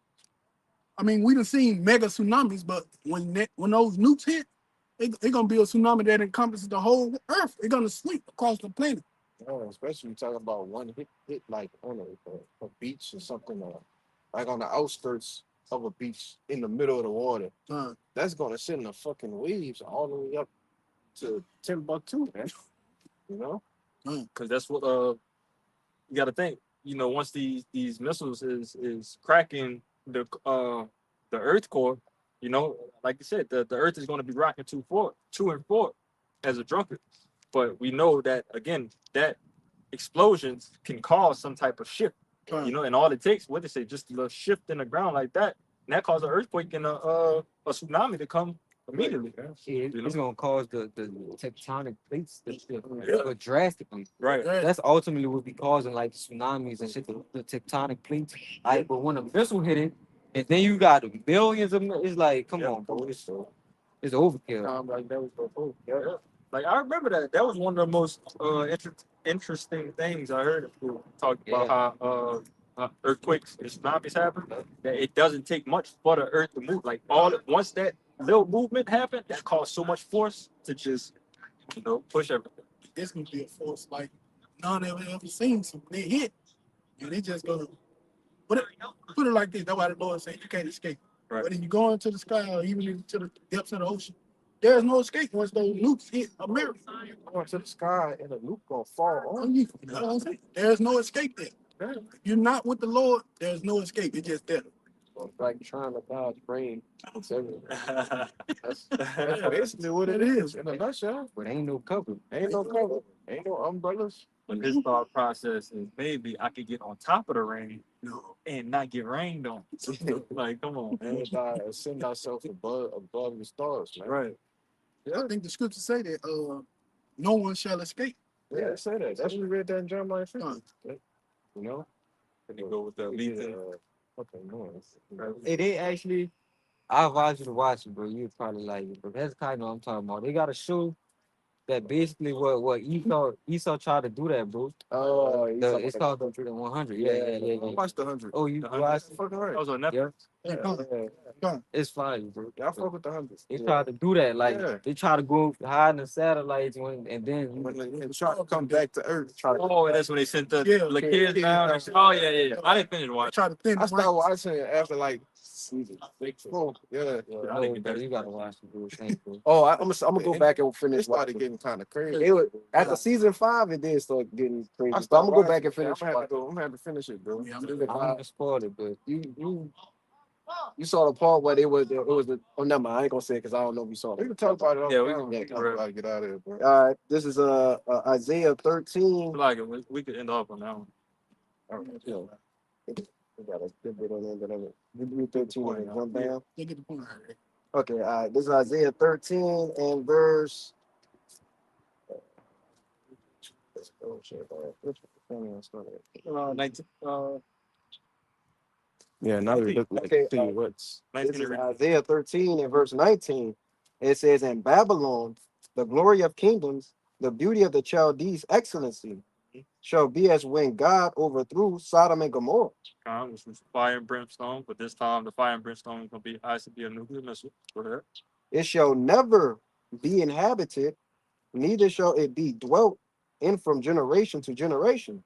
I mean, we done seen mega tsunamis, but when those nukes hit, it's going to be a tsunami that encompasses the whole earth. It's going to sweep across the planet. Oh, especially talking about one hit like on a beach or something, like on the outskirts of a beach in the middle of the water. Uh, That's gonna send the fucking waves all the way up to Timbuktu, man. You know? Because that's what you got to think. You know, once these missiles is cracking the Earth core, you know, like you said, the Earth is going to be rocking two and four as a drunkard. But we know that again, that explosions can cause some type of shift. You know, and all it takes, what they say, just a little shift in the ground like that, and that causes an earthquake and a tsunami to come immediately. It's gonna cause the tectonic plates to shift drastically. Right. That's ultimately what be causing like tsunamis and shit, the tectonic plates. Like, but when a missile hit it, and then you got millions of it's like, come on, bro, it's overkill. Like that was before. Yeah. Like I remember that was one of the most interesting things I heard people talk about how earthquakes and tsunamis happen. That it doesn't take much for the earth to move. Like once that little movement happened, that caused so much force to just push everything. it's going to be a force like none ever seen. So when they hit, and they just going to put it like this. That's why the Lord said you can't escape. Right. But if you go into the sky or even into the depths of the ocean, there's no escape once those nukes hit America. Going to the sky and the nuke gonna fall on You know what I'm saying? There's no escape there. If you're not with the Lord, there's no escape. It's just there. Like trying to dodge rain. It's everywhere. That's basically what it is in a nutshell. But ain't no cover. Ain't no cover, ain't no umbrellas. But his thought process is maybe I could get on top of the rain and not get rained on. Like, come on, man. And send ourselves above the stars, man. Right. I think the scriptures say that no one shall escape. Yeah, say that. That's what we read that in Jeremiah 50. You know? Can you go with the Fucking noise. Hey, they actually, I advise you to watch it, bro. You'd probably like it. But that's kind of what I'm talking about. They got a show that basically what Esau tried to do that, bro. Oh, It's called the 100. Yeah. Watch the 100. Oh, you The watched it? Fucking right. That was on Netflix. It's fine, bro. Y'all fuck with the 100. They tried to do that, like they try to go hide in the satellites and then When they try to come back to Earth. Oh, and that's when they sent the Yeah. kids down. Oh, yeah. I didn't finish watching. Try to thin I started watching it after like season 4. Yeah. I didn't get no, that. you gotta watch it, bro. Thank you. Oh, I'm gonna go back and It finish started watching. getting kind of crazy. It was after season 5, it did start getting crazy. I But I'm started gonna go back watching and finish. it. I'm gonna have to finish it, bro. Yeah, I'm I'm gonna spoil it, but You saw the part where it was the. Oh, never mind. I ain't gonna say it because I don't know if you saw We it. can talk about it. Yeah, we can can- talk about it. Get out of here, bro. All right, this is Isaiah 13. Like we could end off on that one. All right, we got a good bit on the end of it. We do 13 and jump down. They get the point. Okay, all right. This is Isaiah 13 and verse. Oh shit! Which one I started? 19. Yeah, now we look like Okay, see what's This is 19. Isaiah 13 and verse 19. It says, "In Babylon, the glory of kingdoms, the beauty of the Chaldees' excellency, shall be as when God overthrew Sodom and Gomorrah. Which was fire and brimstone, but this time the fire and brimstone is gonna be a nuclear missile. Go ahead. It shall never be inhabited, neither shall it be dwelt in from generation to generation."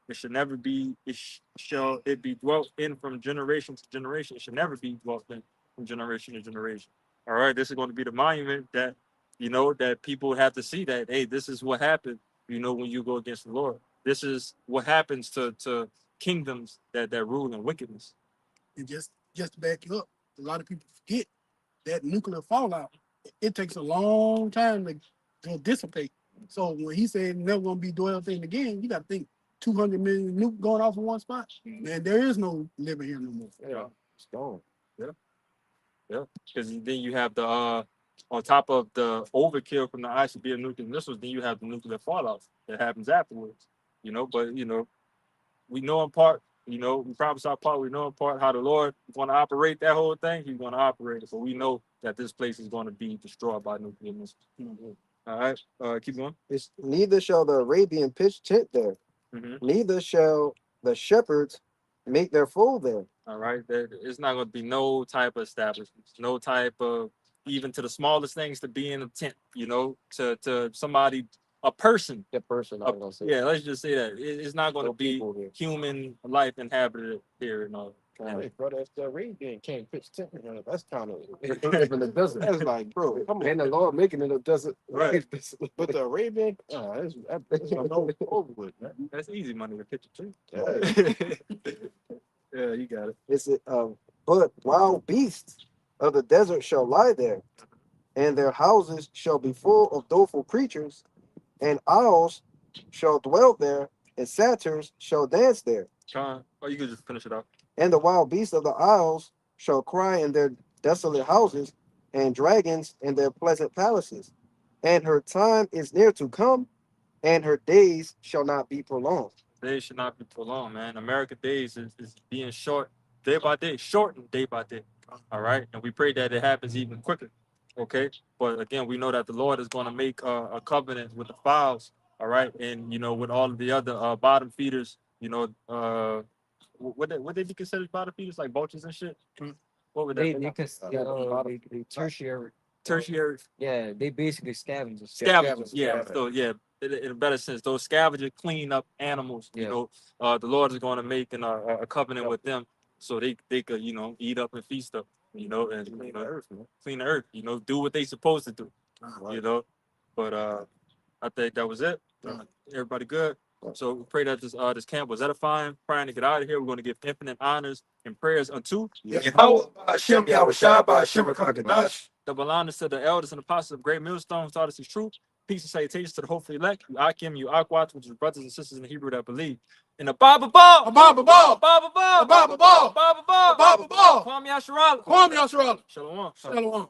It should never be. Shall it be dwelt in from generation to generation? It should never be dwelt in from generation to generation. All right, this is going to be the monument that that people have to see that hey, this is what happened. When you go against the Lord, this is what happens to kingdoms that rule in wickedness. And just to back you up, a lot of people forget that nuclear fallout, it takes a long time to dissipate. So when he said never gonna be dwelt in again, you got to think 200 million nuke going off in one spot. Man, there is no living here no more. yeah, it's gone. Yeah, because then you have the on top of the overkill from the ICBM nuclear missiles, then you have the nuclear fallout that happens afterwards. But we know in part. We prophesy part. We know in part how the Lord is going to operate that whole thing. He's going to operate it, but we know that this place is going to be destroyed by nuclear missiles. All right. Keep going. It's neither shall the Arabian pitch tent there, Mhm. neither shall the shepherds make their fold there. All right. It's not going to be no type of establishments, no type of, even to the smallest things, to be in a tent, you know, to somebody, a person. The person I was gonna say. Yeah, let's just say that it's not going to No be people here. human life inhabited here and all. Hey, brother, if the Arabian can't pitch tent, that's kind of Live in the desert. that's like, bro, come on. And the Lord making it a desert. Right. But the Arabian, that's over with, man. That's easy money to pitch a tree. Yeah. Yeah, you got it. It's but wild beasts of the desert shall lie there, and their houses shall be full of doleful creatures, and owls shall dwell there, and satyrs shall dance there. Sean, oh, you could just finish it off. And the wild beasts of the isles shall cry in their desolate houses, and dragons in their pleasant palaces. And her time is near to come, and her days shall not be prolonged. Days should not be prolonged, man. American days is being short day by day, shortened day by day. All right. And we pray that it happens even quicker. Okay. But again, we know that the Lord is going to make a covenant with the fowls. All right. And, you know, with all of the other bottom feeders, you know, would they be considered bottom feeders, like vultures and shit? What would that be? They tertiary. Tertiary Yeah, they basically scavengers. scavengers. Yeah. Scavengers. So yeah, in a better sense, those scavengers clean up animals. You Yeah. know, the Lord is going to make a covenant with them, so they could, you know, eat up and feast up. You know, and you know, clean the earth. You know, do what they supposed to do. You know, but I think that was it. Everybody good. So we pray that this camp was edifying. Praying to get out of here. We're going to give infinite honors and prayers unto double honors to the elders and apostles of Great Millstone, taught us his truth. Peace and salutations to the hopefully elect, you Akim, you Akwat, which is brothers and sisters in the Hebrew that believe. In the Bible ball! Bible ball! Bible ball! Bible ball! Bible ball! Bible ball! Kwame Yasharala! Kwame Yasharala. Shalom. Shalom.